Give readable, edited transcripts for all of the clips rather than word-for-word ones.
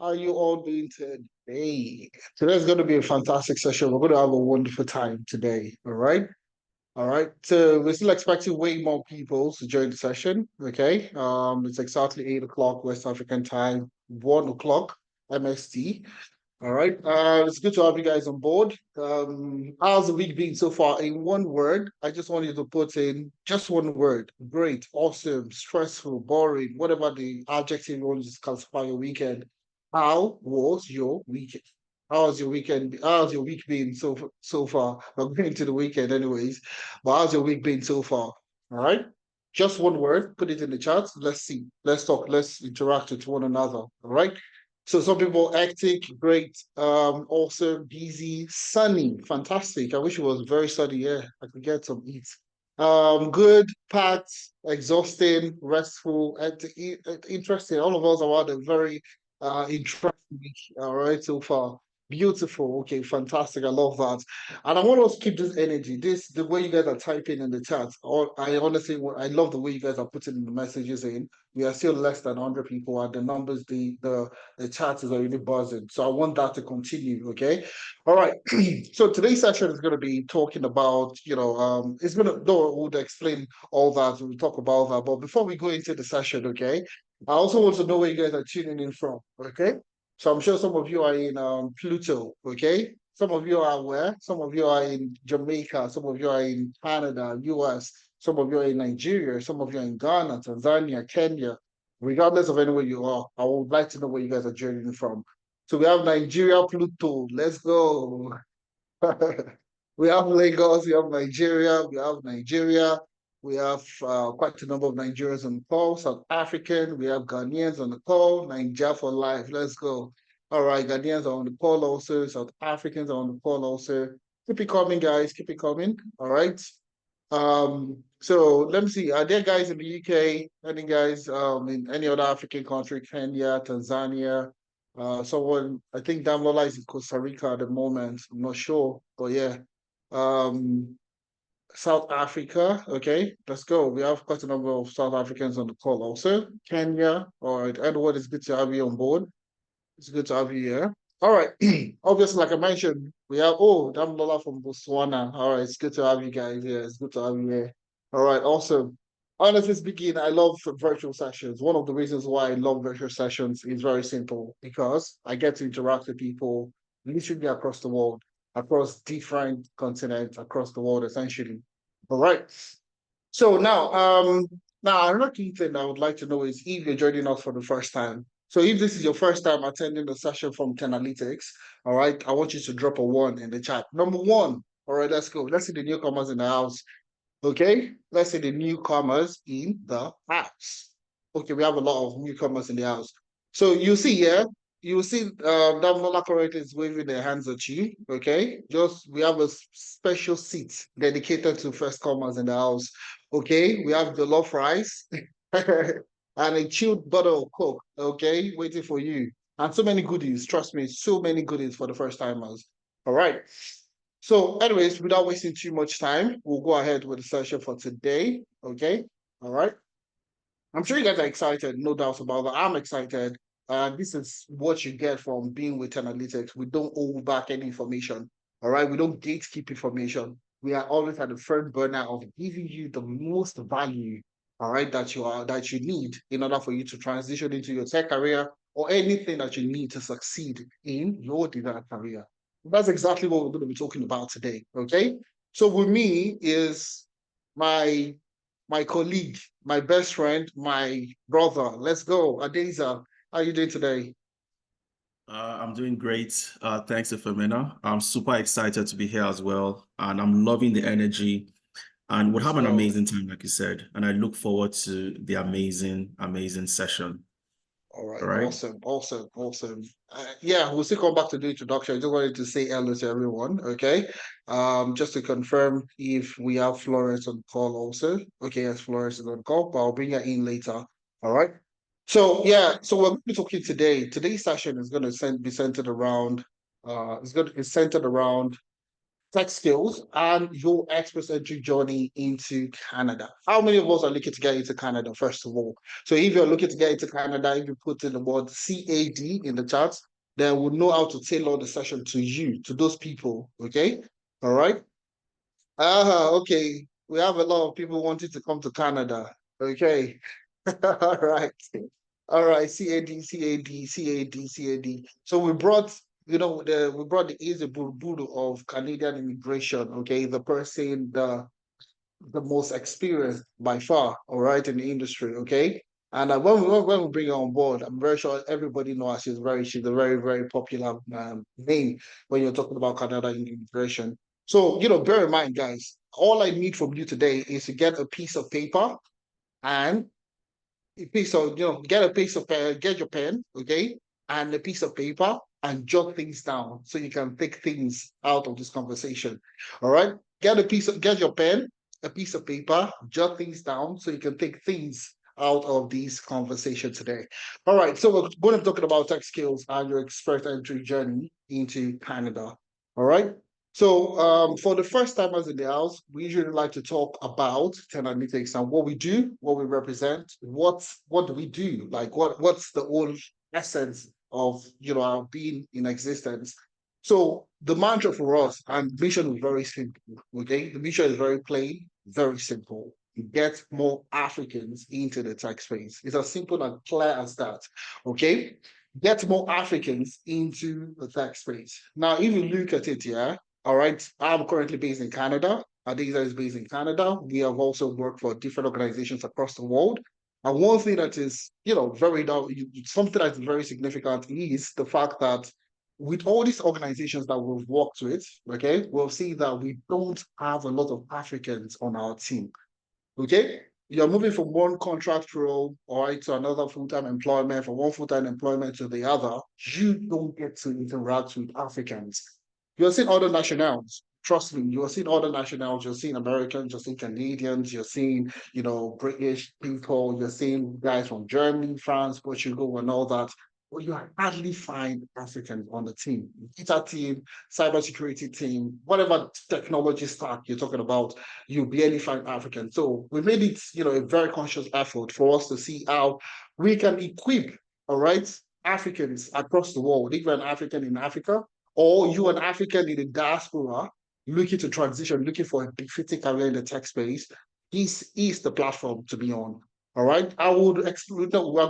How are you all doing today? Today's going to be a fantastic session. We're going to have a wonderful time today. All right. All right. So we're still expecting way more people to join the session. Okay. It's exactly 8 o'clock West African time, 1 o'clock MST. All right. It's good to have you guys on board. How's the week been so far? In one word, I just want you to put in just one word. Great, awesome, stressful, boring, whatever the adjective you want to classify your weekend. How was your weekend? How's your weekend? How's your week been so far? I'm going to the weekend anyways, but how's your week been so far? All right. Just one word, put it in the chat. Let's see. Let's talk. Let's interact with one another. All right. So some people hectic, great, also busy, sunny, fantastic. I wish it was very sunny. Yeah, I could get some heat. Good, packed, exhausting, restful, and interesting. All of us have had a very interesting week. All right, so far. Beautiful. Okay, fantastic. I love that. And I want us to keep this energy. The way you guys are typing in the chat. I honestly, I love the way you guys are putting the messages in. We are still less than 100 people, and the numbers, the chat is already buzzing. So I want that to continue. Okay. All right. So today's session is going to be talking about, it's going to, no, we'll explain all that. We'll talk about that. But before we go into the session, okay, I also want to know where you guys are tuning in from. Okay. So I'm sure some of you are in Pluto. Okay. Some of you are where? Some of you are in Jamaica. Some of you are in Canada, US. Some of you are in Nigeria. Some of you are in Ghana, Tanzania, Kenya. Regardless of anywhere you are, I would like to know where you guys are joining from. So we have Nigeria, Pluto. Let's go. We have Lagos, we have Nigeria, we have quite a number of Nigerians on the call, South African, we have Ghanaians on the call, Nigeria for life. Let's go. All right, Ghanaians are on the call also, South Africans are on the call also. Keep it coming, guys. Keep it coming. All right. So let me see. Are there guys in the UK? Any guys in any other African country, Kenya, Tanzania? Someone, I think Damlola is in Costa Rica at the moment. I'm not sure, but yeah. Um, South Africa. Okay, let's go. We have quite a number of South Africans on the call also. Kenya. All right, Edward, it's good to have you on board. It's good to have you here. All right. Obviously, like I mentioned, we have Damlola from Botswana. All right, it's good to have you guys here. It's good to have you here. All right, awesome. Honestly speaking, I love virtual sessions. One of the reasons why I love virtual sessions is very simple because I get to interact with people literally across the world, across different continents, across the world, essentially. All right. So now another key thing I would like to know is if you're joining us for the first time. So if this is your first time attending the session from Teralytics, all right, I want you to drop a 1 in the chat. Number 1. All right, let's go. Let's see the newcomers in the house. Okay, let's see the newcomers in the house. Okay, we have a lot of newcomers in the house. So you see here, you see that Mola correctly is waving their hands at you. Okay, just we have a special seat dedicated to first comers in the house. Okay, we have the love rice and a chilled bottle of Coke. Okay, waiting for you. And so many goodies, trust me, so many goodies for the first timers. All right. So, anyways, without wasting too much time, we'll go ahead with the session for today. Okay. All right. I'm sure you guys are excited, no doubts about that. I'm excited. This is what you get from being with Analytics. We don't hold back any information. All right. We don't gatekeep information. We are always at the front burner of giving you the most value, all right, that you need in order for you to transition into your tech career or anything that you need to succeed in your desired career. That's exactly what we're going to be talking about today. Okay. So with me is my colleague, my best friend, my brother. Let's go. Adeza, how are you doing today? I'm doing great. Thanks, Femina. I'm super excited to be here as well. And I'm loving the energy. And we'll have an amazing time, like you said. And I look forward to the amazing session. All right, All right. awesome. Yeah, we'll still come back to the introduction. I just wanted to say hello to everyone. Okay. Just to confirm if we have Florence on call also. Okay, yes, Florence is on call, but I'll bring her in later. All right. So yeah, so we're going to be talking today. Today's session is going to be centered around tech skills and your express entry journey into Canada. How many of us are looking to get into Canada, first of all? So if you're looking to get into Canada, if you put in the word CAD in the chat, then we'll know how to tailor the session to you, to those people, okay? All right? Okay. We have a lot of people wanting to come to Canada, okay? All right. All right, CAD, CAD, CAD, CAD. So we brought, we brought the easy Budu of Canadian immigration, okay? The person, the most experienced by far, all right, in the industry, okay? And when we bring her on board, I'm very sure everybody knows she's a very, very popular name when you're talking about Canada immigration. So, bear in mind, guys, all I need from you today is to get a piece of paper and a piece of, get a piece of pen, get your pen, okay, and a piece of paper and jot things down so you can take things out of this conversation. All right. Get your pen, a piece of paper, jot things down so you can take things out of this conversation today. All right. So we're going to be talking about tech skills and your express entry journey into Canada. All right. So for the first timers in the house, we usually like to talk about Teralytics and what we do, what we represent, what do we do, like what's the whole essence of our being in existence. So the mantra for us and mission is very simple. Okay, the mission is very plain, very simple. Get more Africans into the tech space. It's as simple and clear as that. Okay, get more Africans into the tech space. Now, if you look at it, yeah. All right. I'm currently based in Canada. Adiza is based in Canada. We have also worked for different organizations across the world. And one thing that is, something that's very significant is the fact that with all these organizations that we've worked with, okay, we'll see that we don't have a lot of Africans on our team. Okay. You're moving from one contract role, all right, to another full-time employment, from one full-time employment to the other. You don't get to interact with Africans. You're seeing other nationals. Trust me, you're seeing other nationals. You're seeing Americans, you're seeing Canadians, you're seeing, British people, you're seeing guys from Germany, France, Portugal, and all that. But you hardly find Africans on the team. Data team, cybersecurity team, whatever technology stack you're talking about, you barely find Africans. So we made it, a very conscious effort for us to see how we can equip, all right, Africans across the world, even an African in Africa, or you an African in the diaspora looking to transition, looking for a befitting career in the tech space, this is the platform to be on. All right. We're going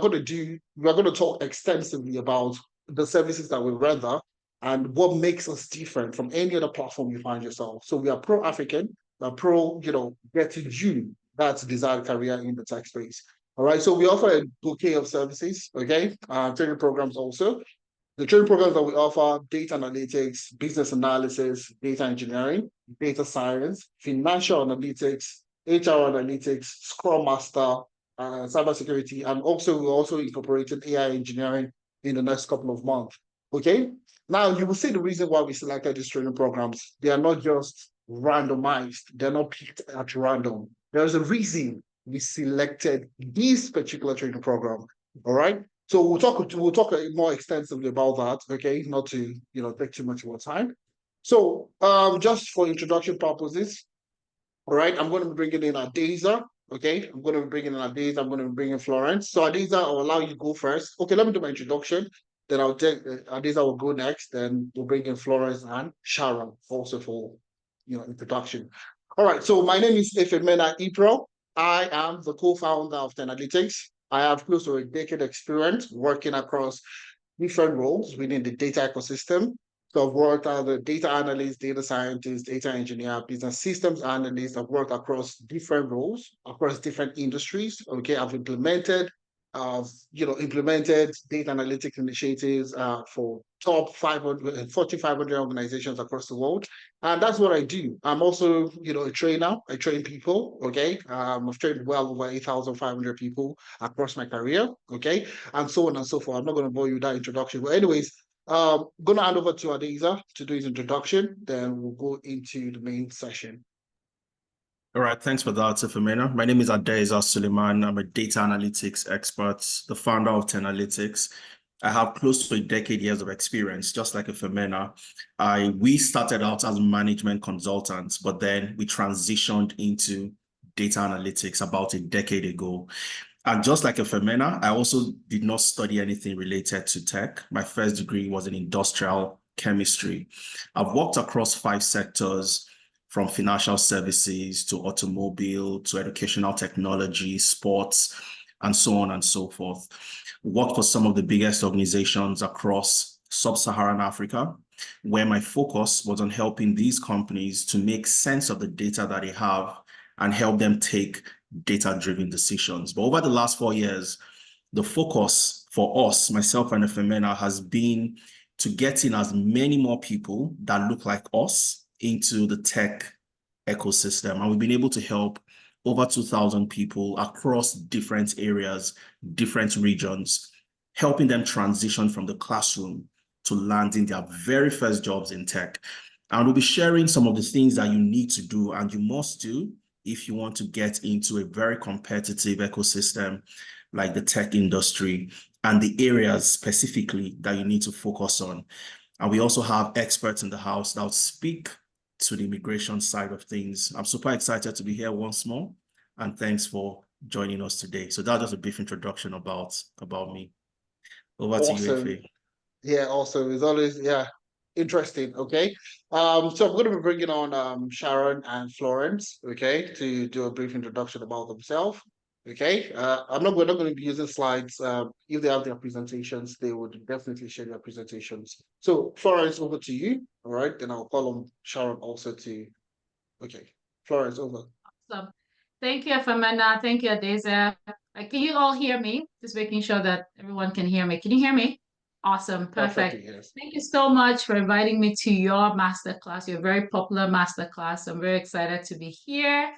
to talk extensively about the services that we render and what makes us different from any other platform you find yourself. So we are pro-African, we're pro, getting you that desired career in the tech space. All right. So we offer a bouquet of services, okay, training programs also. The training programs that we offer: data analytics, business analysis, data engineering, data science, financial analytics, HR analytics, Scrum Master, cybersecurity, and also we're also incorporating AI engineering in the next couple of months. Okay. Now you will see the reason why we selected these training programs. They are not just randomized. They're not picked at random. There's a reason we selected this particular training program. All right. So we'll talk more extensively about that, okay? Not to take too much more time. So just for introduction purposes, all right, I'm going to be bringing in Adeza, okay? I'm going to be bringing in Adeza. I'm going to be bringing Florence. So Adeza, I'll allow you to go first. Okay, let me do my introduction. Then I'll take Adeza will go next. Then we'll bring in Florence and Sharon also for introduction. All right. So my name is Ifemena Ipro. I am the co-founder of Teralytics. I have close to a decade experience working across different roles within the data ecosystem. So I've worked as a data analyst, data scientist, data engineer, business systems analyst. I've worked across different roles, across different industries. Okay, I've implemented data analytics initiatives for top 500, Fortune 500 organizations across the world. And that's what I do. I'm also, a trainer. I train people, okay? I've trained well over 8,500 people across my career, okay? And so on and so forth. I'm not going to bore you with that introduction. But anyways, going to hand over to Adeza to do his introduction. Then we'll go into the main session. All right, thanks for that, Ifemena. My name is Adeza Suleiman. I'm a data analytics expert, the founder of Teralytics. I have close to a decade years of experience, just like a Femena. We started out as management consultants, but then we transitioned into data analytics about a decade ago. And just like a Femena, I also did not study anything related to tech. My first degree was in industrial chemistry. I've worked across 5 sectors, from financial services to automobile to educational technology, sports, and so on and so forth. Worked for some of the biggest organizations across sub-Saharan Africa, where my focus was on helping these companies to make sense of the data that they have and help them take data-driven decisions. But over the last 4 years, the focus for us, myself and Femena, has been to get in as many more people that look like us into the tech ecosystem. And we've been able to help over 2,000 people across different areas, different regions, helping them transition from the classroom to landing their very first jobs in tech. And we'll be sharing some of the things that you need to do and you must do if you want to get into a very competitive ecosystem like the tech industry, and the areas specifically that you need to focus on. And we also have experts in the house that will speak to the immigration side of things. I'm super excited to be here once more, and thanks for joining us today. So that's just a brief introduction about me. Over to you, Awesome. Efe. Yeah, awesome. It's always, yeah, interesting. Okay. So I'm going to be bringing on Sharon and Florence, okay, to do a brief introduction about themselves. Okay. We're not going to be using slides. If they have their presentations, they would definitely share their presentations. So Florence, over to you. All right. Then I'll call on Sharon also to, okay. Florence, over. Awesome. Thank you, Femena. Thank you, Adeza. Can you all hear me? Just making sure that everyone can hear me. Can you hear me? Awesome. Perfect. Perfectly, yes. Thank you so much for inviting me to your masterclass, your very popular masterclass. I'm very excited to be here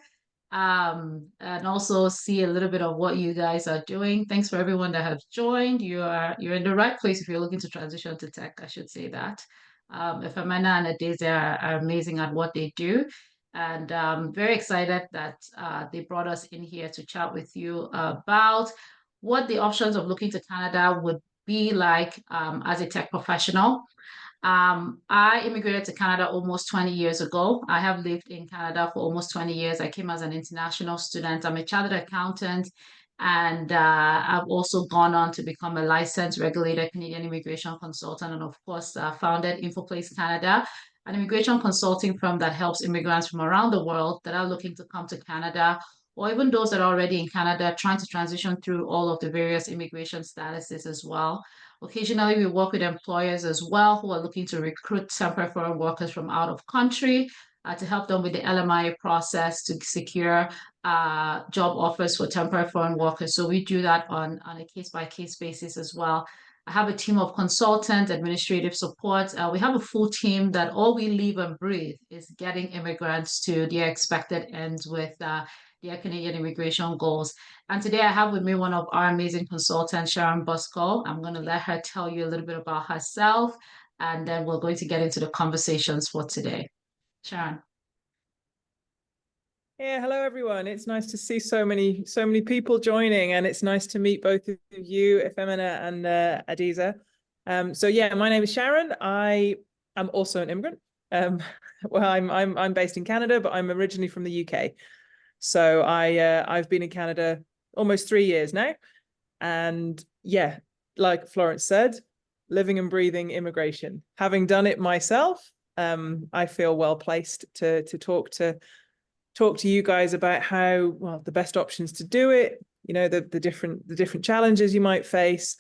and also see a little bit of what you guys are doing. Thanks for everyone that has joined. You're in the right place if you're looking to transition to tech, I should say that. Femena and Adeza are amazing at what they do. And very excited that they brought us in here to chat with you about what the options of looking to Canada would be like as a tech professional. I immigrated to Canada almost 20 years ago. I have lived in Canada for almost 20 years. I came as an international student. I'm a chartered accountant, and I've also gone on to become a licensed regulated Canadian immigration consultant, and of course, founded InfoPlace Canada, an immigration consulting firm that helps immigrants from around the world that are looking to come to Canada, or even those that are already in Canada trying to transition through all of the various immigration statuses as well. Occasionally, we work with employers as well who are looking to recruit temporary foreign workers from out of country to help them with the LMIA process to secure job offers for temporary foreign workers. So we do that on a case-by-case basis as well. I have a team of consultants, administrative support. We have a full team that all we live and breathe is getting immigrants to their expected ends with their Canadian immigration goals. And today I have with me one of our amazing consultants, Sharon Bosco. I'm going to let her tell you a little bit about herself, and then we're going to get into the conversations for today. Sharon. Yeah, hello everyone. It's nice to see so many people joining, and it's nice to meet both of you, Femena and Adeza. So yeah, my name is Sharon. I am also an immigrant. Well, I'm based in Canada, but I'm originally from the UK. So I've been in Canada almost 3 years now, and yeah, like Florence said, living and breathing immigration. Having done it myself, I feel well placed to talk to you guys about how, well, the best options to do it, you know, the different challenges you might face.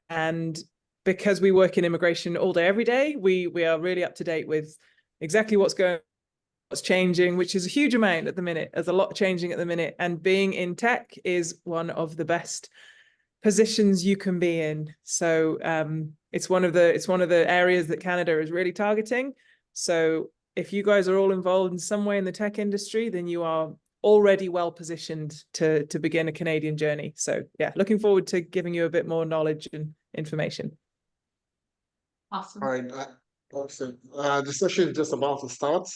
And because we work in immigration all day, every day, we are really up to date with exactly what's changing, which is a huge amount at the minute. There's a lot changing at the minute, and being in tech is one of the best positions you can be in. So it's one of the areas that Canada is really targeting. So if you guys are all involved in some way in the tech industry, then you are already well positioned to begin a Canadian journey. So yeah, looking forward to giving you a bit more knowledge and information. Awesome. All right. Awesome. The session is just about to start.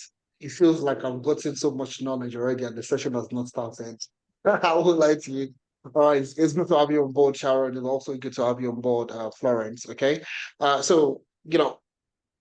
It feels like I've gotten so much knowledge already, and the session has not started. I won't lie to you. All right, it's good to have you on board, Sharon, and also good to have you on board, Florence. Okay, so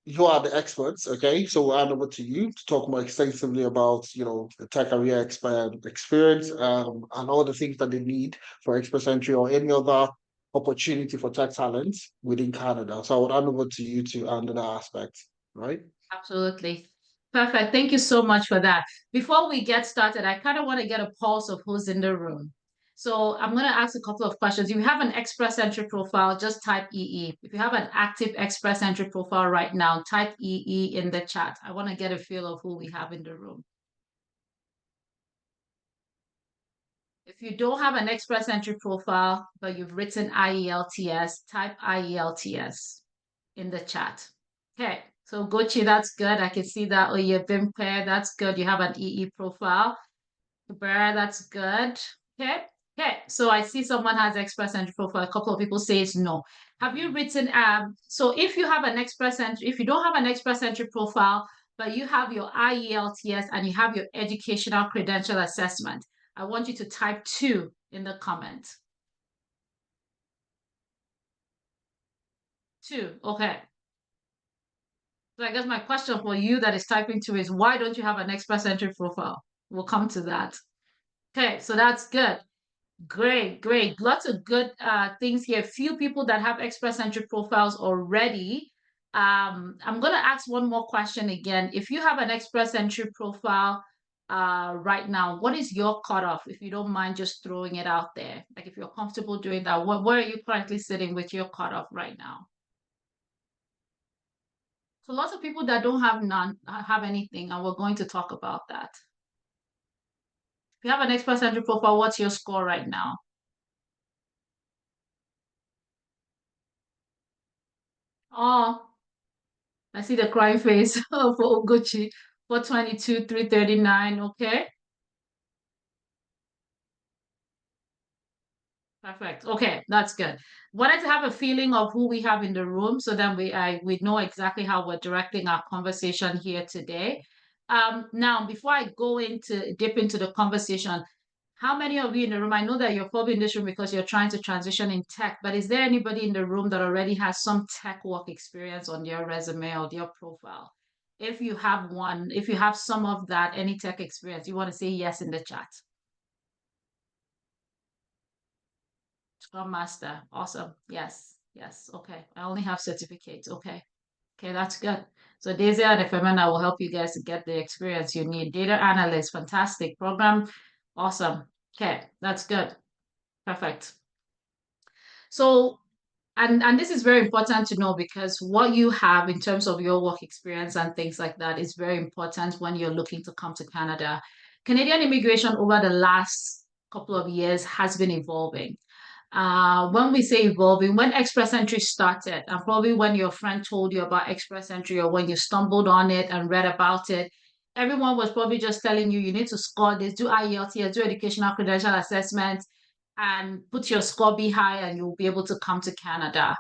you are the experts. Okay, so we'll hand over to you to talk more extensively about the tech career experience, and all the things that they need for Express Entry or any other opportunity for tech talent within Canada. So I would hand over to you to handle that aspect, right? Absolutely. Perfect. Thank you so much for that. Before we get started, I kind of want to get a pulse of who's in the room. So I'm going to ask a couple of questions. If you have an Express Entry profile, just type EE. If you have an active Express Entry profile right now, type EE in the chat. I want to get a feel of who we have in the room. If you don't have an Express Entry profile, but you've written IELTS, type IELTS in the chat. Okay, so Gochi, that's good. I can see that. Oh, you've been paired. That's good. You have an EE profile. Bear, that's good. Okay. Okay, so I see someone has Express Entry profile. A couple of people say it's no. Have you written, so if you have an Express Entry, if you don't have an Express Entry profile, but you have your IELTS and you have your educational credential assessment, I want you to type 2 in the comment. 2, okay. So I guess my question for you that is typing 2 is, why don't you have an Express Entry profile? We'll come to that. Okay, so that's good. Great, great. Lots of good things here. Few people that have Express Entry profiles already. I'm going to ask one more question again. If you have an Express Entry profile right now, what is your cutoff? If you don't mind just throwing it out there. Like if you're comfortable doing that, where are you currently sitting with your cutoff right now? So lots of people that don't have have anything, and we're going to talk about that. If you have an Express Entry profile, what's your score right now? Oh, I see the crying face for Oguchi. 422, 339, okay. Perfect. Okay, that's good. Wanted to have a feeling of who we have in the room so then we know exactly how we're directing our conversation here today. Now, before I go dip into the conversation, how many of you in the room, I know that you're probably in this room because you're trying to transition in tech, but is there anybody in the room that already has some tech work experience on your resume or your profile? If you have one, if you have some of that, any tech experience, you want to say yes in the chat. Scrum Master. Awesome. Yes. Yes. Okay. I only have certificates. Okay. Okay, that's good. So Daisy and Femena will help you guys to get the experience you need. Data analyst, fantastic. Program, awesome. Okay, that's good. Perfect. So, and this is very important to know because what you have in terms of your work experience and things like that is very important when you're looking to come to Canada. Canadian immigration over the last couple of years has been evolving. When we say evolving, when Express Entry started, and probably when your friend told you about Express Entry or when you stumbled on it and read about it, everyone was probably just telling you, you need to score this, do IELTS, do educational credential assessment, and put your score be high and you'll be able to come to Canada.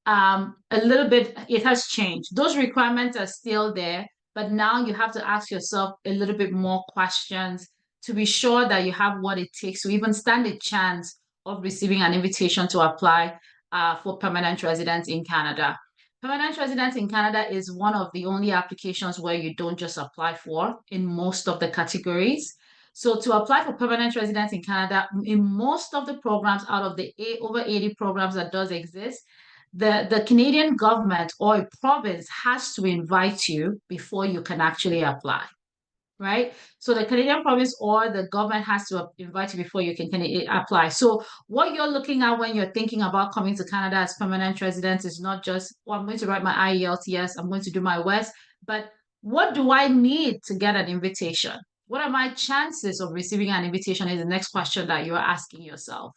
A little bit, it has changed. Those requirements are still there, but now you have to ask yourself a little bit more questions to be sure that you have what it takes to even stand a chance of receiving an invitation to apply for permanent residence in Canada. Permanent residence in Canada is one of the only applications where you don't just apply for in most of the categories. So to apply for permanent residence in Canada, in most of the programs out of the over 80 programs that does exist, the Canadian government or a province has to invite you before you can actually apply. Right? So the Canadian province or the government has to invite you before you can apply. So what you're looking at when you're thinking about coming to Canada as permanent resident is not just, well, I'm going to write my IELTS, I'm going to do my WES, but what do I need to get an invitation? What are my chances of receiving an invitation is the next question that you're asking yourself.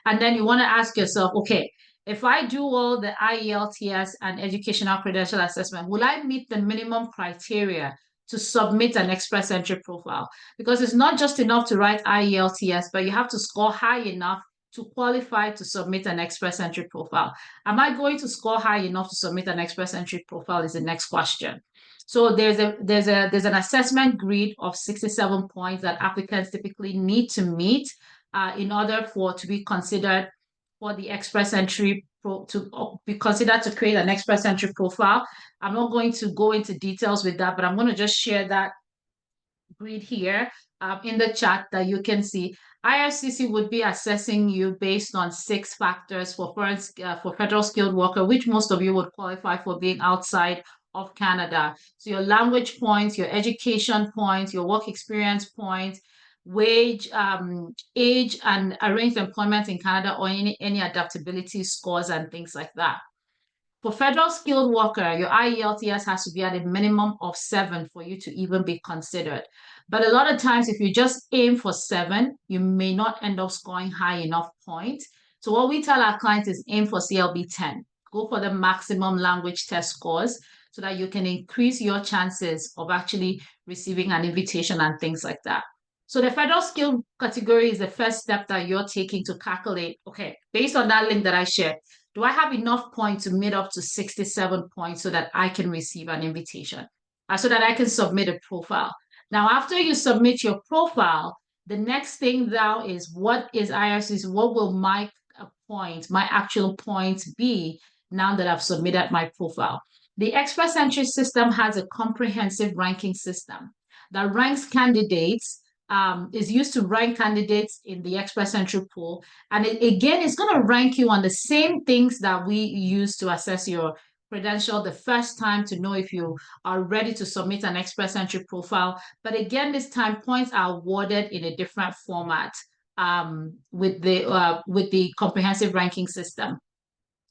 And then you want to ask yourself, okay, if I do all the IELTS and educational credential assessment, will I meet the minimum criteria to submit an Express Entry profile? Because it's not just enough to write IELTS, but you have to score high enough to qualify to submit an Express Entry profile. Am I going to score high enough to submit an Express Entry profile is the next question. So there's an assessment grid of 67 points that applicants typically need to meet in order to be considered for the Express Entry to be considered to create an Express Entry profile. I'm not going to go into details with that, but I'm going to just share that grid here in the chat that you can see. IRCC would be assessing you based on 6 factors for federal skilled worker, which most of you would qualify for being outside of Canada. So your language points, your education points, your work experience points, wage, age, and arranged employment in Canada, or any adaptability scores and things like that. For federal skilled worker, your IELTS has to be at a minimum of 7 for you to even be considered. But a lot of times, if you just aim for 7, you may not end up scoring high enough points. So what we tell our clients is aim for CLB 10. Go for the maximum language test scores so that you can increase your chances of actually receiving an invitation and things like that. So the federal skill category is the first step that you're taking to calculate, okay, based on that link that I shared, do I have enough points to meet up to 67 points so that I can receive an invitation, so that I can submit a profile? Now, after you submit your profile, the next thing now is what is IRCC? What will my actual points be now that I've submitted my profile? The Express Entry system has a comprehensive ranking system that ranks candidates, is used to rank candidates in the Express Entry pool. And again, it's going to rank you on the same things that we use to assess your credential the first time to know if you are ready to submit an Express Entry profile. But again, this time points are awarded in a different format with the comprehensive ranking system.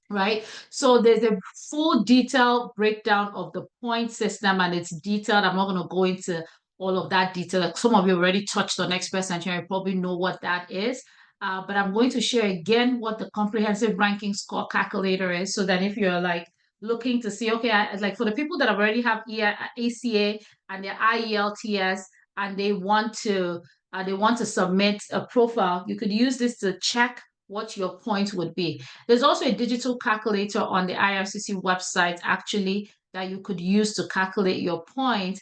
Right? So there's a full detailed breakdown of the point system, and it's detailed. I'm not going to go into all of that detail. Like some of you already touched on Express Entry, you probably know what that is. But I'm going to share again what the comprehensive ranking score calculator is, so that if you're like looking to see, okay, like for the people that already have ACA and their IELTS, and they want to submit a profile, you could use this to check what your points would be. There's also a digital calculator on the IRCC website, actually, that you could use to calculate your points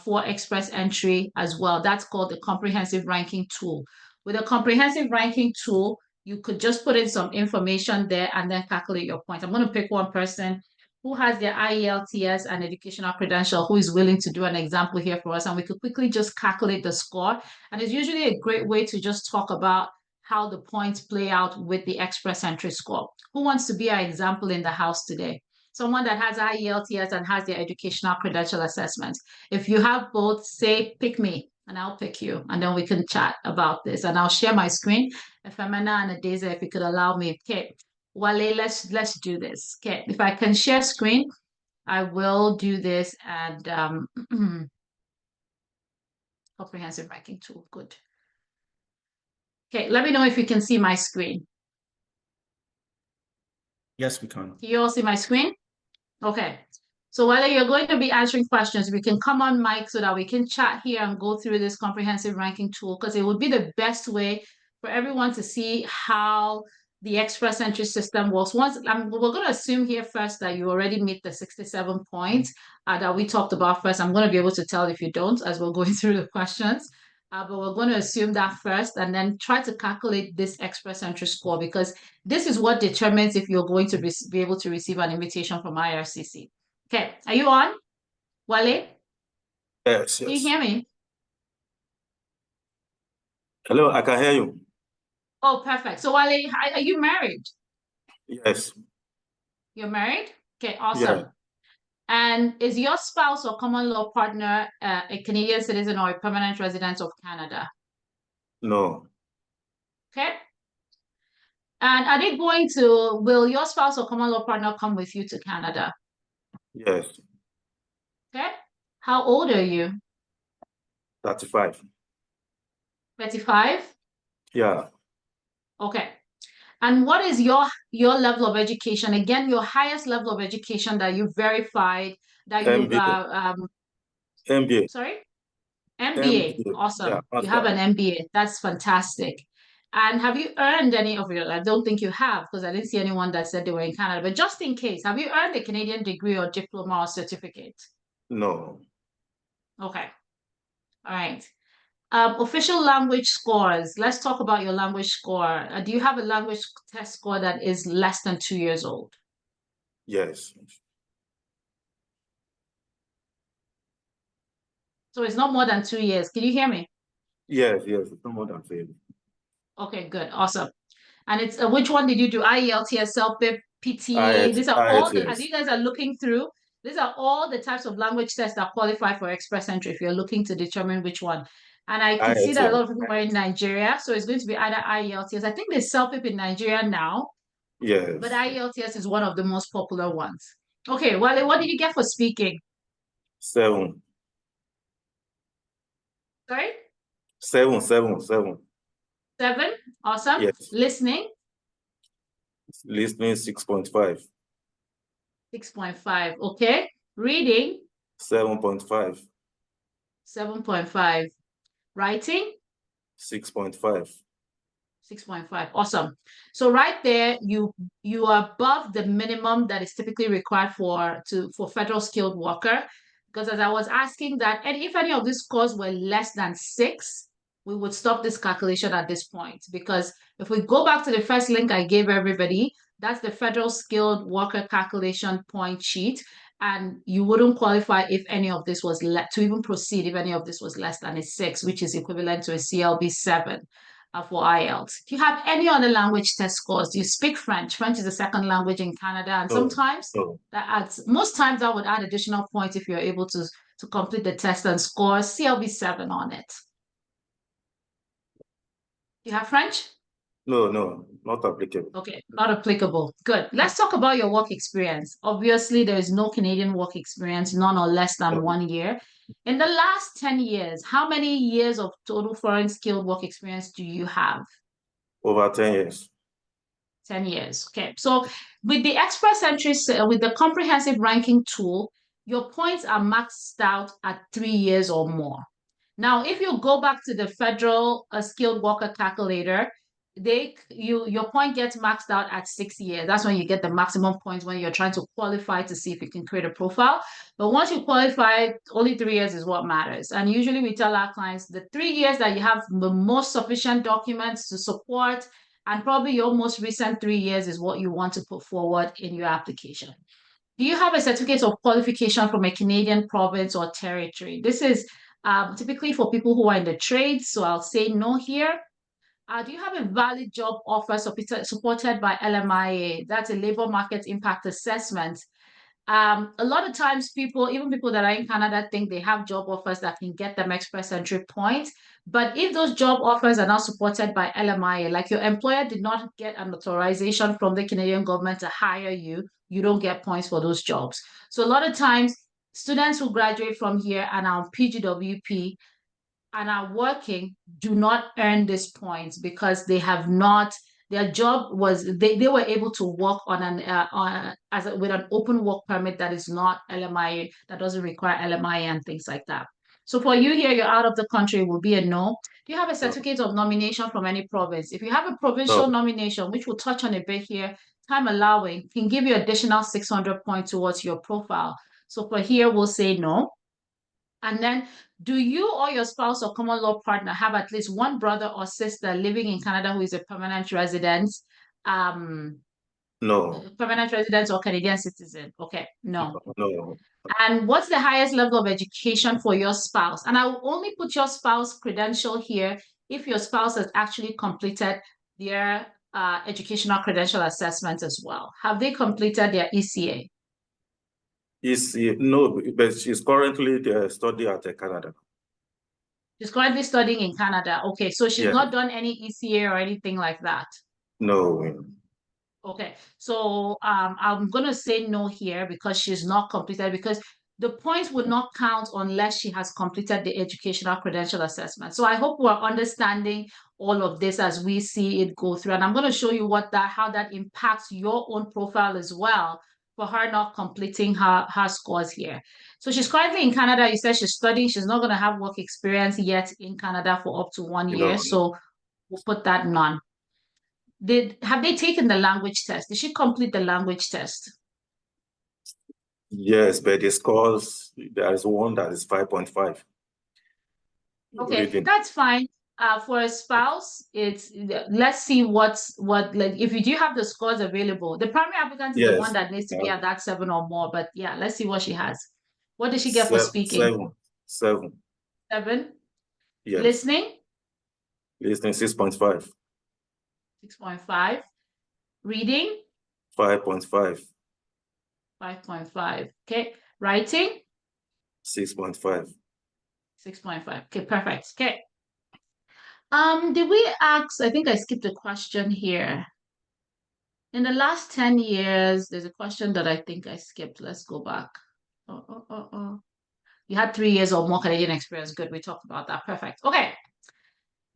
for Express Entry as well. That's called the comprehensive ranking tool. With a comprehensive ranking tool, you could just put in some information there and then calculate your points. I'm going to pick one person who has their IELTS and educational credential, who is willing to do an example here for us, and we could quickly just calculate the score. And it's usually a great way to just talk about how the points play out with the Express Entry score. Who wants to be our example in the house today? Someone that has IELTS and has their educational credential assessment. If you have both, say, pick me, and I'll pick you, and then we can chat about this. And I'll share my screen. Femina and Adeza, if you could allow me. Okay, Wale, let's do this. Okay, if I can share screen, I will do this. And comprehensive ranking tool, good. Okay, let me know if you can see my screen. Yes, we can. Can you all see my screen? Okay. So whether you're going to be answering questions, we can come on mic so that we can chat here and go through this comprehensive ranking tool, because it would be the best way for everyone to see how the Express Entry system works. We're going to assume here first that you already meet the 67 points that we talked about first. I'm going to be able to tell if you don't as we're going through the questions. But we're going to assume that first and then try to calculate this Express Entry score, because this is what determines if you're going to be able to receive an invitation from IRCC. Okay, are you on, Wale? Yes, Can you hear me? Hello, I can hear you. Oh, perfect. So Wale, are you married? Yes. You're married? Okay, awesome. Yeah. And is your spouse or common law partner a Canadian citizen or a permanent resident of Canada? No. Okay. And are they will your spouse or common law partner come with you to Canada? Yes. Okay. How old are you? 35. 35? Yeah. Okay. And what is your level of education? Again, your highest level of education that you verified, that you MBA. Sorry? MBA. Awesome. Yeah, you have an MBA. That's fantastic. And have you earned any of your, I don't think you have, because I didn't see anyone that said they were in Canada, but just in case, have you earned a Canadian degree or diploma or certificate? No. Okay. All right. Official language scores. Let's talk about your language score. Do you have a language test score that is less than 2 years old? Yes. So it's not more than 2 years. Can you hear me? Yes, it's no more than 3. Okay, good. Awesome. And it's which one did you do? IELTS, self-pip, PTA. These are all the, as you guys are looking through, these are all the types of language tests that qualify for Express Entry if you're looking to determine which one. And I can see that a lot of people are in Nigeria, so it's going to be either IELTS. I think there's self-pip in Nigeria now. Yes. But IELTS is one of the most popular ones. Okay, well, what did you get for speaking? 7. Sorry? 7. 7. Awesome. Yes. Listening? Listening 6.5. 6.5. Okay. Reading? 7.5. 7.5. Writing? 6.5. 6.5. Awesome. So right there, you are above the minimum that is typically required for federal skilled worker. Because as I was asking that, and if any of these scores were less than 6, we would stop this calculation at this point. Because if we go back to the first link I gave everybody, that's the federal skilled worker calculation point sheet. And you wouldn't qualify if any of this was to even proceed if any of this was less than a 6, which is equivalent to a CLB 7 for IELTS. Do you have any other language test scores? Do you speak French? French is a second language in Canada, and sometimes that adds, most times that would add additional points if you're able to complete the test and score CLB 7 on it. Do you have French? No, not applicable. Okay, not applicable. Good. Let's talk about your work experience. Obviously, there is no Canadian work experience, none or less than 1 year. In the last 10 years, how many years of total foreign skilled work experience do you have? Over 10 years. 10 years. Okay. So with the Express Entry, with the comprehensive ranking tool, your points are maxed out at 3 years or more. Now, if you go back to the federal skilled worker calculator, your point gets maxed out at 6 years. That's when you get the maximum points when you're trying to qualify to see if you can create a profile. But once you qualify, only 3 years is what matters. And usually we tell our clients the 3 years that you have the most sufficient documents to support, and probably your most recent 3 years is what you want to put forward in your application. Do you have a certificate of qualification from a Canadian province or territory? This is typically for people who are in the trades, so I'll say no here. Do you have a valid job offer supported by LMIA? That's a labor market impact assessment. A lot of times even people that are in Canada think they have job offers that can get them Express Entry points. But if those job offers are not supported by LMIA, like your employer did not get an authorization from the Canadian government to hire you, you don't get points for those jobs. So a lot of times, students who graduate from here and are on PGWP and are working do not earn these points because they have not, their job was, they were able to work on with an open work permit that is not LMIA, that doesn't require LMIA and things like that. So for you here, you're out of the country, will be a no. Do you have a certificate of nomination from any province? If you have a provincial nomination, which we'll touch on a bit here, time allowing, can give you additional 600 points towards your profile. So for here, we'll say no. And then, do you or your spouse or common law partner have at least one brother or sister living in Canada who is a permanent resident? No. Permanent resident or Canadian citizen? Okay, no. No. And what's the highest level of education for your spouse? And I will only put your spouse credential here if your spouse has actually completed their educational credential assessment as well. Have they completed their ECA? No, but she's currently studying at Canada. She's currently studying in Canada. Okay, so she's not done any ECA or anything like that? No. Okay, so I'm going to say no here because she's not completed, because the points would not count unless she has completed the educational credential assessment. So I hope we're understanding all of this as we see it go through. And I'm going to show you how that impacts your own profile as well for her not completing her scores here. So she's currently in Canada. You said she's studying. She's not going to have work experience yet in Canada for up to 1 year. So we'll put that none. Have they taken the language test? Did she complete the language test? Yes, but the scores, there is one that is 5.5. Okay, Reading. that's fine. For a spouse, it's let's see what like if you do have the scores available. The primary applicant is the one Yes. that needs to be at that 7 or more. But yeah, let's see what she has. What did she get for speaking? 7. 7. Yes. Listening? Listening 6.5. 6.5. Reading? 5.5. 5.5. Okay. Writing? 6.5. 6.5. Okay, perfect. Okay. Did we ask? I think I skipped a question here. In the last 10 years, there's a question that I think I skipped. Let's go back. You had 3 years or more Canadian experience. Good. We talked about that. Perfect. Okay.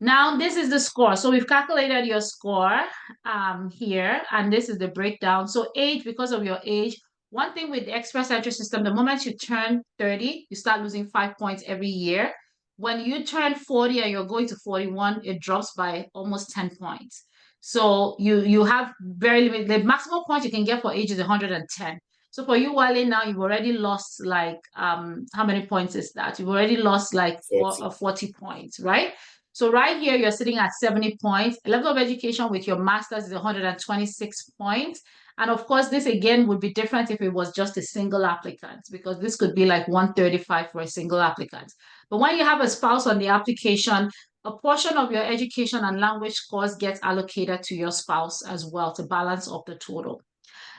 Now this is the score. So we've calculated your score here, and this is the breakdown. So age, because of your age, one thing with the express entry system, the moment you turn 30, you start losing 5 points every year. When you turn 40 and you're going to 41, it drops by almost 10 points. So you have very limited, the maximum point you can get for age is 110. So for you, Wale, now you've already lost like, how many points is that? You've already lost like 40 points, right? So right here, you're sitting at 70 points. Level of education with your master's is 126 points. And of course, this again would be different if it was just a single applicant, because this could be like 135 for a single applicant. But when you have a spouse on the application, a portion of your education and language scores gets allocated to your spouse as well to balance up the total.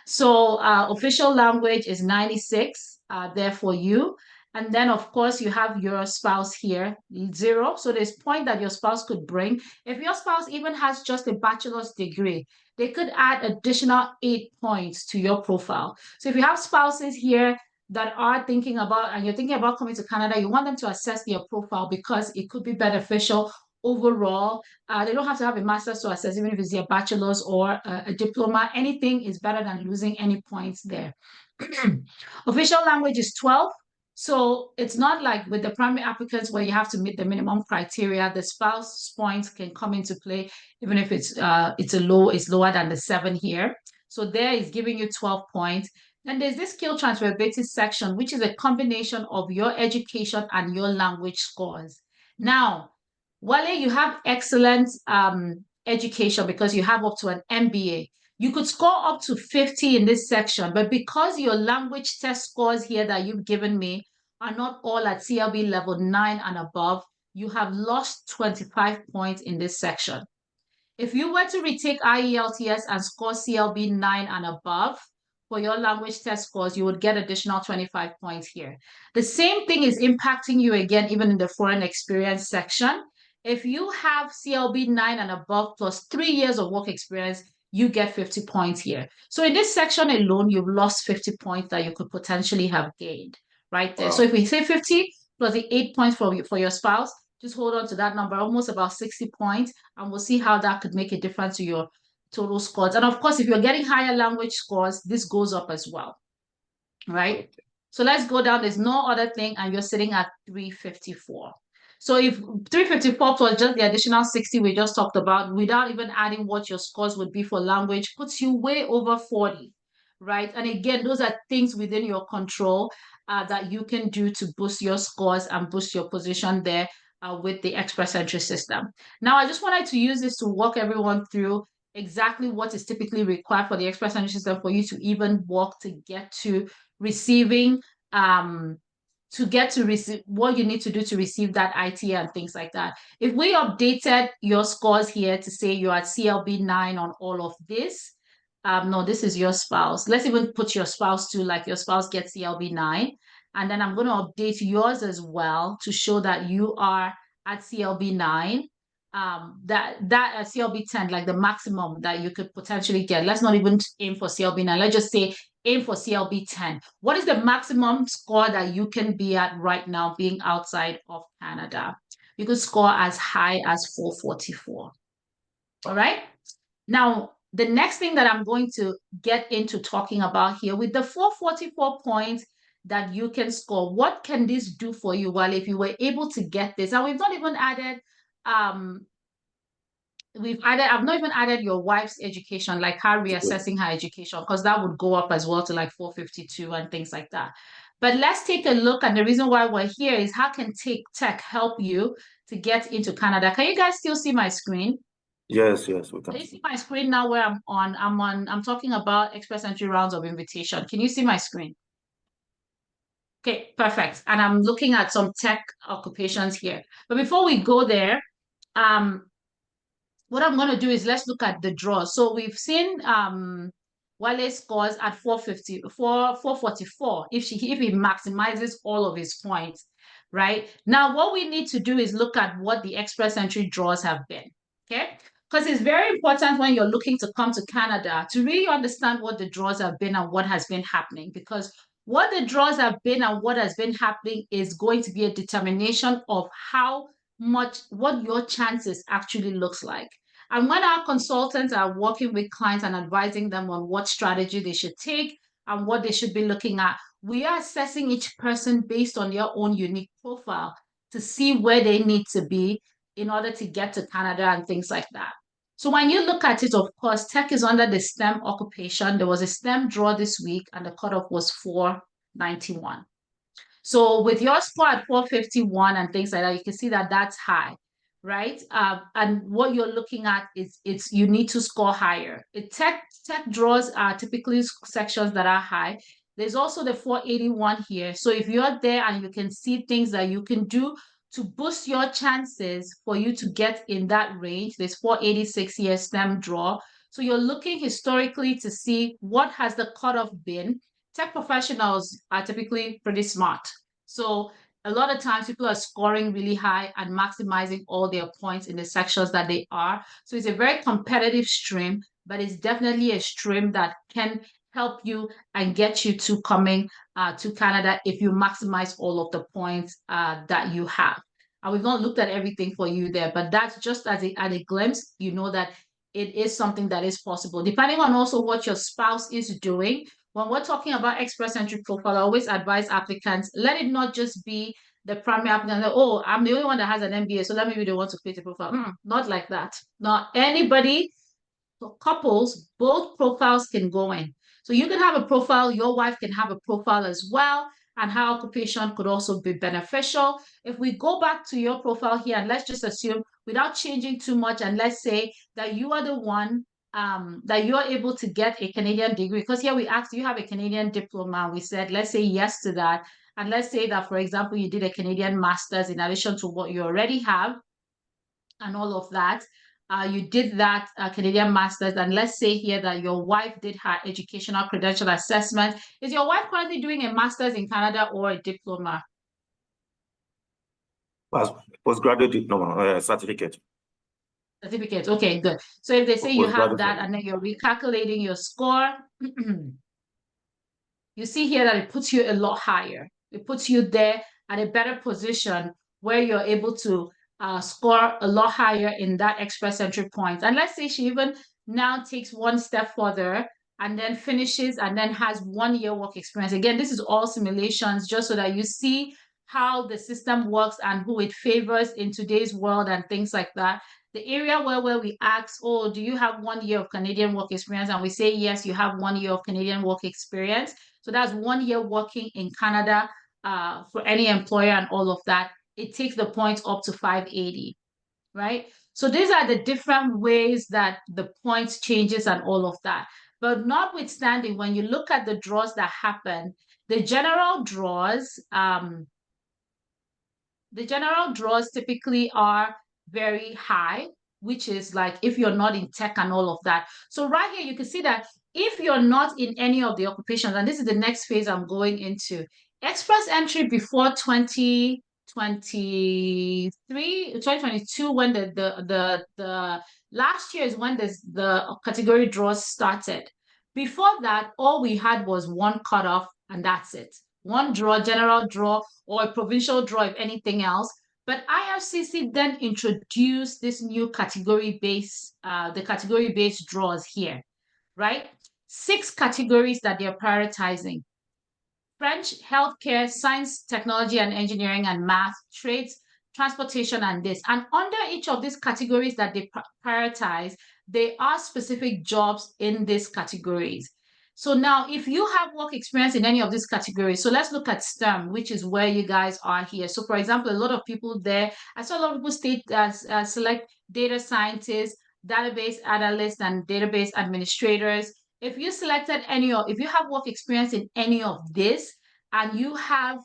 So official language is 96 there for you. And then, of course, you have your spouse here, 0. So there's point that your spouse could bring. If your spouse even has just a bachelor's degree, they could add additional 8 points to your profile. So if you have spouses here that are thinking about, and you're thinking about coming to Canada, you want them to assess their profile because it could be beneficial overall. They don't have to have a master's to assess, even if it's their bachelor's or a diploma. Anything is better than losing any points there. Official language is 12. So it's not like with the primary applicants where you have to meet the minimum criteria. The spouse points can come into play, even if it's lower than the 7 here. So there is giving you 12 points. Then there's this skill transferability section, which is a combination of your education and your language scores. Now, Wale, you have excellent education because you have up to an MBA. You could score up to 50 in this section, but because your language test scores here that you've given me are not all at CLB level 9 and above, you have lost 25 points in this section. If you were to retake IELTS and score CLB 9 and above for your language test scores, you would get additional 25 points here. The same thing is impacting you again, even in the foreign experience section. If you have CLB 9 and above plus 3 years of work experience, you get 50 points here. So in this section alone, you've lost 50 points that you could potentially have gained right there. Wow. So if we say 50 plus the 8 points for your spouse, just hold on to that number, almost about 60 points, and we'll see how that could make a difference to your total scores. And of course, if you're getting higher language scores, this goes up as well, right? Okay. So let's go down. There's no other thing, and you're sitting at 354. So if 354 plus just the additional 60 we just talked about, without even adding what your scores would be for language, puts you way over 40, right? And again, those are things within your control that you can do to boost your scores and boost your position there with the express entry system. Now, I just wanted to use this to walk everyone through exactly what is typically required for the express entry system for you to even walk to get to receiving what you need to do to receive that IT and things like that. If we updated your scores here to say you're at CLB 9 on all of this, no, this is your spouse. Let's even put your spouse to, like, your spouse gets CLB 9. And then I'm going to update yours as well to show that you are at CLB 9. That CLB 10, like the maximum that you could potentially get. Let's not even aim for CLB 9. Let's just say aim for CLB 10. What is the maximum score that you can be at right now being outside of Canada? You could score as high as 444. All right. Now, the next thing that I'm going to get into talking about here with the 444 points that you can score, what can this do for you? Well, if you were able to get this, and we've not even added I've not even added your wife's education, like her reassessing her education, because that would go up as well to like 452 and things like that. But let's take a look, and the reason why we're here is how can tech help you to get into Canada? Can you guys still see my screen? Yes, we Can can you see. see my screen now where I'm talking about express entry rounds of invitation. Can you see my screen? Okay, perfect. And I'm looking at some tech occupations here. But before we go there, what I'm going to do is let's look at the draws. So we've seen Wale scores at 444 if he maximizes all of his points, right? Now, what we need to do is look at what the express entry draws have been, okay? Because it's very important when you're looking to come to Canada to really understand what the draws have been and what has been happening, because what the draws have been and what has been happening is going to be a determination of how much what your chances actually looks like. And when our consultants are working with clients and advising them on what strategy they should take and what they should be looking at, we are assessing each person based on their own unique profile to see where they need to be in order to get to Canada and things like that. So when you look at it, of course, tech is under the STEM occupation. There was a STEM draw this week and the cutoff was 491. So with your score at 451 and things like that, you can see that that's high, right? And what you're looking at is you need to score higher. Tech draws are typically sections that are high. There's also the 481 here. So if you're there and you can see things that you can do to boost your chances for you to get in that range, there's 486 here, STEM draw. So you're looking historically to see what has the cutoff been. Tech professionals are typically pretty smart. So a lot of times people are scoring really high and maximizing all their points in the sections that they are. So it's a very competitive stream, but it's definitely a stream that can help you and get you to coming to Canada if you maximize all of the points that you have. And we've not looked at everything for you there, but that's just at a glimpse, you know that it is something that is possible. Depending on also what your spouse is doing, when we're talking about express entry profile, I always advise applicants, let it not just be the primary applicant, that, oh, I'm the only one that has an MBA, so let me be the one to create a profile. Not like that. Not anybody, couples, both profiles can go in. So you can have a profile, your wife can have a profile as well, and her occupation could also be beneficial. If we go back to your profile here, and let's just assume without changing too much, and let's say that you are the one that you're able to get a Canadian degree, because here we asked, do you have a Canadian diploma? We said, let's say yes to that. And let's say that, for example, you did a Canadian master's in addition to what you already have and all of that. You did that Canadian master's, and let's say here that your wife did her educational credential assessment. Is your wife currently doing a master's in Canada or a diploma? Postgraduate diploma, certificate. Certificate, okay, good. So if they say you have that and then you're recalculating your score, you see here that it puts you a lot higher. It puts you there at a better position where you're able to score a lot higher in that express entry point. And let's say she even now takes one step further and then finishes and then has 1 year work experience. Again, this is all simulations just so that you see how the system works and who it favors in today's world and things like that. The area where we ask, oh, do you have 1 year of Canadian work experience? And we say, yes, you have 1 year of Canadian work experience. So that's 1 year working in Canada for any employer and all of that. It takes the points up to 580, right? So these are the different ways that the points changes and all of that. But notwithstanding, when you look at the draws that happen, the general draws typically are very high, which is like if you're not in tech and all of that. So right here, you can see that if you're not in any of the occupations, and this is the next phase I'm going into, express entry before 2022, when the last year is when the category draws started. Before that, all we had was one cutoff, and that's it. One draw, general draw, or a provincial draw, if anything else. But IRCC then introduced this new category-based, the category-based draws here, right? 6 categories that they're prioritizing: French, healthcare, science, technology and engineering, and math, trades, transportation, and this. And under each of these categories that they prioritize, there are specific jobs in these categories. So now, if you have work experience in any of these categories, so let's look at STEM, which is where you guys are here. So for example, a lot of people there, I saw a lot of people select data scientists, database analysts, and database administrators. If you selected if you have work experience in any of this, and you have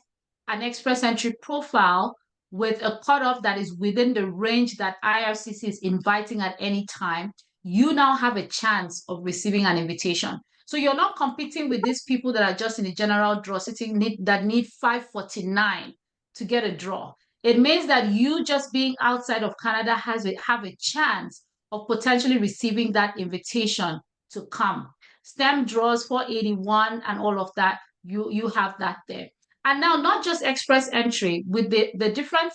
an express entry profile with a cutoff that is within the range that IRCC is inviting at any time, you now have a chance of receiving an invitation. So you're not competing with these people that are just in the general draw that need 549 to get a draw. It means that you just being outside of Canada have a chance of potentially receiving that invitation to come. STEM draws 481 and all of that, you have that there. And now not just express entry, with the different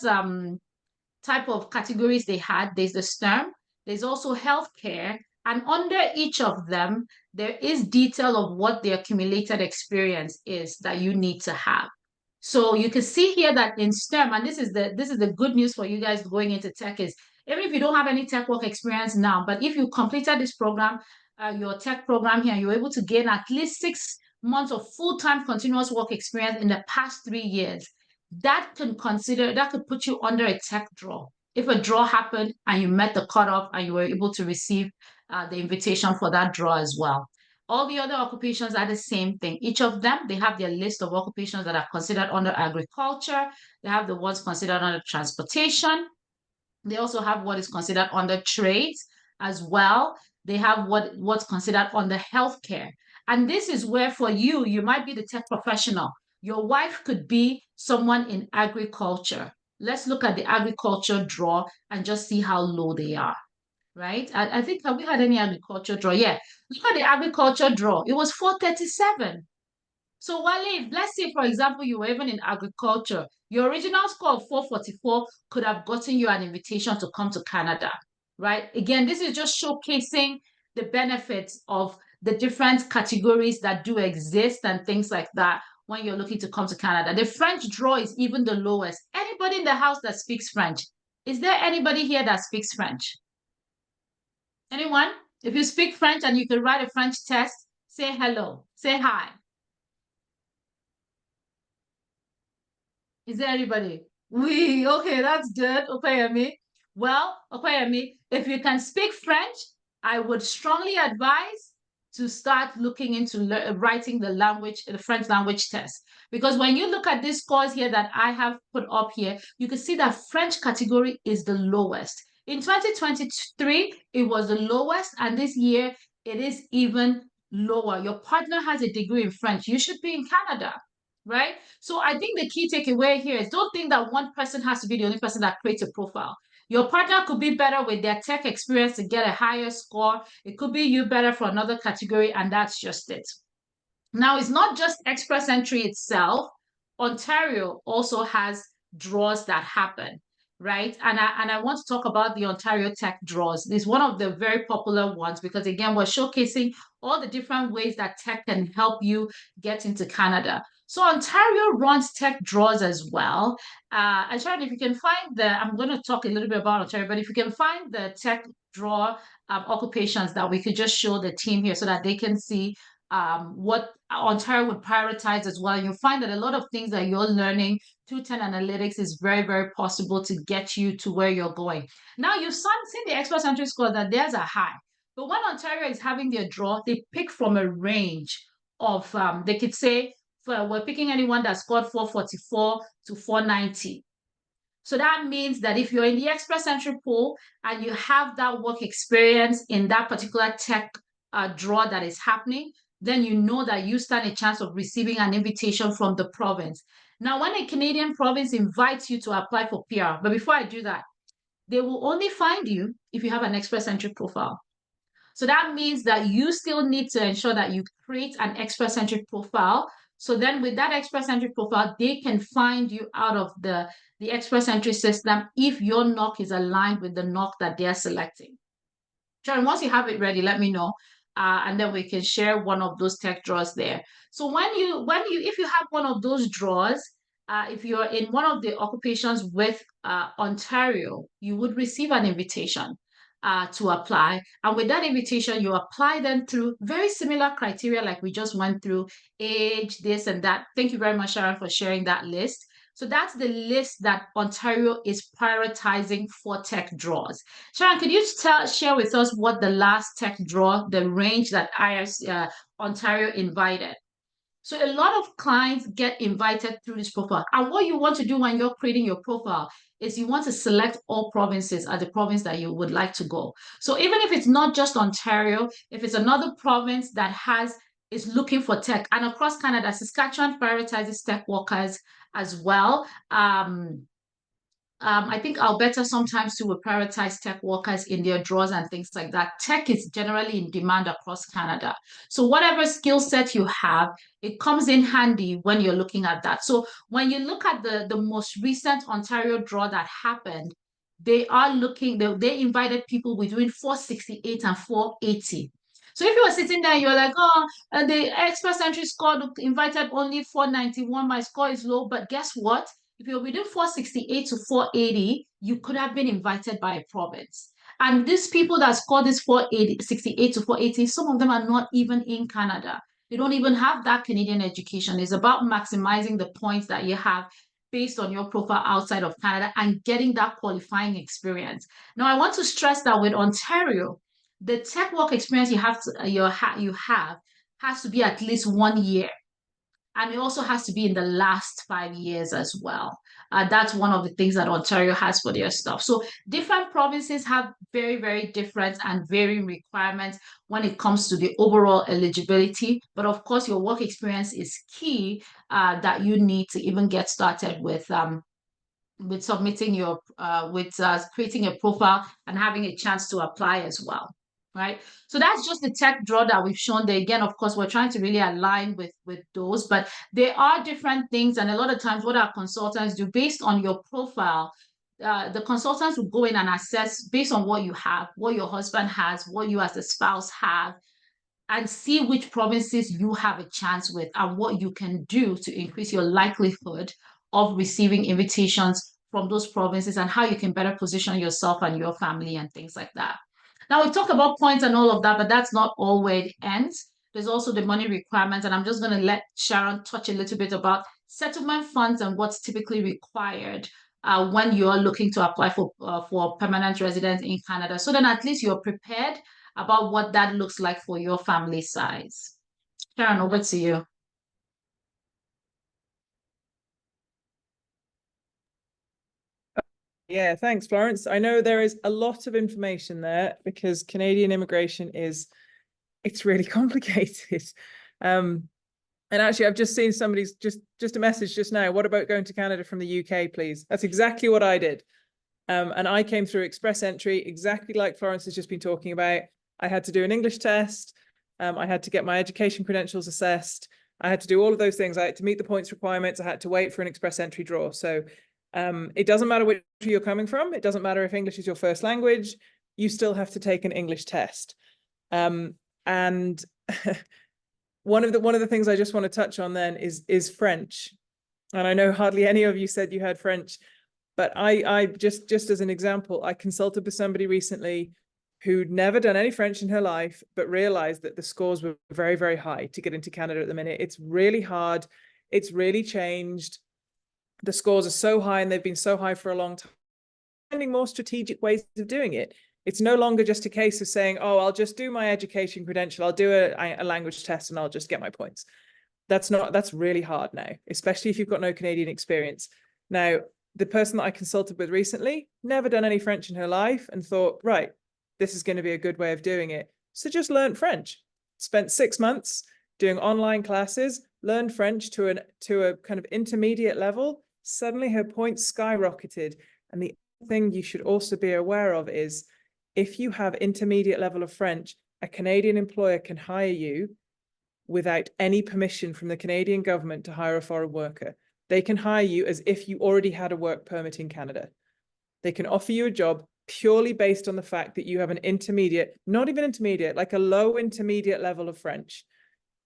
type of categories they had, there's the STEM, there's also healthcare, and under each of them, there is detail of what the accumulated experience is that you need to have. So you can see here that in STEM, and this is the good news for you guys going into tech, is even if you don't have any tech work experience now, but if you completed this program, your tech program here, you're able to gain at least 6 months of full-time continuous work experience in the past 3 years. That could put you under a tech draw. If a draw happened and you met the cutoff and you were able to receive the invitation for that draw as well. All the other occupations are the same thing. Each of them, they have their list of occupations that are considered under agriculture. They have the ones considered under transportation. They also have what is considered under trades as well. They have what's considered under healthcare. And this is where for you, you might be the tech professional. Your wife could be someone in agriculture. Let's look at the agriculture draw and just see how low they are. Right? I think, have we had any agriculture draw? Yeah. Look at the agriculture draw. It was 437. So Wale, let's say, for example, you were even in agriculture, your original score of 444 could have gotten you an invitation to come to Canada, right? Again, this is just showcasing the benefits of the different categories that do exist and things like that when you're looking to come to Canada. The French draw is even the lowest. Anybody in the house that speaks French? Is there anybody here that speaks French? Anyone? If you speak French and you can write a French test, say hello, say hi. Is there anybody? Okay, that's good. Opeyemi. Well, Opeyemi, if you can speak French, I would strongly advise to start looking into writing the French language test. Because when you look at these scores here that I have put up here, you can see that French category is the lowest. In 2023, it was the lowest, and this year it is even lower. Your partner has a degree in French. You should be in Canada, right? So I think the key takeaway here is don't think that one person has to be the only person that creates a profile. Your partner could be better with their tech experience to get a higher score. It could be you better for another category, and that's just it. Now, it's not just express entry itself. Ontario also has draws that happen, right? And I want to talk about the Ontario Tech draws. It's one of the very popular ones because, again, we're showcasing all the different ways that tech can help you get into Canada. So Ontario runs tech draws as well. And Sharon, if you can find I'm going to talk a little bit about Ontario, but if you can find the tech draw occupations that we could just show the team here so that they can see what Ontario would prioritize as well. And you'll find that a lot of things that you're learning through Teralytics is very, very possible to get you to where you're going. Now, you've seen the express entry score that there's a high. But when Ontario is having their draw, they pick from a range of, they could say, we're picking anyone that scored 444 to 490. So that means that if you're in the express entry pool and you have that work experience in that particular tech draw that is happening, then you know that you stand a chance of receiving an invitation from the province. Now, when a Canadian province invites you to apply for PR, but before I do that, they will only find you if you have an express entry profile. So that means that you still need to ensure that you create an express entry profile. So then with that express entry profile, they can find you out of the express entry system if your NOC is aligned with the NOC that they're selecting. Sharon, once you have it ready, let me know. And then we can share one of those tech draws there. So if you have one of those draws, if you're in one of the occupations with Ontario, you would receive an invitation to apply. And with that invitation, you apply then through very similar criteria like we just went through, age, this and that. Thank you very much, Sharon, for sharing that list. So that's the list that Ontario is prioritizing for tech draws. Sharon, could you share with us what the last tech draw, the range that Ontario invited? So a lot of clients get invited through this profile. And what you want to do when you're creating your profile is you want to select all provinces as the province that you would like to go. So even if it's not just Ontario, if it's another province that is looking for tech, and across Canada, Saskatchewan prioritizes tech workers as well. I think Alberta sometimes too will prioritize tech workers in their draws and things like that. Tech is generally in demand across Canada. So whatever skill set you have, it comes in handy when you're looking at that. So when you look at the most recent Ontario draw that happened, they invited people between 468 and 480. So if you were sitting there, you're like, oh, the express entry score invited only 491, my score is low, but guess what? If you're within 468 to 480, you could have been invited by a province. And these people that scored this 468 to 480, some of them are not even in Canada. They don't even have that Canadian education. It's about maximizing the points that you have based on your profile outside of Canada and getting that qualifying experience. Now, I want to stress that with Ontario, the tech work experience you have has to be at least 1 year. And it also has to be in the last 5 years as well. That's one of the things that Ontario has for their stuff. So different provinces have very, very different and varying requirements when it comes to the overall eligibility. But of course, your work experience is key that you need to even get started with submitting your, creating a profile and having a chance to apply as well. Right. So that's just the tech draw that we've shown there. Again, of course, we're trying to really align with those, but there are different things. And a lot of times what our consultants do based on your profile, the consultants will go in and assess based on what you have, what your husband has, what you as a spouse have, and see which provinces you have a chance with and what you can do to increase your likelihood of receiving invitations from those provinces and how you can better position yourself and your family and things like that. Now, we talk about points and all of that, but that's not all where it ends. There's also the money requirements, and I'm just going to let Sharon touch a little bit about settlement funds and what's typically required when you're looking to apply for permanent residence in Canada. So then at least you're prepared about what that looks like for your family size. Sharon, over to you. Yeah, thanks, Florence. I know there is a lot of information there because Canadian immigration it's really complicated. And actually, I've just seen somebody's just a message just now. What about going to Canada from the UK, please? That's exactly what I did. And I came through express entry, exactly like Florence has just been talking about. I had to do an English test. I had to get my education credentials assessed. I had to do all of those things. I had to meet the points requirements. I had to wait for an express entry draw. So it doesn't matter where you're coming from. It doesn't matter if English is your first language. You still have to take an English test. And one of the things I just want to touch on then is French. And I know hardly any of you said you had French, but I just as an example, I consulted with somebody recently who'd never done any French in her life, but realized that the scores were very, very high to get into Canada at the minute. It's really hard. It's really changed. The scores are so high and they've been so high for a long time. Finding more strategic ways of doing it. It's no longer just a case of saying, oh, I'll just do my education credential. I'll do a language test and I'll just get my points. That's really hard now, especially if you've got no Canadian experience. Now, the person that I consulted with recently, never done any French in her life and thought, right, this is going to be a good way of doing it. So just learned French, spent 6 months doing online classes, learned French to a kind of intermediate level. Suddenly her points skyrocketed. And the thing you should also be aware of is if you have intermediate level of French, a Canadian employer can hire you without any permission from the Canadian government to hire a foreign worker. They can hire you as if you already had a work permit in Canada. They can offer you a job purely based on the fact that you have an intermediate, not even intermediate, like a low intermediate level of French.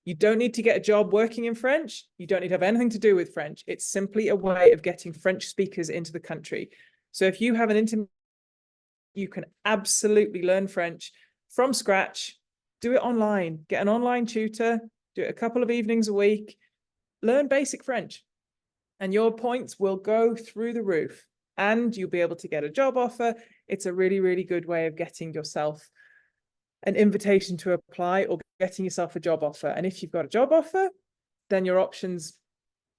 You don't need to get a job working in French. You don't need to have anything to do with French. It's simply a way of getting French speakers into the country. So if you have an internet, you can absolutely learn French from scratch. Do it online. Get an online tutor. Do it a couple of evenings a week. Learn basic French. And your points will go through the roof. And you'll be able to get a job offer. It's a really, really good way of getting yourself an invitation to apply or getting yourself a job offer. And if you've got a job offer, then your options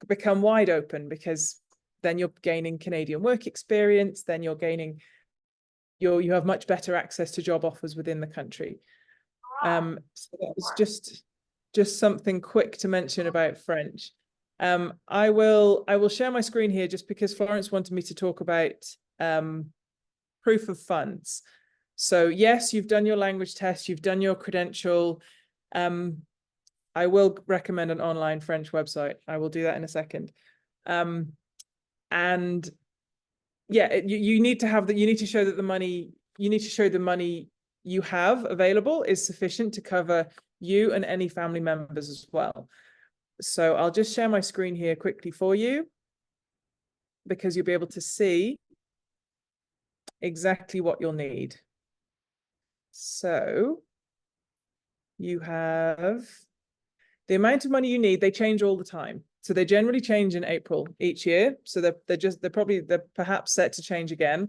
become wide open, because then you're gaining Canadian work experience, then you're gaining, you have much better access to job offers within the country. So that was just something quick to mention about French. I will share my screen here just because Florence wanted me to talk about proof of funds. So yes, you've done your language test, you've done your credential. I will recommend an online French website. I will do that in a second. And yeah, you need to have that. You need to show that the money, you need to show the money you have available is sufficient to cover you and any family members as well. So I'll just share my screen here quickly for you, because you'll be able to see exactly what you'll need. So you have the amount of money you need. They change all the time. So they generally change in April each year. So they're perhaps set to change again.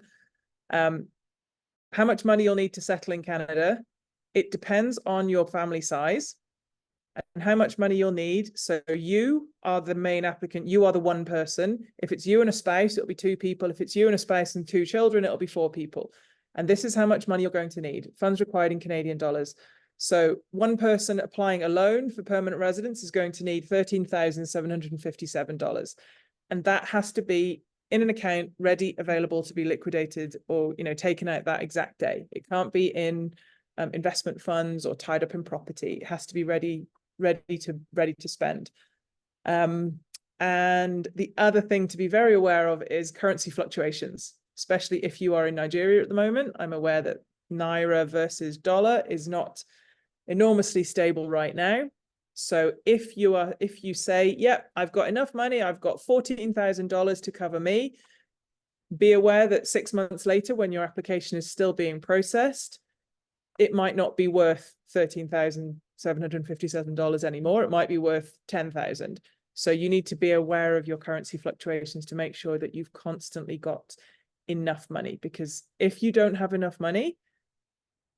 How much money you'll need to settle in Canada, it depends on your family size and how much money you'll need. So you are the main applicant. You are the one person. If it's you and a spouse, it'll be 2 people. If it's you and a spouse and 2 children, it'll be 4 people. And this is how much money you're going to need. Funds required in Canadian dollars. So one person applying alone for permanent residence is going to need $13,757. And that has to be in an account, ready, available to be liquidated or, taken out that exact day. It can't be in investment funds or tied up in property. It has to be ready to spend. And the other thing to be very aware of is currency fluctuations, especially if you are in Nigeria at the moment. I'm aware that Naira versus dollar is not enormously stable right now. So if you say, yep, I've got enough money, I've got $14,000 to cover me, be aware that 6 months later, when your application is still being processed, it might not be worth $13,757 anymore. It might be worth $10,000. So you need to be aware of your currency fluctuations to make sure that you've constantly got enough money, because if you don't have enough money,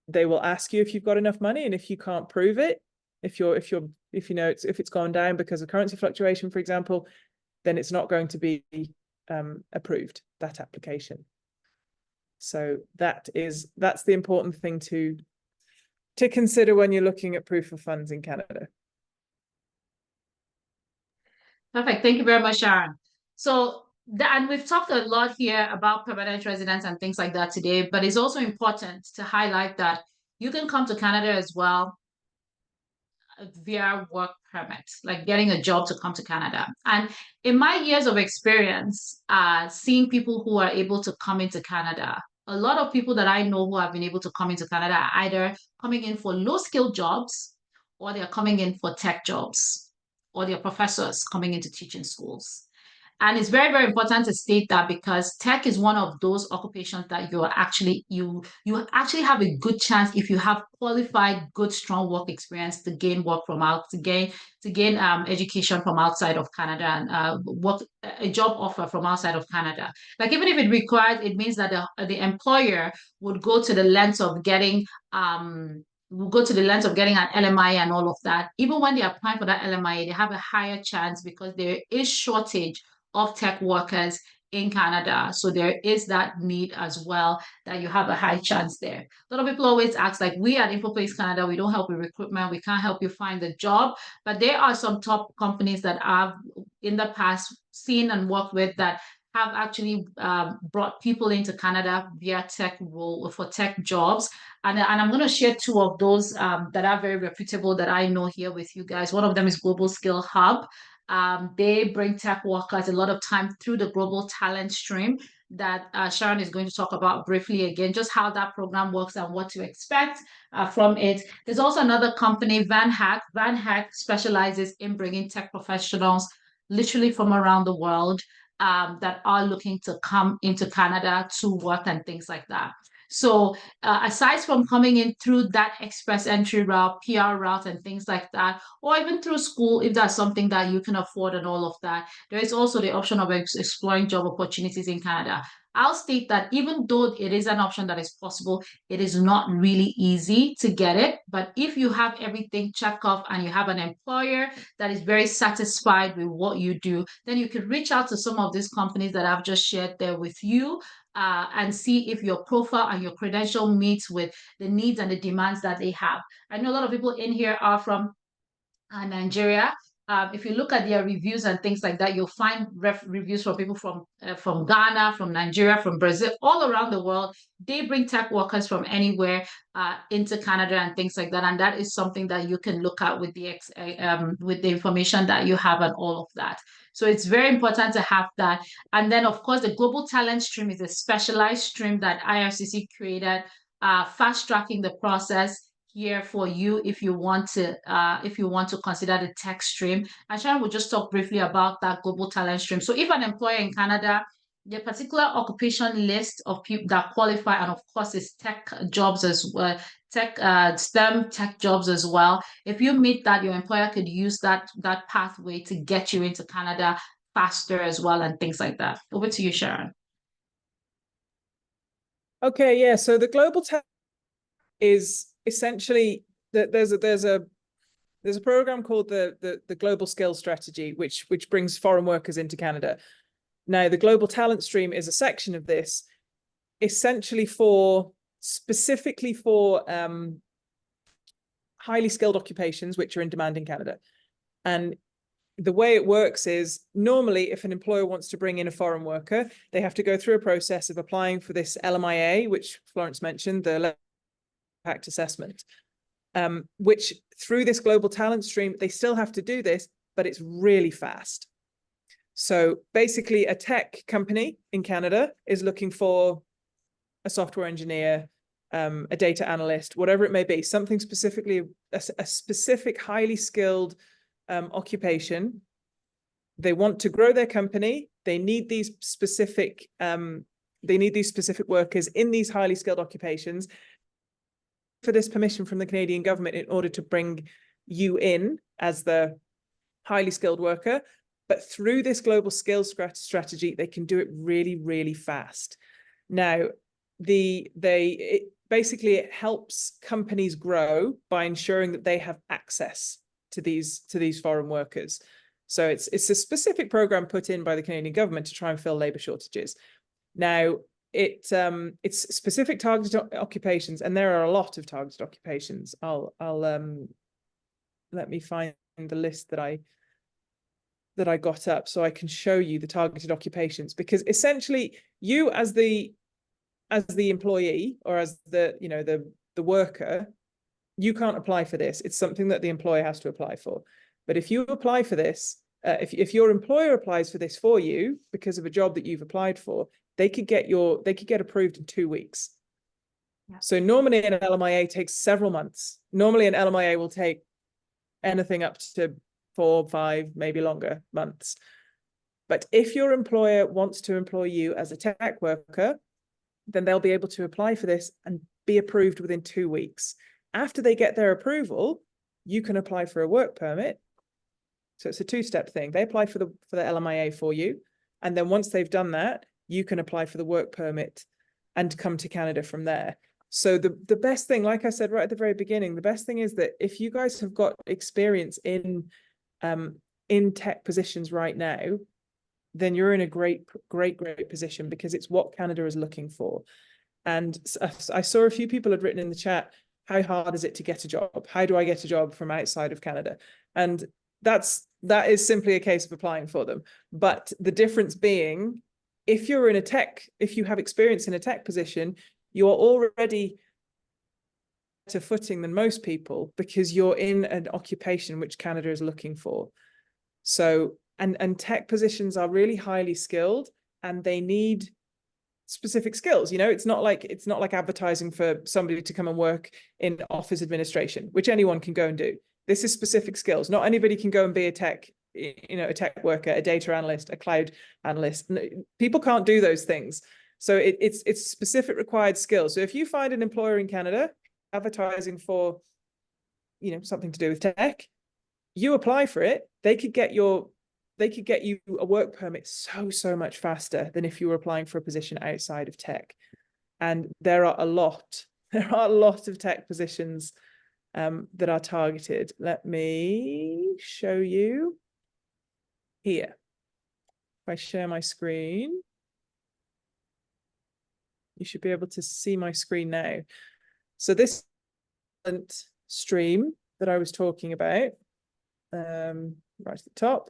they will ask you if you've got enough money, and if you can't prove it, if it's gone down because of currency fluctuation, for example, then it's not going to be approved, that application. So that's the important thing to consider when you're looking at proof of funds in Canada. Perfect. Thank you very much, Sharon. So, and we've talked a lot here about permanent residence and things like that today, but it's also important to highlight that you can come to Canada as well via work permit, like getting a job to come to Canada. And in my years of experience, seeing people who are able to come into Canada, a lot of people that I know who have been able to come into Canada are either coming in for low-skilled jobs, or they're coming in for tech jobs, or they're professors coming into teaching schools. And it's very, very important to state that, because tech is one of those occupations that you actually have a good chance, if you have qualified, good, strong work experience, to gain work from education from outside of Canada, and a job offer from outside of Canada. Like, even if it means that the employer would go to the length of getting an LMI and all of that. Even when they're applying for that LMI, they have a higher chance, because there is shortage of tech workers in Canada. So there is that need as well, that you have a high chance there. A lot of people always ask, like, we at InfoPlace Canada, we don't help with recruitment, we can't help you find a job, but there are some top companies that I've in the past seen and worked with that have actually brought people into Canada via tech role for tech jobs. And I'm going to share 2 of those that are very reputable that I know here with you guys. One of them is Global Skill Hub. They bring tech workers a lot of time through the global talent stream that Sharon is going to talk about briefly again, just how that program works and what to expect from it. There's also another company, Van Hack. Van Hack specializes in bringing tech professionals literally from around the world that are looking to come into Canada to work and things like that. So aside from coming in through that express entry route, PR route, and things like that, or even through school, if that's something that you can afford and all of that, there is also the option of exploring job opportunities in Canada. I'll state that even though it is an option that is possible, it is not really easy to get it. But if you have everything checked off and you have an employer that is very satisfied with what you do, then you could reach out to some of these companies that I've just shared there with you and see if your profile and your credential meets with the needs and the demands that they have. I know a lot of people in here are from Nigeria. If you look at their reviews and things like that, you'll find reviews from people from Ghana, from Nigeria, from Brazil, all around the world. They bring tech workers from anywhere into Canada and things like that, and that is something that you can look at with the information that you have and all of that. So it's very important to have that. And then, of course, the Global Talent Stream is a specialized stream that IRCC created, fast-tracking the process here for you if you want to consider the tech stream. And Sharon will just talk briefly about that global talent stream. So if an employer in Canada, the particular occupation list of people that qualify, and of course is tech jobs as well, STEM tech jobs as well. If you meet that, your employer could use that pathway to get you into Canada faster as well, and things like that. Over to you, Sharon. Okay, yeah. So the global talent is essentially that there's a program called the Global Skills Strategy, which brings foreign workers into Canada. Now, the Global Talent Stream is a section of this, essentially specifically for highly skilled occupations which are in demand in Canada. And the way it works is normally if an employer wants to bring in a foreign worker, they have to go through a process of applying for this LMIA, which Florence mentioned, the impact assessment, which through this global talent stream, they still have to do this, but it's really fast. So basically a tech company in Canada is looking for a software engineer, a data analyst, whatever it may be, something specifically, a specific highly skilled occupation. They want to grow their company. They need these specific workers in these highly skilled occupations. For this permission from the Canadian government in order to bring you in as the highly skilled worker. But through this global skills strategy, they can do it really, really fast. Now, it helps companies grow by ensuring that they have access to these foreign workers. So it's a specific program put in by the Canadian government to try and fill labor shortages. Now, it's specific targeted occupations, and there are a lot of targeted occupations. I'll let me find the list that I got up so I can show you the targeted occupations, because essentially you as the employee or as the worker, you can't apply for this. It's something that the employer has to apply for. But if you apply for this, if your employer applies for this for you because of a job that you've applied for, they could get approved in 2 weeks. Yeah. So normally an LMIA takes several months. Normally an LMIA will take anything up to 4, 5, maybe longer months. But if your employer wants to employ you as a tech worker, then they'll be able to apply for this and be approved within 2 weeks. After they get their approval, you can apply for a work permit. So it's a two-step thing. They apply for the LMIA for you. And then once they've done that, you can apply for the work permit and come to Canada from there. So the best thing, like I said right at the very beginning, the best thing is that if you guys have got experience in tech positions right now, then you're in a great position, because it's what Canada is looking for. And I saw a few people had written in the chat, how hard is it to get a job? How do I get a job from outside of Canada? And that is simply a case of applying for them. But the difference being, if you have experience in a tech position, you are already better footing than most people, because you're in an occupation which Canada is looking for. So, and tech positions are really highly skilled, and they need specific skills. You know, it's not like advertising for somebody to come and work in office administration, which anyone can go and do. This is specific skills. Not anybody can go and be a tech worker, a data analyst, a cloud analyst. People can't do those things. So it's specific required skills. So if you find an employer in Canada advertising for, something to do with tech, you apply for it, they could get you a work permit so much faster than if you were applying for a position outside of tech. And there are a lot of tech positions that are targeted. Let me show you here. If I share my screen, you should be able to see my screen now. So this stream that I was talking about, right at the top.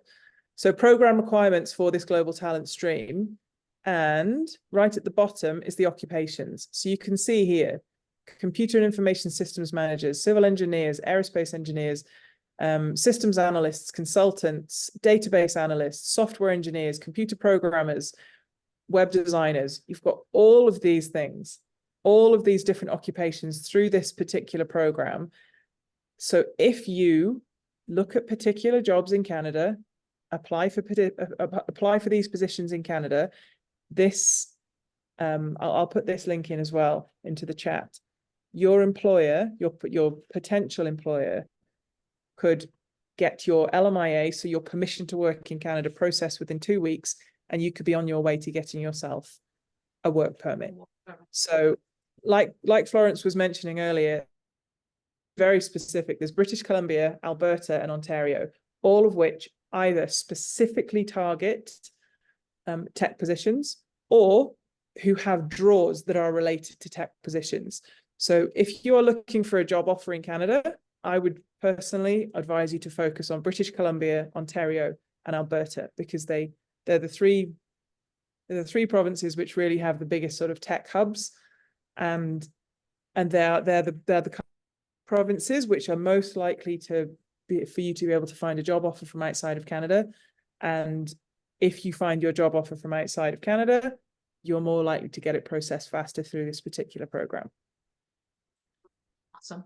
So program requirements for this global talent stream, and right at the bottom is the occupations. So you can see here, computer and information systems managers, civil engineers, aerospace engineers, systems analysts, consultants, database analysts, software engineers, computer programmers, web designers. You've got all of these things, all of these different occupations through this particular program. So if you look at particular jobs in Canada, apply for these positions in Canada, this I'll put this link in as well into the chat. Your employer, your potential employer, could get your LMIA, so your permission to work in Canada, processed within 2 weeks, and you could be on your way to getting yourself a work permit. So like Florence was mentioning earlier, very specific. There's British Columbia, Alberta, and Ontario, all of which either specifically target tech positions or who have draws that are related to tech positions. So if you are looking for a job offer in Canada, I would personally advise you to focus on British Columbia, Ontario, and Alberta, because they're the three provinces which really have the biggest sort of tech hubs, and they're the provinces which are most likely for you to be able to find a job offer from outside of Canada. And if you find your job offer from outside of Canada, you're more likely to get it processed faster through this particular program. Awesome.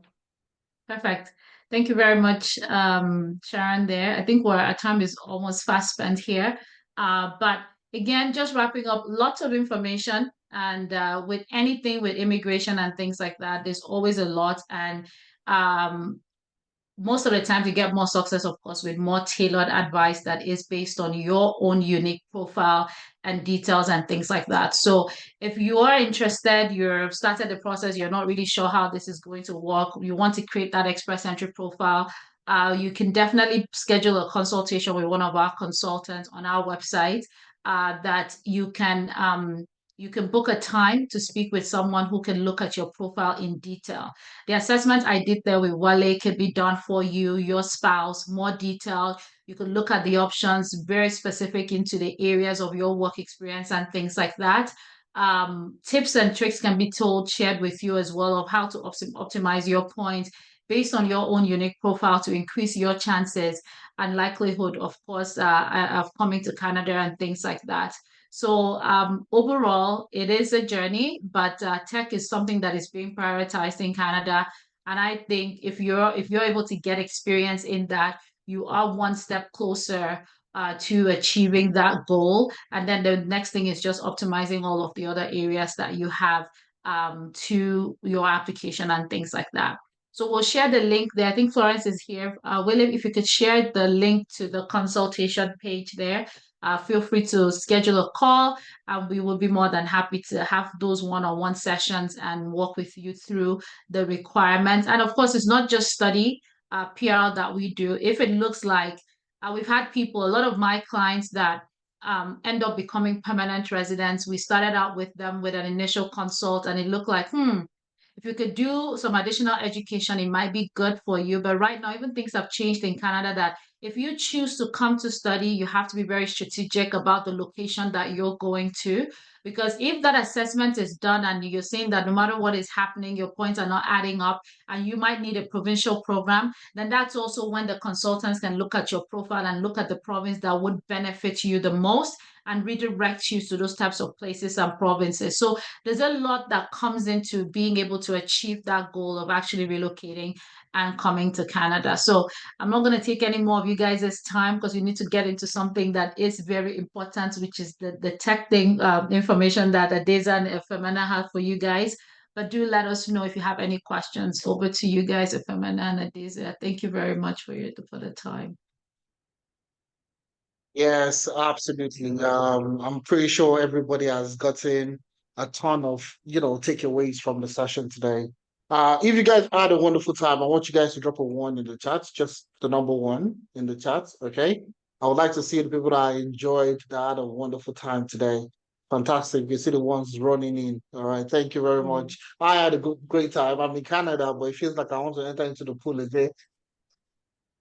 Perfect. Thank you very much, Sharon there. I think our time is almost fast spent here. But again, just wrapping up, lots of information. And with anything with immigration and things like that, there's always a lot. And most of the time you get more success, of course, with more tailored advice that is based on your own unique profile and details and things like that. So if you are interested, you've started the process, you're not really sure how this is going to work, you want to create that Express Entry profile, you can definitely schedule a consultation with one of our consultants on our website that you can book a time to speak with someone who can look at your profile in detail. The assessment I did there with Wale can be done for you, your spouse, more detailed. You can look at the options, very specific into the areas of your work experience and things like that. Tips and tricks can be shared with you as well of how to optimize your points based on your own unique profile to increase your chances and likelihood, of course, of coming to Canada and things like that. So overall, it is a journey, but tech is something that is being prioritized in Canada. And I think if you're able to get experience in that, you are one step closer to achieving that goal. And then the next thing is just optimizing all of the other areas that you have to your application and things like that. So we'll share the link there. I think Florence is here. William, if you could share the link to the consultation page there. Feel free to schedule a call, and we will be more than happy to have those one-on-one sessions and walk with you through the requirements. And of course, it's not just study PR that we do. If it looks like we've had people, a lot of my clients that end up becoming permanent residents, we started out with them with an initial consult, and it looked like, if you could do some additional education, it might be good for you. But right now, even things have changed in Canada that if you choose to come to study, you have to be very strategic about the location that you're going to. Because if that assessment is done and you're saying that no matter what is happening, your points are not adding up and you might need a provincial program, then that's also when the consultants can look at your profile and look at the province that would benefit you the most and redirect you to those types of places and provinces. So there's a lot that comes into being able to achieve that goal of actually relocating and coming to Canada. So I'm not going to take any more of you guys' time because we need to get into something that is very important, which is the tech thing, information that Adeza and Femena have for you guys. But do let us know if you have any questions. Over to you guys, Femena and Adeza. Thank you very much for the time. Yes, absolutely. I'm pretty sure everybody has gotten a ton of, takeaways from the session today. If you guys had a wonderful time, I want you guys to drop a 1 in the chat, just the number 1 in the chat, okay? I would like to see the people that enjoyed, that had a wonderful time today. Fantastic. You see the ones running in. All right. Thank you very much. I had a great time. I'm in Canada, but it feels like I want to enter into the pool again.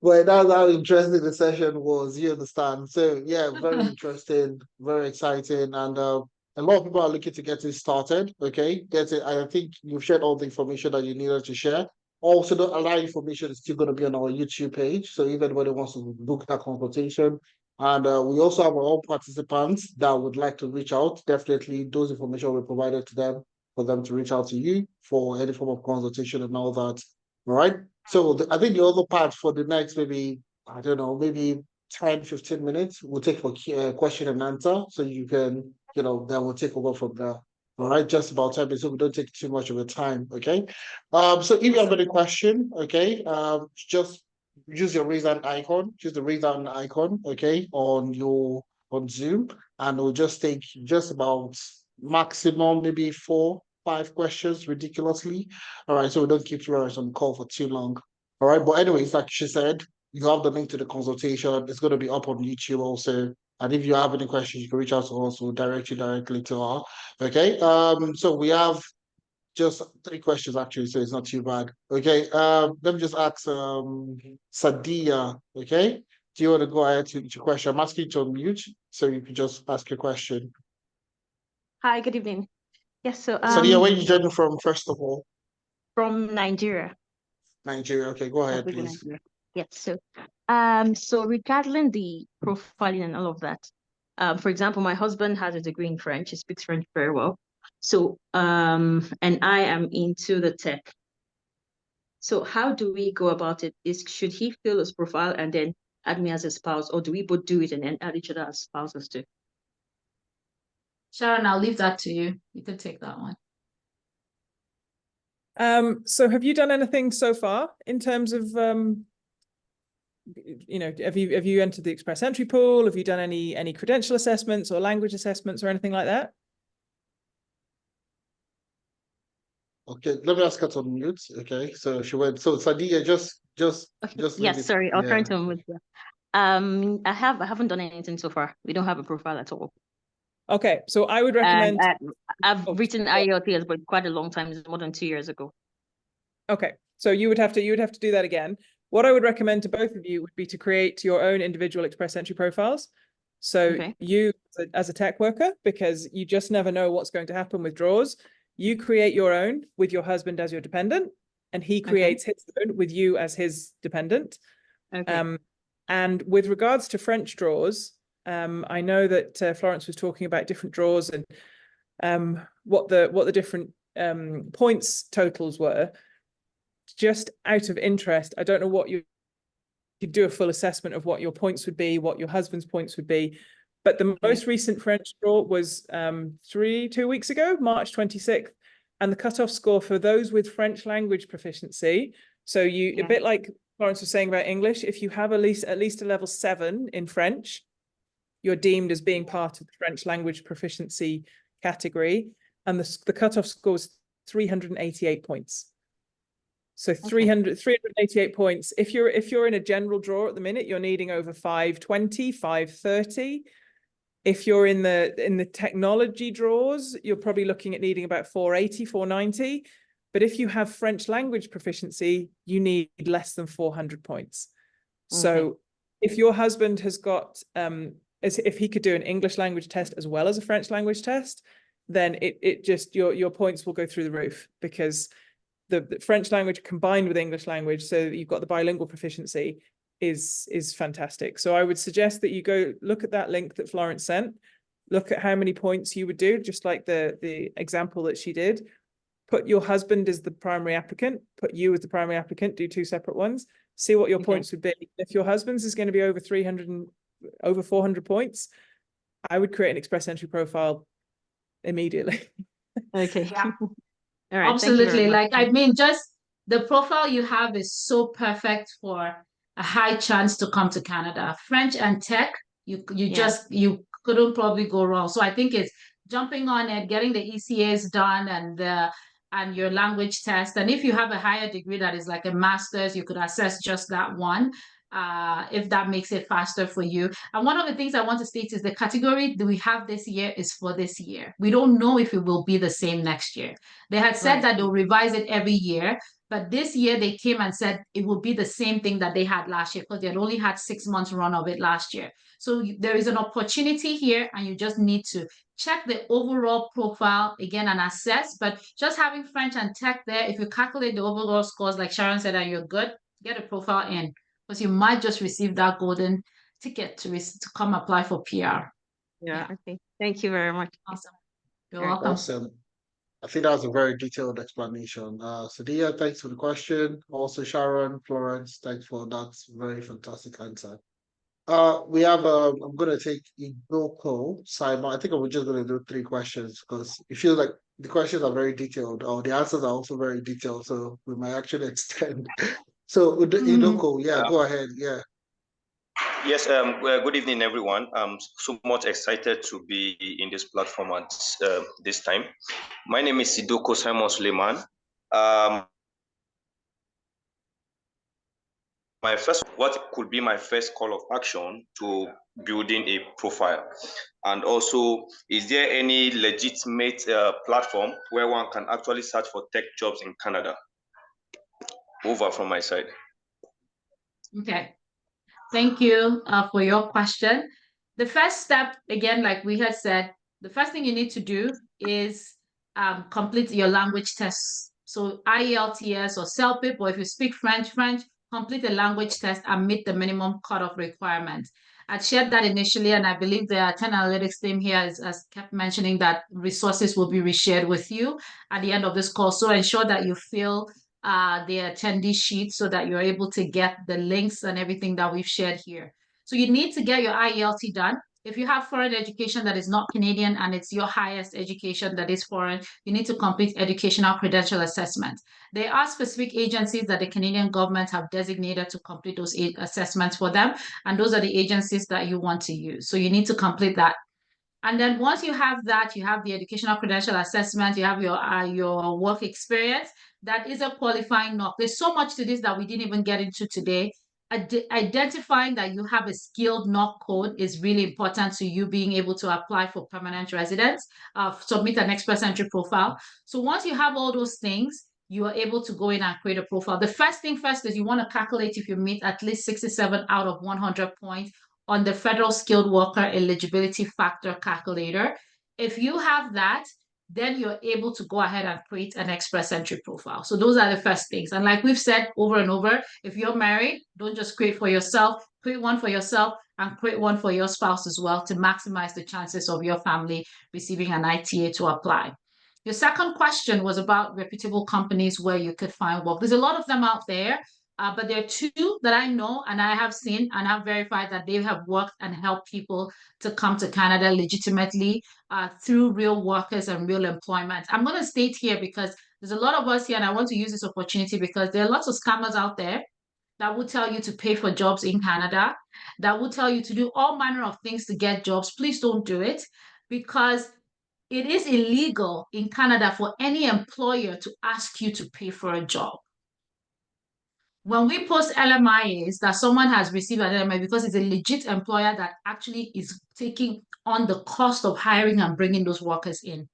Well, that's how interesting the session was, you understand. So yeah, very interesting, very exciting, and a lot of people are looking to get it started. Okay, get it. I think you've shared all the information that you needed to share. Also, a lot of information is still going to be on our YouTube page. So if anybody wants to book that consultation, and we also have our own participants that would like to reach out. Definitely, those information will be provided to them for them to reach out to you for any form of consultation and all that. All right. So I think the other part for the next maybe, I don't know, maybe 10, 15 minutes, we'll take for question and answer. So you can, then we'll take over from there. All right, just about 10 minutes, so we don't take too much of the time. Okay. So if you have any question, okay, just use your raise hand icon, choose the raise hand icon, okay, on Zoom, and we'll just take just about maximum maybe 4, 5 questions ridiculously. All right, so we don't keep Florence on the call for too long. All right, but anyways, like she said, you have the link to the consultation. It's going to be up on YouTube also. And if you have any questions, you can reach out to us. We'll direct you directly to her. Okay. So we have just 3 questions actually, so it's not too bad. Okay. Let me just ask Sadia. Okay. Do you want to go ahead to your question? I'm asking you to unmute, so you can just ask your question. Hi, good evening. Yes, so Sadia, where are you joining from, first of all? From Nigeria. Nigeria. Okay, go ahead, please. Yes, so regarding the profiling and all of that, for example, my husband has a degree in French. He speaks French very well. So, and I am into the tech. So how do we go about it? Should he fill his profile and then add me as a spouse, or do we both do it and then add each other as spouses too? Sharon, I'll leave that to you. You can take that one. So have you done anything so far in terms of, have you entered the Express Entry pool? Have you done any credential assessments or language assessments or anything like that? Okay, let me ask her to unmute. Okay, so she went. So Sadia, just yes, sorry, I'll turn to him with you. I haven't done anything so far. We don't have a profile at all. Okay, so I would recommend. I've written IELTS, but quite a long time, more than 2 years ago. Okay, so you would have to do that again. What I would recommend to both of you would be to create your own individual Express Entry profiles. So you, as a tech worker, because you just never know what's going to happen with draws, you create your own with your husband as your dependent, and he creates his own with you as his dependent. And with regards to French draws, I know that Florence was talking about different draws and what the different points totals were. Just out of interest, I don't know what you could do a full assessment of what your points would be, what your husband's points would be. But the most recent French draw was 2 weeks ago, March 26th. And the cutoff score for those with French language proficiency. So a bit like Florence was saying about English, if you have at least a level 7 in French, you're deemed as being part of the French language proficiency category. And the cutoff score is 388 points. So 388 points. If you're in a general draw at the minute, you're needing over 520, 530. If you're in the technology draws, you're probably looking at needing about 480, 490. But if you have French language proficiency, you need less than 400 points. So if your husband has got, if he could do an English language test as well as a French language test, then it just, your points will go through the roof, because the French language combined with English language, so that you've got the bilingual proficiency, is fantastic. So I would suggest that you go look at that link that Florence sent, look at how many points you would do, just like the example that she did. Put your husband as the primary applicant, put you as the primary applicant, do 2 separate ones, see what your points would be. If your husband's is going to be over 300 and over 400 points, I would create an express entry profile immediately. Okay. Yeah. All right. Absolutely. Like, I mean, just the profile you have is so perfect for a high chance to come to Canada. French and tech, you couldn't probably go wrong. So I think it's jumping on it, getting the ECAs done, and your language test. And if you have a higher degree that is like a master's, you could assess just that one, if that makes it faster for you. And one of the things I want to state is the category that we have this year is for this year. We don't know if it will be the same next year. They had said that they'll revise it every year, but this year they came and said it will be the same thing that they had last year, because they had only had 6 months run of it last year. So there is an opportunity here, and you just need to check the overall profile again and assess. But just having French and tech there, if you calculate the overall scores, like Sharon said, and you're good, get a profile in, because you might just receive that golden ticket to come apply for PR. Yeah. Okay. Thank you very much. Awesome. You're welcome. Awesome. I think that was a very detailed explanation. Sadia, thanks for the question. Also, Sharon, Florence, thanks for that very fantastic answer. We have, I'm going to take Idoko, Simon. I think I'm just going to do 3 questions, because it feels like the questions are very detailed, or the answers are also very detailed, so we might actually extend. So, Idoko, yeah, go ahead. Yeah. Yes, well, good evening, everyone. I'm so much excited to be in this platform at this time. My name is Sidoko Simon Suleiman. What could be my first call of action to building a profile? And also, is there any legitimate platform where one can actually search for tech jobs in Canada? Over from my side. Okay. Thank you for your question. The first step, again, like we had said, the first thing you need to do is complete your language tests. So IELTS or CELPIP, or if you speak French, complete a language test and meet the minimum cutoff requirement. I shared that initially, and I believe the Teralytics team here has kept mentioning that resources will be reshared with you at the end of this course. So ensure that you fill the attendee sheet so that you're able to get the links and everything that we've shared here. So you need to get your IELT done. If you have foreign education that is not Canadian and it's your highest education that is foreign, you need to complete educational credential assessment. There are specific agencies that the Canadian government have designated to complete those assessments for them, and those are the agencies that you want to use. So you need to complete that. And then once you have that, you have the educational credential assessment, you have your work experience, that is a qualifying knock. There's so much to this that we didn't even get into today. Identifying that you have a skilled knock code is really important to you being able to apply for permanent residence, submit an express entry profile. So once you have all those things, you are able to go in and create a profile. The first thing first is you want to calculate if you meet at least 67 out of 100 points on the Federal Skilled Worker Eligibility Factor Calculator. If you have that, then you're able to go ahead and create an express entry profile. So those are the first things. And like we've said over and over, if you're married, don't just create for yourself, create one for yourself and create one for your spouse as well to maximize the chances of your family receiving an ITA to apply. Your second question was about reputable companies where you could find work. There's a lot of them out there. But there are 2 that I know and I have seen and have verified that they have worked and helped people to come to Canada legitimately through real workers and real employment. I'm going to state here because there's a lot of us here, and I want to use this opportunity because there are lots of scammers out there that will tell you to pay for jobs in Canada, that will tell you to do all manner of things to get jobs. Please don't do it, because it is illegal in Canada for any employer to ask you to pay for a job. When we post LMIAs that someone has received an LMIA because it's a legit employer that actually is taking on the cost of hiring and bringing those workers in,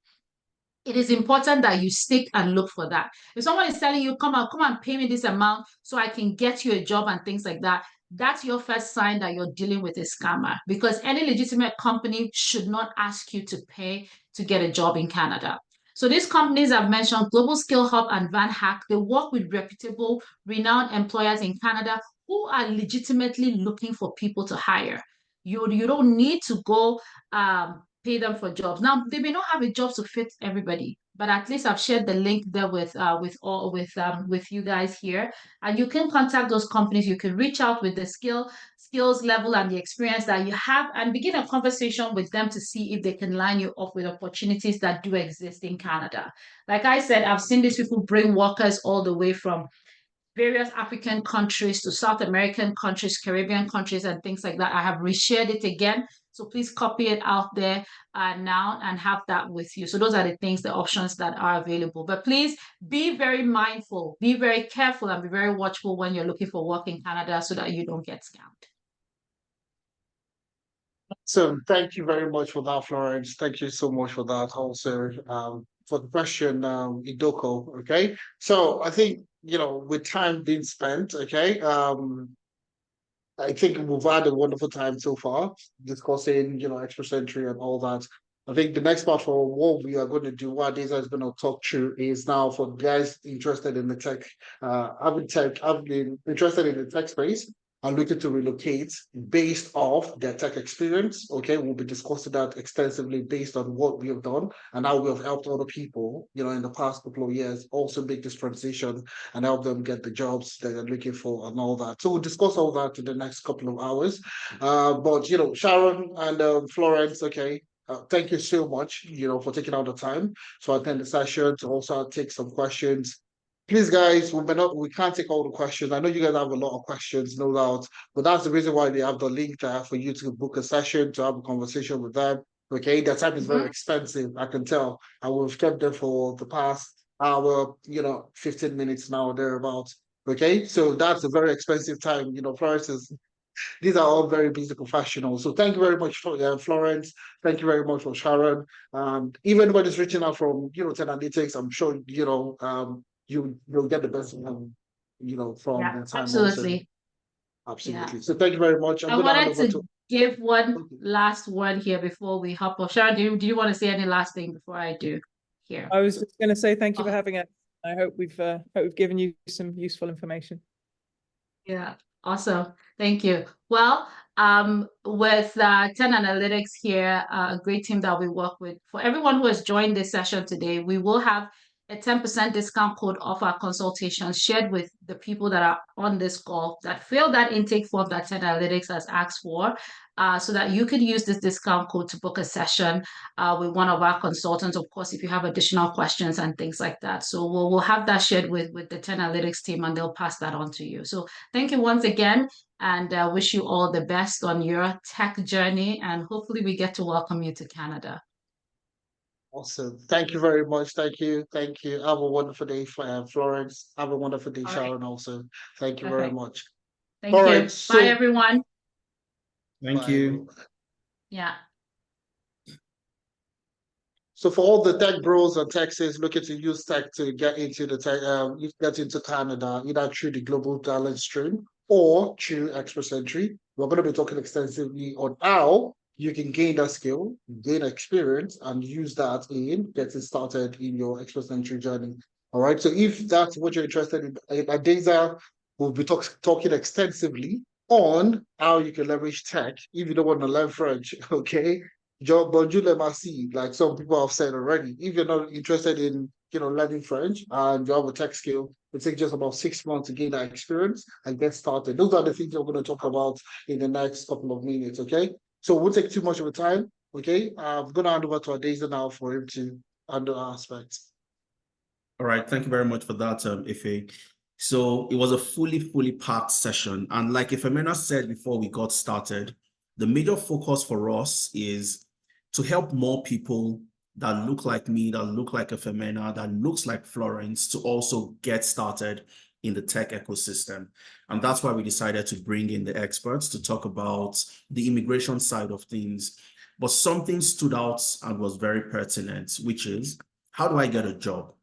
it is important that you stick and look for that. If someone is telling you, come and pay me this amount so I can get you a job and things like that, that's your first sign that you're dealing with a scammer, because any legitimate company should not ask you to pay to get a job in Canada. So these companies I've mentioned, Global Skill Hub and Van Hack, they work with reputable, renowned employers in Canada who are legitimately looking for people to hire. You don't need to go pay them for jobs. Now, they may not have a job to fit everybody, but at least I've shared the link there with you guys here, and you can contact those companies. You can reach out with the skills level and the experience that you have, and begin a conversation with them to see if they can line you up with opportunities that do exist in Canada. Like I said, I've seen these people bring workers all the way from various African countries to South American countries, Caribbean countries, and things like that. I have reshared it again. So please copy it out there now and have that with you. So those are the things, the options that are available. But please be very mindful, be very careful, and be very watchful when you're looking for work in Canada so that you don't get scammed. So thank you very much for that, Florence. Thank you so much for that also. For the question, Idoko, okay? So I think, with time being spent, okay, I think we've had a wonderful time so far discussing, extra century and all that. I think the next part for what we are going to do, what Adeza is going to talk through, is now for guys interested in the tech, I've been interested in the tech space and looking to relocate based off their tech experience. Okay, we'll be discussing that extensively based on what we have done and how we have helped other people, in the past couple of years also make this transition and help them get the jobs that they're looking for and all that. So we'll discuss all that in the next couple of hours. But Sharon and Florence, okay, thank you so much, for taking out the time to attend the session, to also take some questions. Please, guys, we can't take all the questions. I know you guys have a lot of questions, no doubt, but that's the reason why they have the link there for you to book a session, to have a conversation with them. Okay, their time is very expensive, I can tell. I we've kept them for the past hour, 15 minutes now, thereabouts. Okay, so that's a very expensive time. Florence these are all very busy professionals. So thank you very much for Florence. Thank you very much for Sharon. Even when it's reaching out from Teralytics, I'm sure you'll get the best from from the time. Absolutely. Also. Absolutely. Yeah. So thank you very much. I wanted to give one last word here before we hop off. Sharon, do you want to say any last thing before I do here? I was just going to say thank you for having us. I hope we've given you some useful information. Yeah. Awesome. Thank you. Well, with Teralytics here, a great team that we work with, for everyone who has joined this session today, we will have a 10% discount code off our consultations shared with the people that are on this call that fill that intake form that Teralytics has asked for, so that you could use this discount code to book a session with one of our consultants, of course, if you have additional questions and things like that. So we'll have that shared with the Teralytics team, and they'll pass that on to you. So thank you once again, and wish you all the best on your tech journey, and hopefully we get to welcome you to Canada. Awesome. Thank you very much. Thank you. Thank you. Have a wonderful day, Florence. Have a wonderful day, Sharon, also. Thank you very much. Thank you. Right, bye, everyone. Thank you. Yeah. So for all the tech bros and techs looking to use tech to get into the tech, get into Canada, either through the global talent stream or through Express Entry, we're going to be talking extensively on how you can gain that skill, gain experience, and use that in getting started in your Express Entry journey. All right. So if that's what you're interested in, Adeza will be talking extensively on how you can leverage tech if you don't want to learn French. Okay. Like some people have said already, if you're not interested in learning French and you have a tech skill, it takes just about 6 months to gain that experience and get started. Those are the things we're going to talk about in the next couple of minutes. Okay. So we'll take too much of the time. Okay. I'm going to hand over to Adeza now for him to handle our aspects. All right. Thank you very much for that, Ife. So it was a fully packed session. And like Ifemena said before we got started, the major focus for us is to help more people that look like me, that look like Ifemena, that looks like Florence, to also get started in the tech ecosystem. And that's why we decided to bring in the experts to talk about the immigration side of things. But something stood out and was very pertinent, which is, how do I get a job?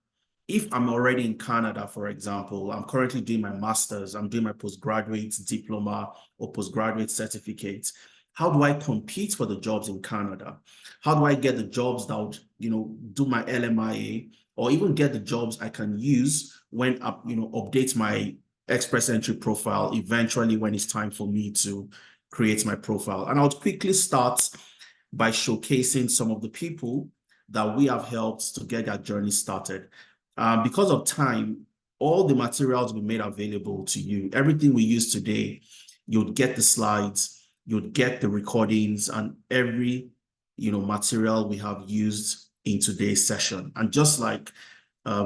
if I'm already in Canada, for example, I'm currently doing my master's, I'm doing my postgraduate diploma or postgraduate certificate, how do I compete for the jobs in Canada? How do I get the jobs that would, do my LMIA, or even get the jobs I can use when I, update my Express Entry profile eventually when it's time for me to create my profile? And I'll quickly start by showcasing some of the people that we have helped to get that journey started. Because of time, all the materials will be made available to you. Everything we use today, you'd get the slides, you'd get the recordings, and every material we have used in today's session. And just like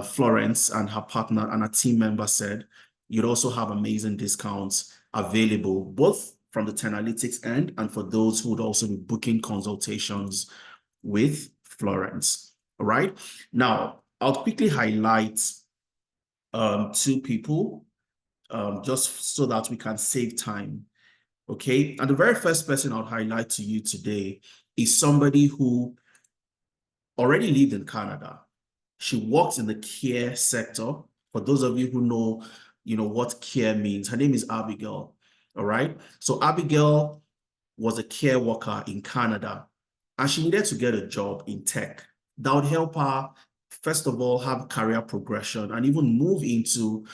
Florence and her partner and a team member said, you'd also have amazing discounts available, both from the Teralytics end and for those who would also be booking consultations with Florence. All right. Now, I'll quickly highlight two people just so that we can save time. Okay. And the very first person I'll highlight to you today is somebody who already lived in Canada. She works in the care sector. For those of you who know, what care means, her name is Abigail. All right. So Abigail was a care worker in Canada, and she needed to get a job in tech that would help her, first of all, have career progression and even move into,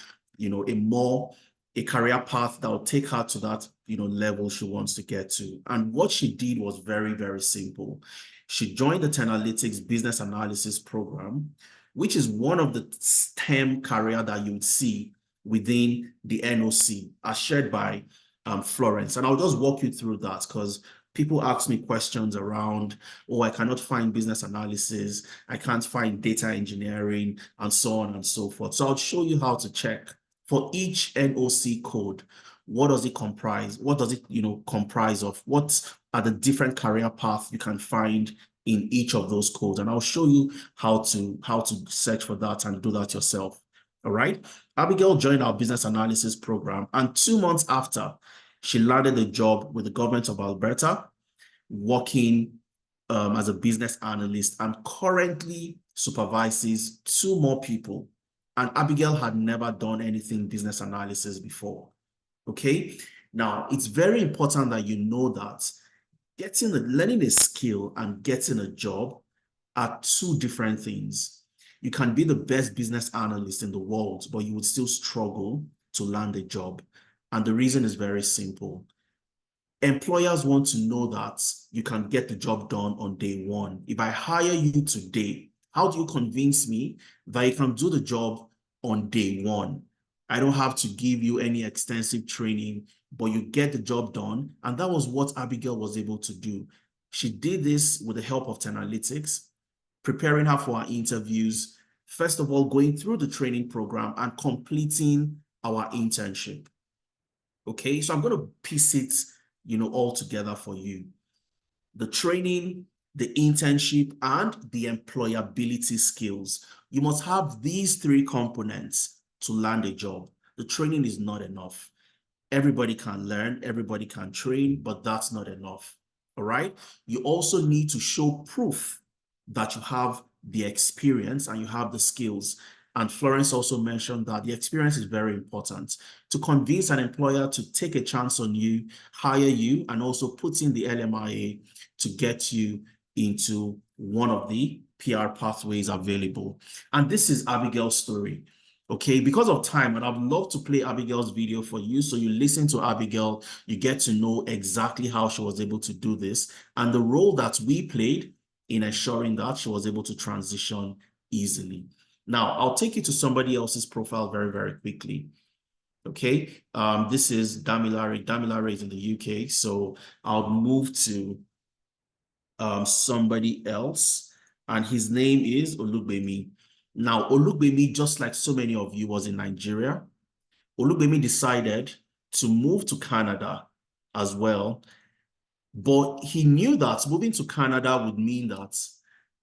a career path that would take her to that, level she wants to get to. And what she did was very, very simple. She joined the Teralytics business analysis program, which is one of the STEM career that you would see within the NOC as shared by Florence. And I'll just walk you through that because people ask me questions around, oh, I cannot find business analysis, I can't find data engineering, and so on and so forth. So I'll show you how to check for each NOC code. What does it comprise? What does it, comprise of? What are the different career paths you can find in each of those codes? And I'll show you how to search for that and do that yourself. All right. Abigail joined our business analysis program, and 2 months after, she landed a job with the government of Alberta, working as a business analyst, and currently supervises 2 more people. And Abigail had never done anything business analysis before. Okay. Now, it's very important that you know that learning a skill and getting a job are 2 different things. You can be the best business analyst in the world, but you would still struggle to land a job. And the reason is very simple. Employers want to know that you can get the job done on day 1. If I hire you today, how do you convince me that you can do the job on day 1? I don't have to give you any extensive training, but you get the job done. And that was what Abigail was able to do. She did this with the help of Teralytics, preparing her for our interviews, first of all, going through the training program and completing our internship. Okay, so I'm going to piece it, all together for you. The training, the internship, and the employability skills. You must have these 3 components to land a job. The training is not enough. Everybody can learn, everybody can train, but that's not enough. All right. You also need to show proof that you have the experience and you have the skills. And Florence also mentioned that the experience is very important to convince an employer to take a chance on you, hire you, and also put in the LMIA to get you into one of the PR pathways available. And this is Abigail's story. Okay, because of time, and I'd love to play Abigail's video for you. So you listen to Abigail, you get to know exactly how she was able to do this and the role that we played in ensuring that she was able to transition easily. Now, I'll take you to somebody else's profile very, very quickly. Okay, this is Damilare. Damilare is in the UK. So I'll move to somebody else, and his name is Olugbemi. Now, Olugbemi, just like so many of you, was in Nigeria. Olugbemi decided to move to Canada as well, but he knew that moving to Canada would mean that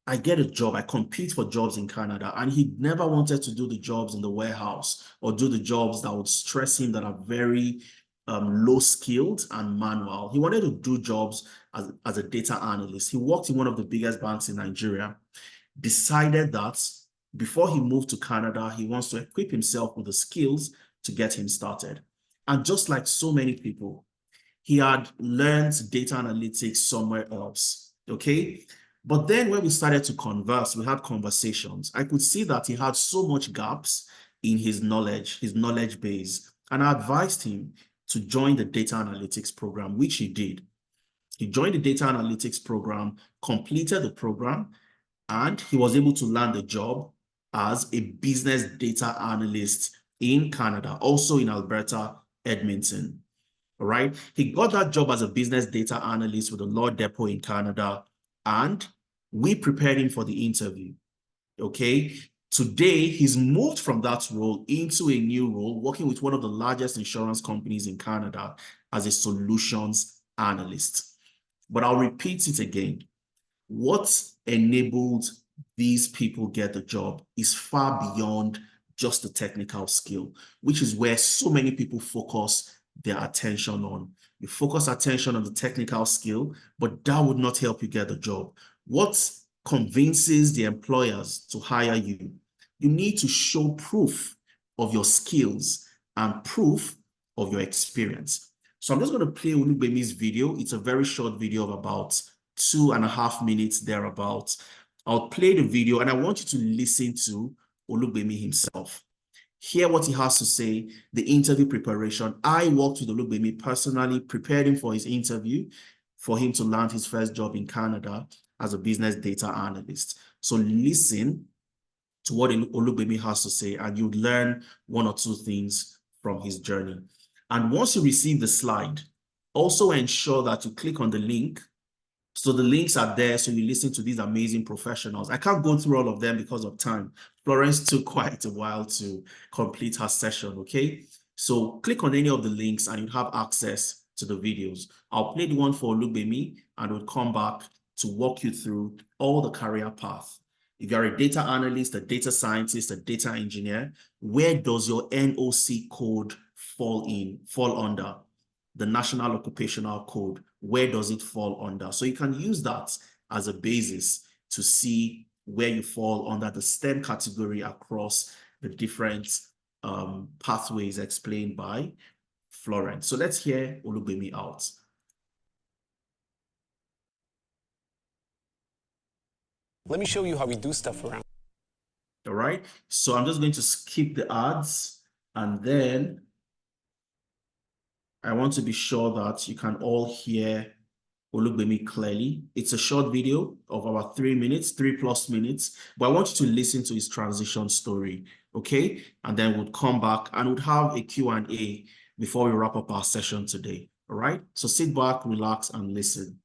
I get a job, I compete for jobs in Canada, and he never wanted to do the jobs in the warehouse or do the jobs that would stress him that are very low skilled and manual. He wanted to do jobs as a data analyst. He worked in one of the biggest banks in Nigeria, decided that before he moved to Canada, he wants to equip himself with the skills to get him started. And just like so many people, he had learned data analytics somewhere else, okay? But then when we started to converse, we had conversations, I could see that he had so much gaps in his knowledge base. And I advised him to join the data analytics program, which he did. He joined the data analytics program, completed the program, and he was able to land a job as a business data analyst in Canada, also in Alberta, Edmonton. All right. He got that job as a business data analyst with the Law Depot in Canada, and we prepared him for the interview. Okay. Today, he's moved from that role into a new role, working with one of the largest insurance companies in Canada as a solutions analyst. But I'll repeat it again. What enabled these people get the job is far beyond just the technical skill, which is where so many people focus their attention on. You focus attention on the technical skill, but that would not help you get the job. What convinces the employers to hire you? You need to show proof of your skills and proof of your experience. So I'm just going to play Olugbemi's video. It's a very short video of about 2.5 minutes thereabouts. I'll play the video and I want you to listen to Olugbemi himself. Hear what he has to say, the interview preparation. I worked with Olugbemi personally, prepared him for his interview, for him to land his first job in Canada as a business data analyst. So listen to what Olugbemi has to say, and you'll learn one or two things from his journey. And once you receive the slide, also ensure that you click on the link. So the links are there, so you listen to these amazing professionals. I can't go through all of them because of time. Florence took quite a while to complete her session, okay? So click on any of the links and you have access to the videos. I'll play the one for Olugbemi and we'll come back to walk you through all the career path. If you're a data analyst, a data scientist, a data engineer, where does your NOC code fall under? The National Occupational Code, where does it fall under? So you can use that as a basis to see where you fall under the STEM category across the different pathways explained by Florence. So let's hear Olugbemi out. Let me show you how we do stuff around. All right, so I'm just going to skip the ads and then I want to be sure that you can all hear Olugbemi clearly. It's a short video of about 3 minutes, 3+ minutes, but I want you to listen to his transition story, okay? And then we'll come back and we'll have a Q&A before we wrap up our session today, all right? So sit back, relax, and listen.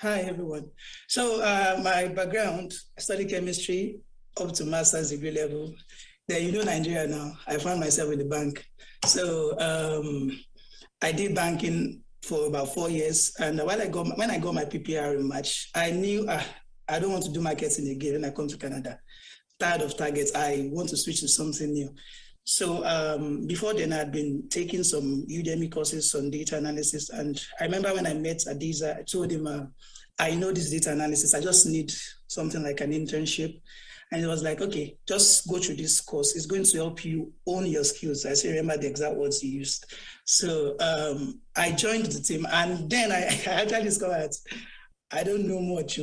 Hi, everyone. So my background, I studied chemistry up to master's degree level. Then you know Nigeria now. I found myself in the bank. So I did banking for about 4 years. And when I got my PPR in March, I knew I don't want to do marketing again when I come to Canada. Tired of targets. I want to switch to something new. So before then, I had been taking some Udemy courses on data analysis. And I remember when I met Adiza, I told him, I know this data analysis. I just need something like an internship. And it was like, okay, just go through this course. It's going to help you own your skills. I still remember the exact words he used. So I joined the team. And then I actually discovered I don't know much.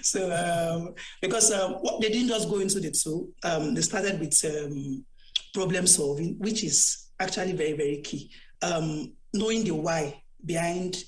So because they didn't just go into the tool. They started with problem solving, which is actually very, very key. Knowing the why behind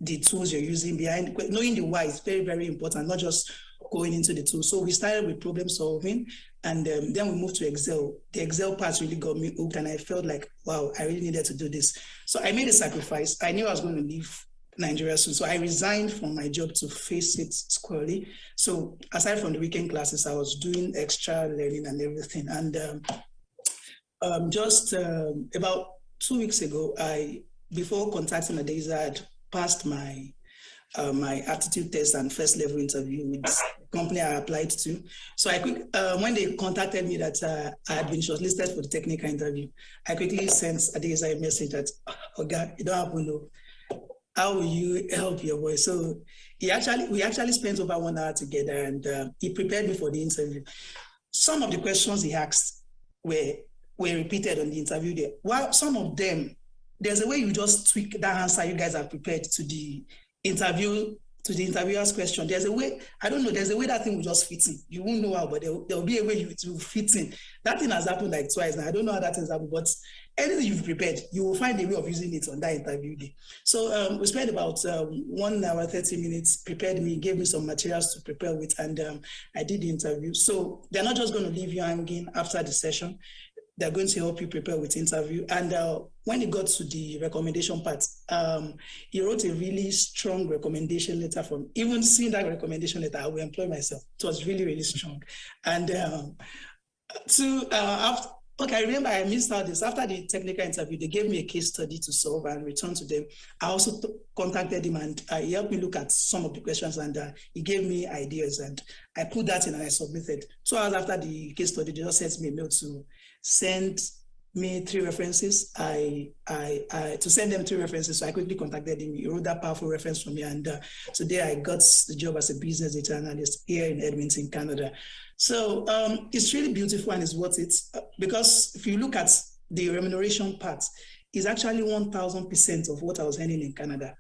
the tools you're using, knowing the why is very, very important, not just going into the tool. So we started with problem solving and then we moved to Excel. The Excel part really got me hooked and I felt like, wow, I really needed to do this. So I made a sacrifice. I knew I was going to leave Nigeria soon. So I resigned from my job to face it squarely. So aside from the weekend classes, I was doing extra learning and everything. And just about 2 weeks ago, before contacting Adiza, I had passed my aptitude test and first level interview with the company I applied to. So when they contacted me that I had been shortlisted for the technical interview, I quickly sent Adiza a message that, oh God, it don't happen though. How will you help your boy? So we actually spent over 1 hour together, and he prepared me for the interview. Some of the questions he asked were repeated on the interview day. While some of them, there's a way you just tweak that answer you guys have prepared to the interviewer's question. There's a way, I don't know, there's a way that thing will just fit in. You won't know how, but there'll be a way it will fit in. That thing has happened like twice now. I don't know how that thing's happened, but anything you've prepared, you will find a way of using it on that interview day. So we spent about 1 hour, 30 minutes, prepared me, gave me some materials to prepare with, and I did the interview. So they're not just going to leave you hanging after the session. They're going to help you prepare with interview. And when it got to the recommendation part, he wrote a really strong recommendation letter from, even seeing that recommendation letter, I will employ myself. It was really, really strong. And I remember I missed out this. After the technical interview, they gave me a case study to solve and return to them. I also contacted him, and he helped me look at some of the questions, and he gave me ideas, and I put that in and I submitted. 2 hours after the case study, they just sent me a mail to send me 3 references. To send them 3 references, so I quickly contacted him. He wrote that powerful reference for me, and today I got the job as a business data analyst here in Edmonton, Canada. So it's really beautiful, and it's worth it, because if you look at the remuneration part, it's actually 1,000% of what I was earning in Canada.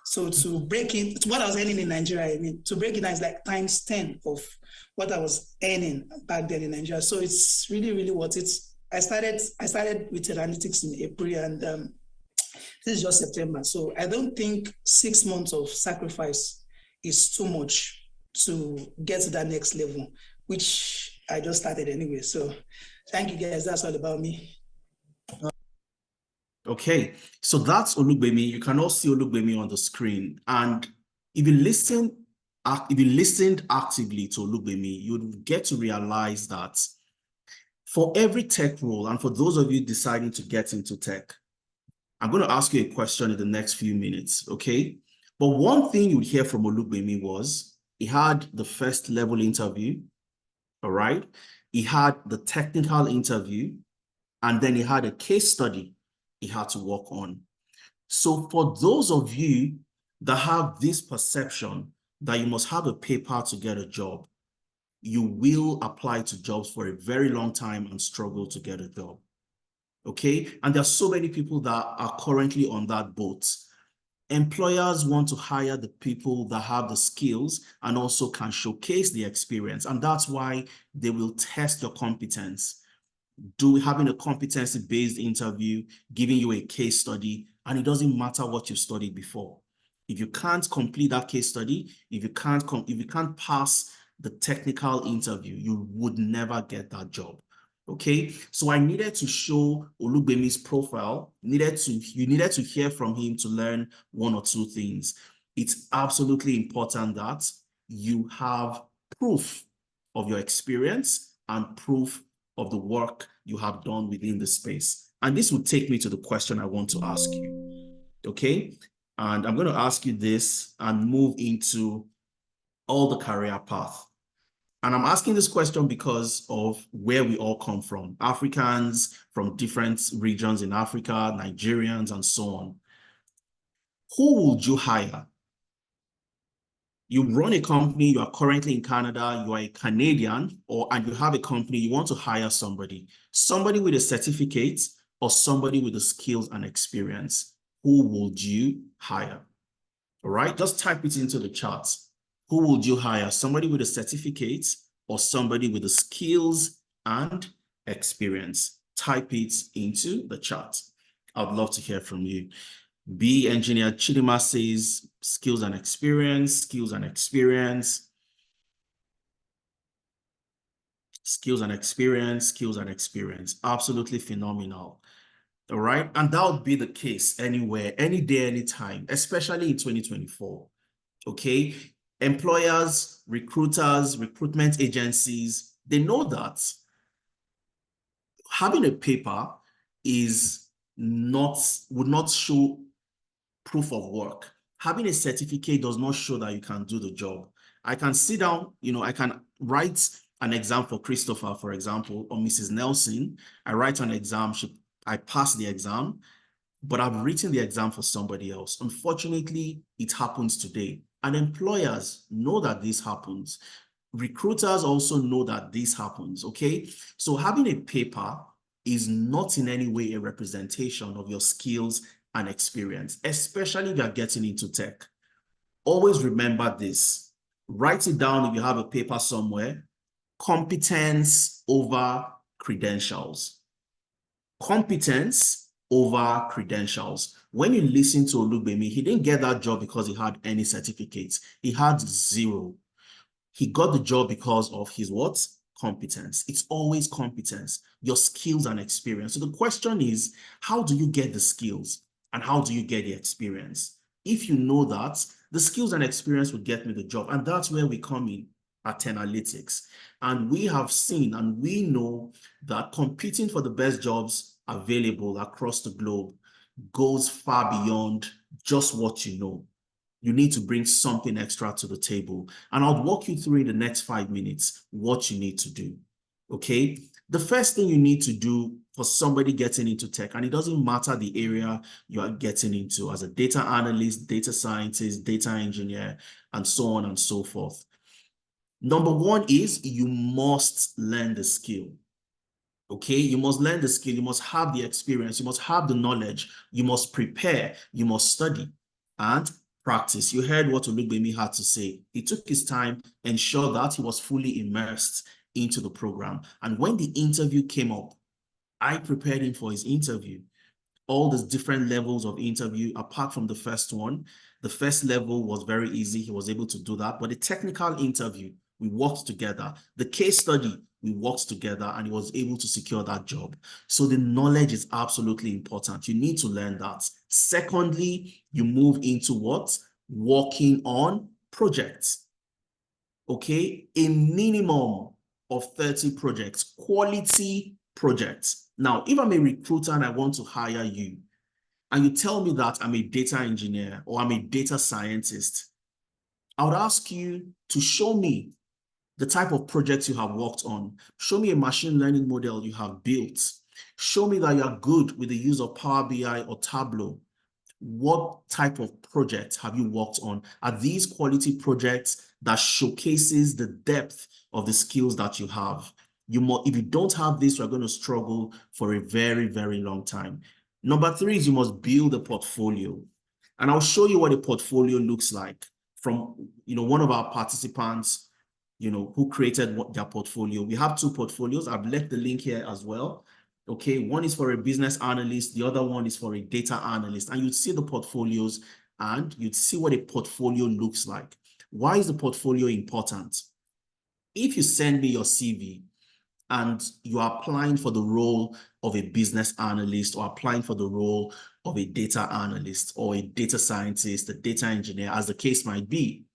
So to break it, what I was earning in Nigeria, I mean, to break it down is like times 10 of what I was earning back then in Nigeria. So it's really, really worth it. I started with Teralytics in April, and this is just September. So I don't think 6 months of sacrifice is too much to get to that next level, which I just started anyway. So thank you guys. That's all about me. Okay, so that's Olugbemi. You can all see Olugbemi on the screen. And if you listened actively to Olugbemi, you'd get to realize that for every tech role, and for those of you deciding to get into tech, I'm going to ask you a question in the next few minutes, okay? But one thing you'd hear from Olugbemi was he had the first level interview, all right? He had the technical interview, and then he had a case study he had to work on. So for those of you that have this perception that you must have a paper to get a job, you will apply to jobs for a very long time and struggle to get a job, okay? And there are so many people that are currently on that boat. Employers want to hire the people that have the skills and also can showcase the experience. And that's why they will test your competence. Having a competency-based interview, giving you a case study, and it doesn't matter what you studied before. If you can't complete that case study, if you can't pass the technical interview, you would never get that job. Okay, so I needed to show Olugbemi's profile. You needed to hear from him to learn 1 or 2 things. It's absolutely important that you have proof of your experience and proof of the work you have done within the space. And this will take me to the question I want to ask you. Okay, and I'm going to ask you this and move into all the career path. And I'm asking this question because of where we all come from. Africans from different regions in Africa, Nigerians, and so on. Who would you hire? You run a company, you are currently in Canada, you are a Canadian, and you have a company, you want to hire somebody with a certificate or somebody with the skills and experience. Who would you hire? All right, just type it into the chat. Who would you hire? Somebody with a certificate or somebody with the skills and experience? Type it into the chat. I'd love to hear from you. B Engineer Chidima says skills and experience, skills and experience, skills and experience, skills and experience. Absolutely phenomenal. All right. And that would be the case anywhere, any day, anytime, especially in 2024. Okay. Employers, recruiters, recruitment agencies, they know that having a paper would not show proof of work. Having a certificate does not show that you can do the job. I can sit down, I can write an exam for Christopher, for example, or Mrs. Nelson. I write an exam, I pass the exam, but I've written the exam for somebody else. Unfortunately, it happens today. And employers know that this happens. Recruiters also know that this happens, okay? So having a paper is not in any way a representation of your skills and experience, especially if you're getting into tech. Always remember this. Write it down if you have a paper somewhere. Competence over credentials. Competence over credentials. When you listen to Olugbemi, he didn't get that job because he had any certificates. He had 0. He got the job because of his what? Competence. It's always competence, your skills and experience. So the question is, how do you get the skills and how do you get the experience? If you know that, the skills and experience will get me the job. And that's where we come in at Teralytics. And we have seen and we know that competing for the best jobs available across the globe goes far beyond just what you know. You need to bring something extra to the table. And I'll walk you through in the next 5 minutes what you need to do, okay? The first thing you need to do for somebody getting into tech, and it doesn't matter the area you are getting into as a data analyst, data scientist, data engineer, and so on and so forth. Number 1 is you must learn the skill. Okay, you must learn the skill, you must have the experience, you must have the knowledge, you must prepare, you must study and practice. You heard what Olugbemi had to say. He took his time, ensured that he was fully immersed into the program. And when the interview came up, I prepared him for his interview. All the different levels of interview, apart from the first one, the first level was very easy. He was able to do that. But the technical interview, we worked together. The case study, we worked together and he was able to secure that job. So the knowledge is absolutely important. You need to learn that. Secondly, you move into what? Working on projects. Okay, a minimum of 30 projects, quality projects. Now, if I'm a recruiter and I want to hire you, and you tell me that I'm a data engineer or I'm a data scientist, I would ask you to show me the type of projects you have worked on. Show me a machine learning model you have built. Show me that you are good with the use of Power BI or Tableau. What type of projects have you worked on? Are these quality projects that showcases the depth of the skills that you have? If you don't have this, you're going to struggle for a very, very long time. Number 3 is you must build a portfolio. And I'll show you what a portfolio looks like from one of our participants who created their portfolio. We have 2 portfolios. I've left the link here as well. Okay, one is for a business analyst, the other one is for a data analyst. And you'd see the portfolios and you'd see what a portfolio looks like. Why is the portfolio important? If you send me your CV and you are applying for the role of a business analyst or applying for the role of a data analyst or a data scientist, a data engineer, as the case might be,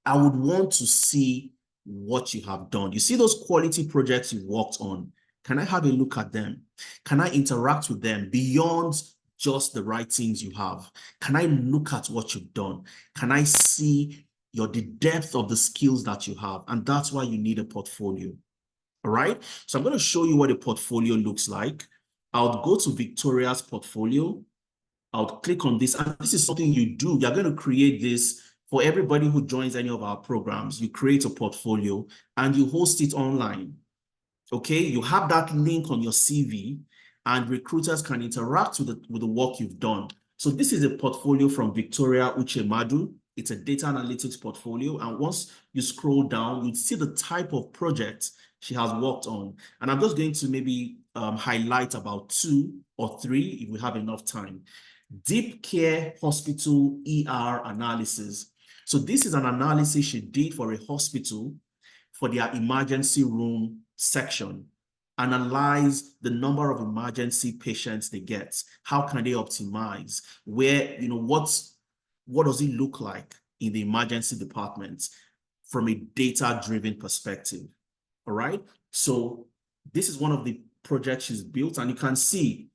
I would want to see what you have done. You see those quality projects you've worked on. Can I have a look at them? Can I interact with them beyond just the writings you have? Can I look at what you've done? Can I see the depth of the skills that you have? And that's why you need a portfolio. All right. So I'm going to show you what a portfolio looks like. I'll go to Victoria's portfolio. I'll click on this. And this is something you do. You're going to create this for everybody who joins any of our programs. You create a portfolio and you host it online. Okay, you have that link on your CV and recruiters can interact with the work you've done. So this is a portfolio from Victoria Uchemadu. It's a data analytics portfolio. And once you scroll down, you'd see the type of project she has worked on. And I'm just going to maybe highlight about 2 or 3 if we have enough time. Deep Care Hospital ER analysis. So this is an analysis she did for a hospital for their emergency room section. Analyze the number of emergency patients they get. How can they optimize? Where, what does it look like in the emergency department from a data-driven perspective? All right. So this is one of the projects she's built, and you can see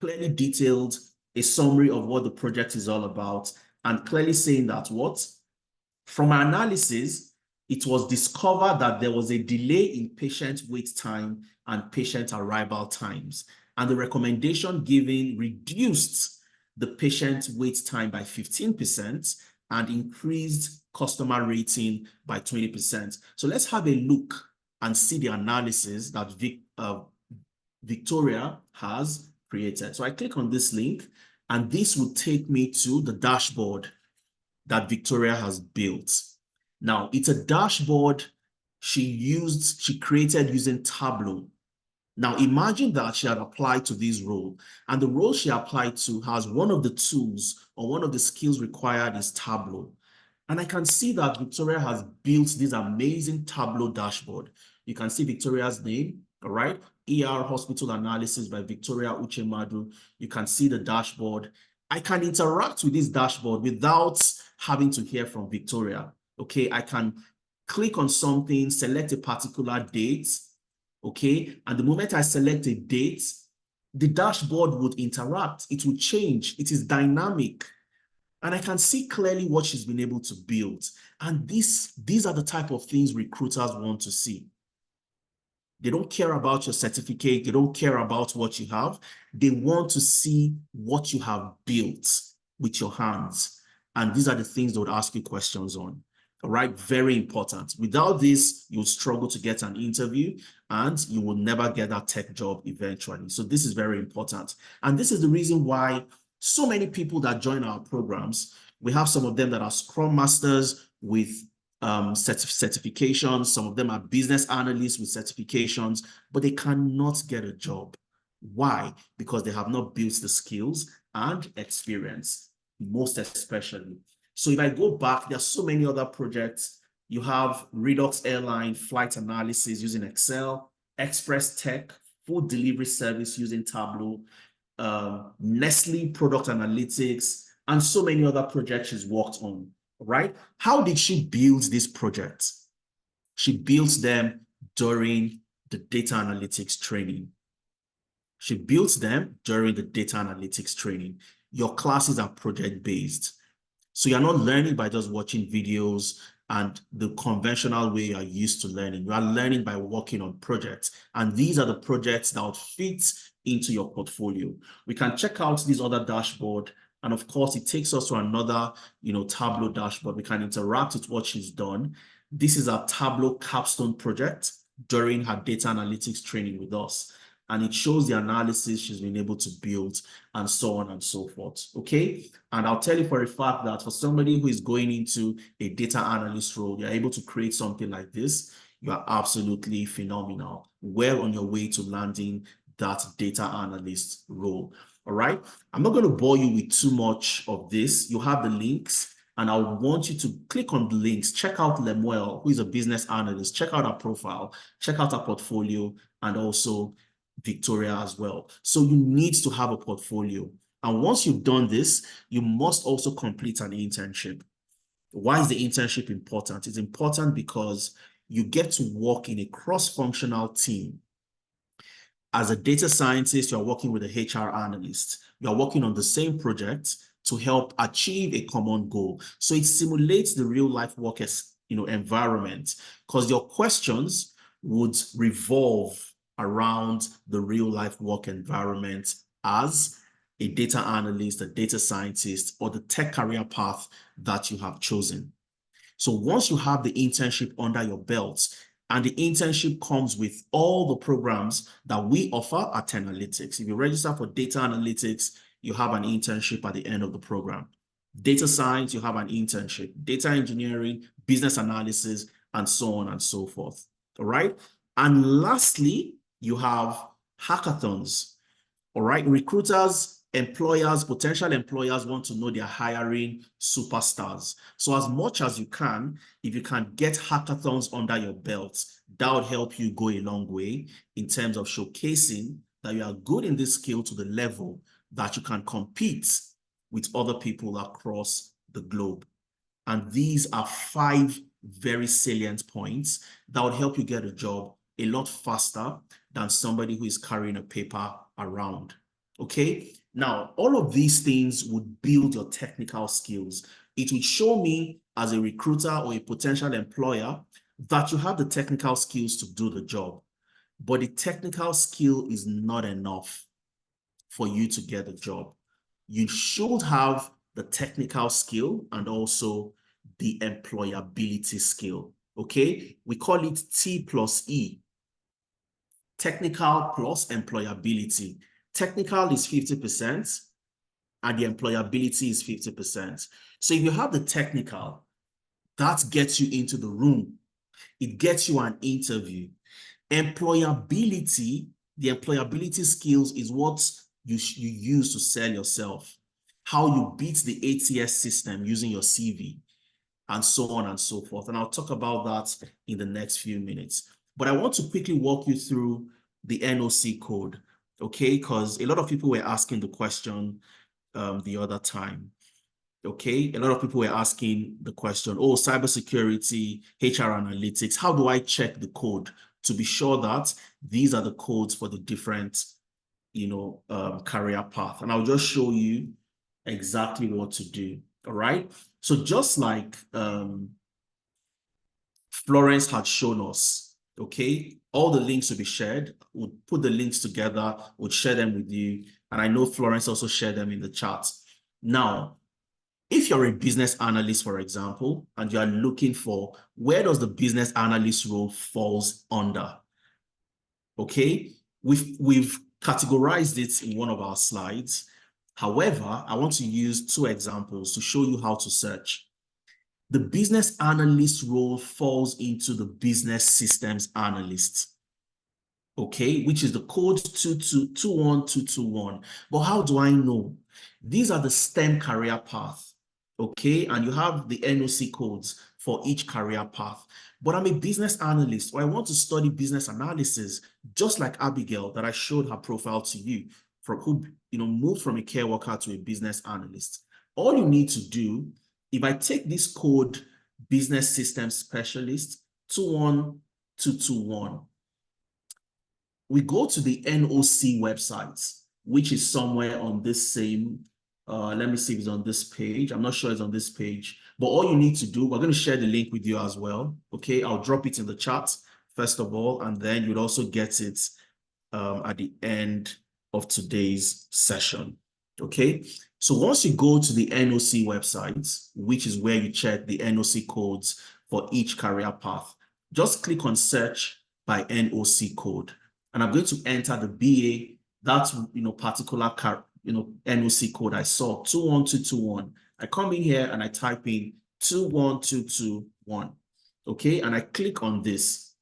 clearly detailed a summary of what the project is all about, and clearly saying that from our analysis, it was discovered that there was a delay in patient wait time and patient arrival times. And the recommendation given reduced the patient wait time by 15% and increased customer rating by 20%. So let's have a look and see the analysis that Victoria has created. So I click on this link, and this will take me to the dashboard that Victoria has built. Now, it's a dashboard she created using Tableau. Now, imagine that she had applied to this role, and the role she applied to has one of the tools or one of the skills required is Tableau. And I can see that Victoria has built this amazing Tableau dashboard. You can see Victoria's name, all right? ER Hospital Analysis by Victoria Uchemadu. You can see the dashboard. I can interact with this dashboard without having to hear from Victoria, okay? I can click on something, select a particular date, okay? And the moment I select a date, the dashboard would interact. It will change. It is dynamic. And I can see clearly what she's been able to build. And these are the type of things recruiters want to see. They don't care about your certificate. They don't care about what you have. They want to see what you have built with your hands. And these are the things they would ask you questions on. All right, very important. Without this, you'll struggle to get an interview and you will never get that tech job eventually. So this is very important. And this is the reason why so many people that join our programs, we have some of them that are Scrum Masters with certifications. Some of them are business analysts with certifications, but they cannot get a job. Why? Because they have not built the skills and experience, most especially. So if I go back, there are so many other projects. You have Redux Airline flight analysis using Excel, Express Tech, food delivery service using Tableau, Nestle product analytics, and so many other projects she's worked on, right? How did she build these projects? She built them during the data analytics training. She built them during the data analytics training. Your classes are project-based. So you're not learning by just watching videos and the conventional way you are used to learning. You are learning by working on projects. And these are the projects that would fit into your portfolio. We can check out this other dashboard. And of course, it takes us to another, Tableau dashboard. We can interact with what she's done. This is a Tableau capstone project during her data analytics training with us. And it shows the analysis she's been able to build and so on and so forth, okay? And I'll tell you for a fact that for somebody who is going into a data analyst role, you're able to create something like this, you are absolutely phenomenal, well on your way to landing that data analyst role, all right? I'm not going to bore you with too much of this. You have the links, and I want you to click on the links. Check out Lemuel, who is a business analyst. Check out our profile, check out our portfolio, and also Victoria as well. So you need to have a portfolio. And once you've done this, you must also complete an internship. Why is the internship important? It's important because you get to work in a cross-functional team. As a data scientist, you're working with a HR analyst. You're working on the same project to help achieve a common goal. So it simulates the real life work environment, because your questions would revolve around the real life work environment as a data analyst, a data scientist, or the tech career path that you have chosen. So once you have the internship under your belt, and the internship comes with all the programs that we offer at Teralytics. If you register for data analytics, you have an internship at the end of the program. Data science, you have an internship. Data engineering, business analysis, and so on and so forth. All right. And lastly, you have hackathons. All right. Recruiters, employers, potential employers want to know they're hiring superstars. So as much as you can, if you can get hackathons under your belt, that would help you go a long way in terms of showcasing that you are good in this skill to the level that you can compete with other people across the globe. And these are 5 very salient points that would help you get a job a lot faster than somebody who is carrying a paper around. Okay? Now, all of these things would build your technical skills. It would show me as a recruiter or a potential employer that you have the technical skills to do the job. But the technical skill is not enough for you to get a job. You should have the technical skill, and also the employability skill. Okay, we call it T plus E. Technical plus employability. Technical is 50%, and the employability is 50%. So if you have the technical, that gets you into the room. It gets you an interview. Employability, the employability skills is what you use to sell yourself. How you beat the ATS system using your CV, and so on and so forth. And I'll talk about that in the next few minutes. But I want to quickly walk you through the NOC code, okay? Because a lot of people were asking the question the other time, okay? A lot of people were asking the question, oh, cybersecurity, HR analytics, how do I check the code to be sure that these are the codes for the different, career path? And I'll just show you exactly what to do, all right? So just like Florence had shown us, okay, all the links will be shared. We'll put the links together, we'll share them with you. And I know Florence also shared them in the chat. Now, if you're a business analyst, for example, and you are looking for where does the business analyst role falls under, okay, we've categorized it in one of our slides. However, I want to use two examples to show you how to search. The business analyst role falls into the business systems analyst, okay, which is the code 21221. But how do I know? These are the STEM career path, okay, and you have the NOC codes for each career path. But I'm a business analyst, or I want to study business analysis, just like Abigail that I showed her profile to you, who moved from a care worker to a business analyst. All you need to do, if I take this code, business systems specialist 21221, we go to the NOC website, which is somewhere on this same, let me see if it's on this page. I'm not sure it's on this page, but all you need to do, we're going to share the link with you as well. Okay, I'll drop it in the chat, first of all, and then you'll also get it at the end of today's session. Okay, so once you go to the NOC website, which is where you check the NOC codes for each career path, just click on search by NOC code. And I'm going to enter the BA, that's particular NOC code I saw, 21221. I come in here and I type in 21221. Okay, and I click on this.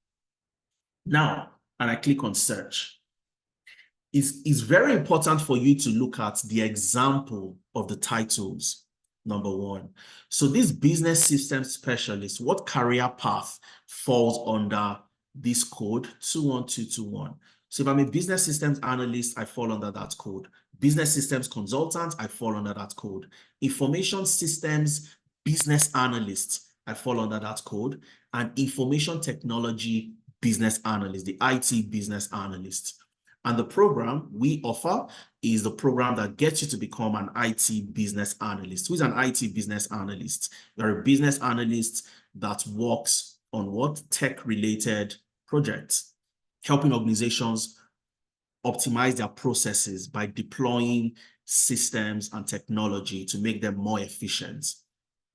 Now, and I click on search. It's very important for you to look at the example of the titles, number one. So this business system specialist, what career path falls under this code 21221? So if I'm a business systems analyst, I fall under that code. Business systems consultant, I fall under that code. Information systems business analyst, I fall under that code. And information technology business analyst, the IT business analyst. And the program we offer is the program that gets you to become an IT business analyst. Who is an IT business analyst? You're a business analyst that works on what? Tech-related projects, helping organizations optimize their processes by deploying systems and technology to make them more efficient.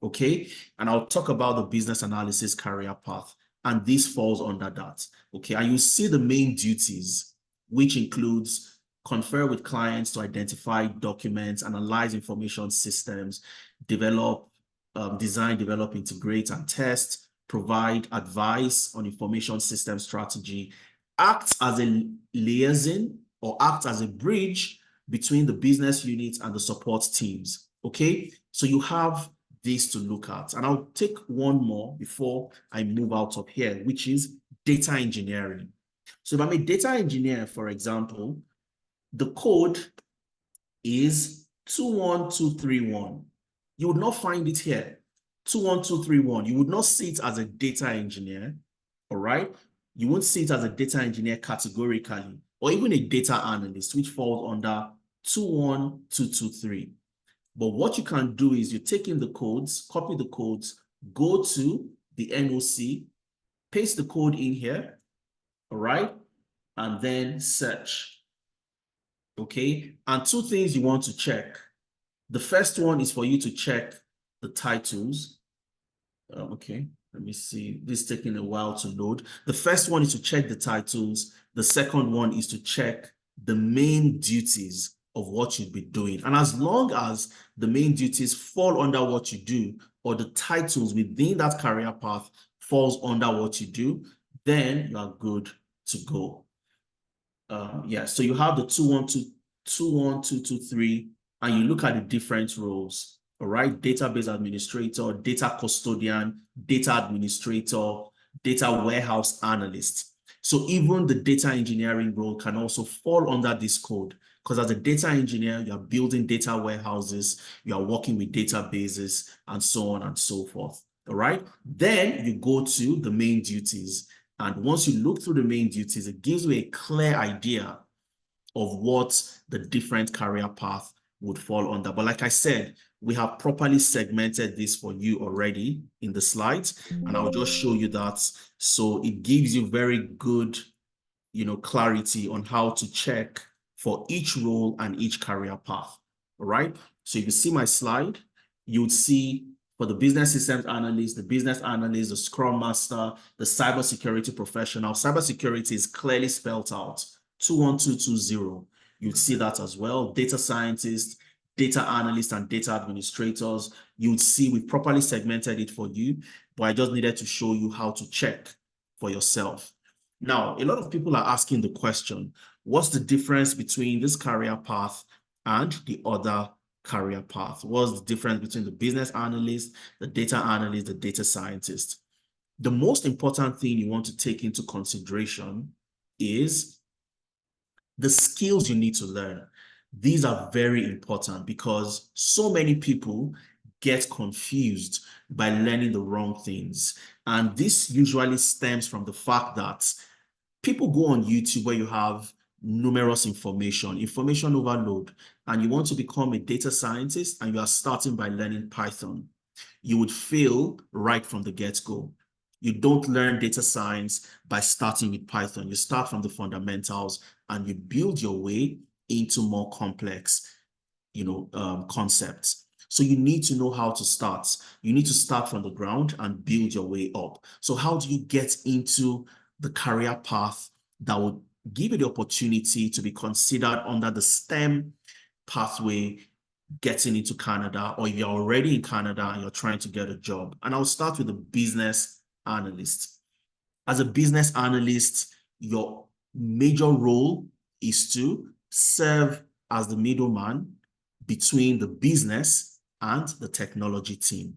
Okay, and I'll talk about the business analysis career path, and this falls under that. Okay, and you see the main duties, which includes confer with clients to identify documents, analyze information systems, develop, design, develop, integrate, and test, provide advice on information system strategy, act as a liaison or act as a bridge between the business units and the support teams. Okay, so you have this to look at. And I'll take one more before I move out of here, which is data engineering. So if I'm a data engineer, for example, the code is 21231. You would not find it here. 21231. You would not see it as a data engineer, all right? You won't see it as a data engineer categorically, or even a data analyst, which falls under 21223. But what you can do is you take in the codes, copy the codes, go to the NOC, paste the code in here, all right? And then search, okay? And two things you want to check. The first one is for you to check the titles. Okay, let me see. This is taking a while to load. The first one is to check the titles. The second one is to check the main duties of what you'd be doing. And as long as the main duties fall under what you do, or the titles within that career path falls under what you do, then you are good to go. Yeah, so you have the 2-1-2-2-1-2-2-3, and you look at the different roles. All right, database administrator, data custodian, data administrator, data warehouse analyst. So even the data engineering role can also fall under this code, because as a data engineer, you are building data warehouses, you are working with databases, and so on and so forth. All right, then you go to the main duties. And once you look through the main duties, it gives you a clear idea of what the different career path would fall under. But like I said, we have properly segmented this for you already in the slides, and I'll just show you that. So it gives you very good, clarity on how to check for each role and each career path. All right. So if you see my slide, you would see for the business systems analyst, the Scrum master, the cybersecurity professional. Cybersecurity is clearly spelled out, 21220. You'd see that as well. Data scientists, data analysts, and data administrators. You'd see we properly segmented it for you, but I just needed to show you how to check for yourself. Now, a lot of people are asking the question, what's the difference between this career path and the other career path? What's the difference between the business analyst, the data analyst, the data scientist? The most important thing you want to take into consideration is the skills you need to learn. These are very important because so many people get confused by learning the wrong things. And this usually stems from the fact that people go on YouTube where you have numerous information overload, and you want to become a data scientist and you are starting by learning Python. You would fail right from the get-go. You don't learn data science by starting with Python. You start from the fundamentals and you build your way into more complex, concepts. So you need to know how to start. You need to start from the ground and build your way up. So how do you get into the career path that would give you the opportunity to be considered under the STEM pathway getting into Canada, or if you're already in Canada and you're trying to get a job? And I'll start with the business analyst. As a business analyst, your major role is to serve as the middleman between the business and the technology team.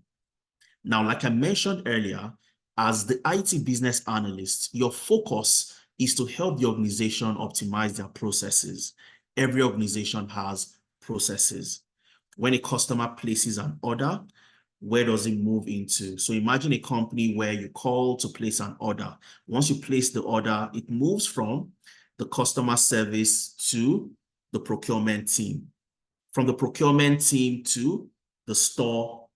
Now, like I mentioned earlier, as the IT business analyst, your focus is to help the organization optimize their processes. Every organization has processes. When a customer places an order, where does it move into? So imagine a company where you call to place an order. Once you place the order, it moves from the customer service to the procurement team. From the procurement team to the store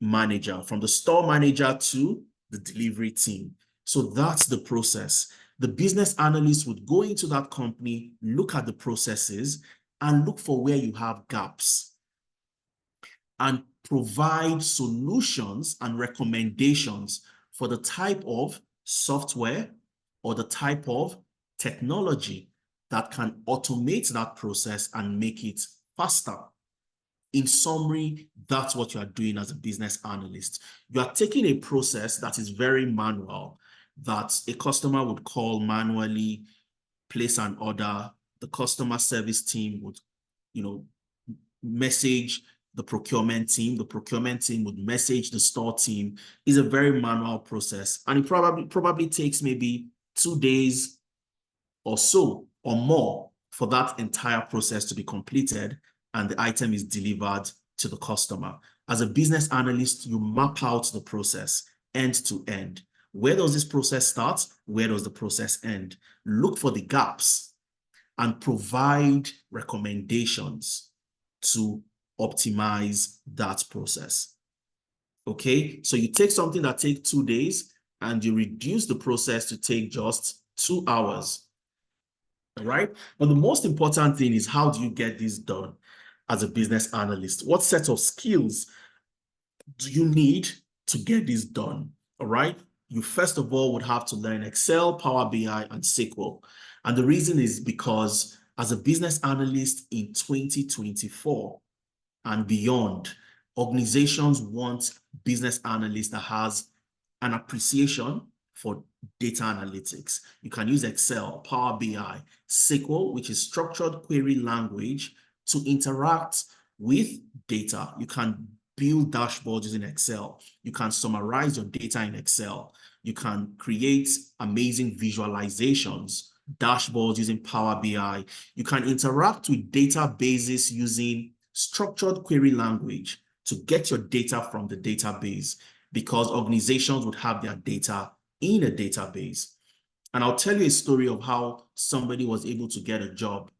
manager. From the store manager to the delivery team. So that's the process. The business analyst would go into that company, look at the processes, and look for where you have gaps, and provide solutions and recommendations for the type of software or the type of technology that can automate that process and make it faster. In summary, that's what you are doing as a business analyst. You are taking a process that is very manual, that a customer would call manually, place an order. The customer service team would, message the procurement team. The procurement team would message the store team. It's a very manual process, and it probably takes maybe 2 days or so or more for that entire process to be completed, and the item is delivered to the customer. As a business analyst, you map out the process end to end. Where does this process start? Where does the process end? Look for the gaps and provide recommendations to optimize that process. Okay, so you take something that takes 2 days and you reduce the process to take just 2 hours. All right, but the most important thing is, how do you get this done? as a business analyst? What set of skills do you need to get this done? All right. You first of all would have to learn Excel, Power BI, and SQL. And the reason is because as a business analyst in 2024 and beyond, organizations want business analysts that has an appreciation for data analytics. You can use Excel, Power BI, SQL, which is structured query language, to interact with data. You can build dashboards using Excel. You can summarize your data in Excel. You can create amazing visualizations, dashboards using Power BI. You can interact with databases using structured query language to get your data from the database, because organizations would have their data in a database. And I'll tell you a story of how somebody was able to get a job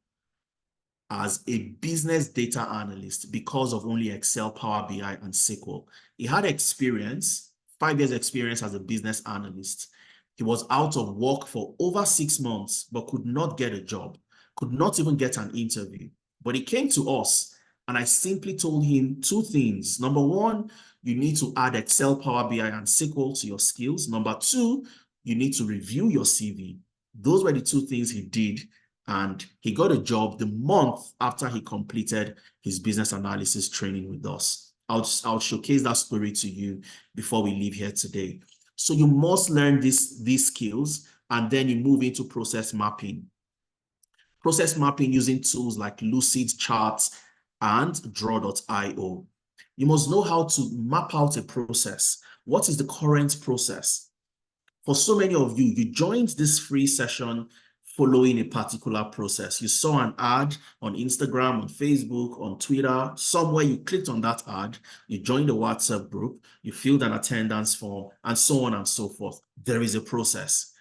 as a business data analyst because of only Excel, Power BI, and SQL. He had experience, 5 years experience as a business analyst. He was out of work for over 6 months, but could not get a job, could not even get an interview. But he came to us, and I simply told him 2 things. Number 1, you need to add Excel, Power BI, and SQL to your skills. Number 2, you need to review your CV. Those were the 2 things he did, and he got a job the month after he completed his business analysis training with us. I'll showcase that story to you before we leave here today. So you must learn these skills, and then you move into process mapping. Process mapping using tools like Lucid Charts and Draw.io. You must know how to map out a process. What is the current process? For so many of you, you joined this free session following a particular process. You saw an ad on Instagram, on Facebook, on Twitter, somewhere you clicked on that ad, you joined a WhatsApp group, you filled an attendance form, and so on and so forth. There is a process.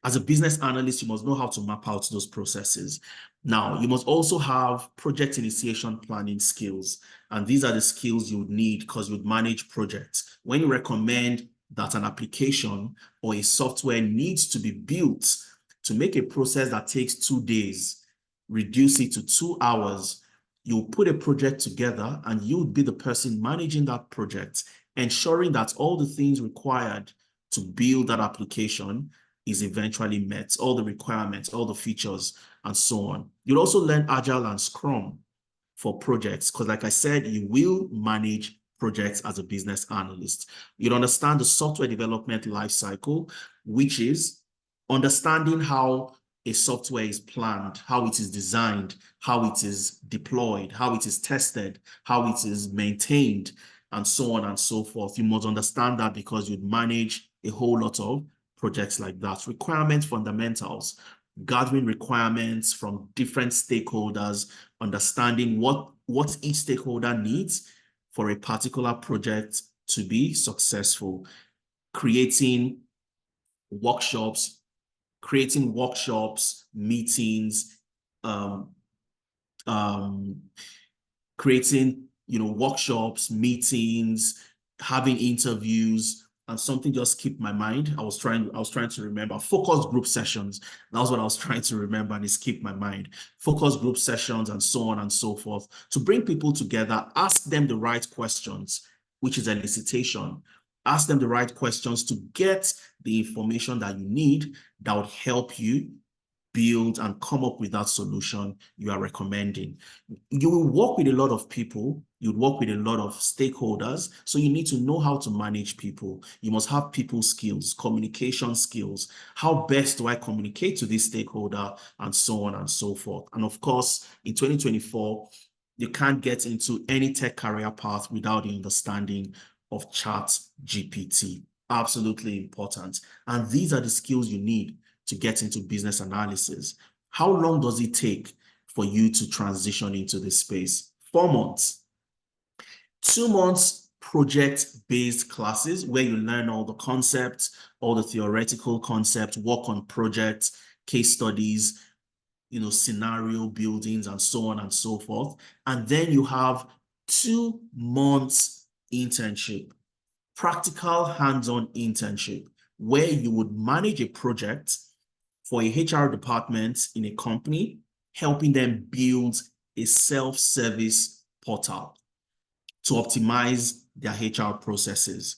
As a business analyst, you must know how to map out those processes. Now, you must also have project initiation planning skills. And these are the skills you would need because you would manage projects. When you recommend that an application or a software needs to be built to make a process that takes 2 days, reduce it to 2 hours, you'll put a project together and you'll be the person managing that project, ensuring that all the things required to build that application is eventually met, all the requirements, all the features, and so on. You'll also learn Agile and Scrum for projects, because like I said, you will manage projects as a business analyst. You'll understand the software development lifecycle, which is understanding how a software is planned, how it is designed, how it is deployed, how it is tested, how it is maintained, and so on and so forth. You must understand that because you'd manage a whole lot of projects like that. Requirement fundamentals, gathering requirements from different stakeholders, understanding what each stakeholder needs for a particular project to be successful, creating workshops, meetings, creating, workshops, meetings, having interviews. And something just skipped my mind. I was trying to remember focus group sessions. That was what I was trying to remember, and it skipped my mind. Focus group sessions and so on and so forth, to bring people together, ask them the right questions, which is elicitation. Ask them the right questions to get the information that you need that would help you build and come up with that solution you are recommending. You will work with a lot of people. You'd work with a lot of stakeholders. So you need to know how to manage people. You must have people skills, communication skills. How best do I communicate to this stakeholder, and so on and so forth. And of course, in 2024, you can't get into any tech career path without the understanding of ChatGPT. Absolutely important. And these are the skills you need to get into business analysis. How long does it take for you to transition into this space? 4 months. 2 months project-based classes where you learn all the concepts, all the theoretical concepts, work on projects, case studies, scenario buildings, and so on and so forth. And then you have 2 months internship, practical hands-on internship, where you would manage a project for a HR department in a company, helping them build a self-service portal to optimize their HR processes.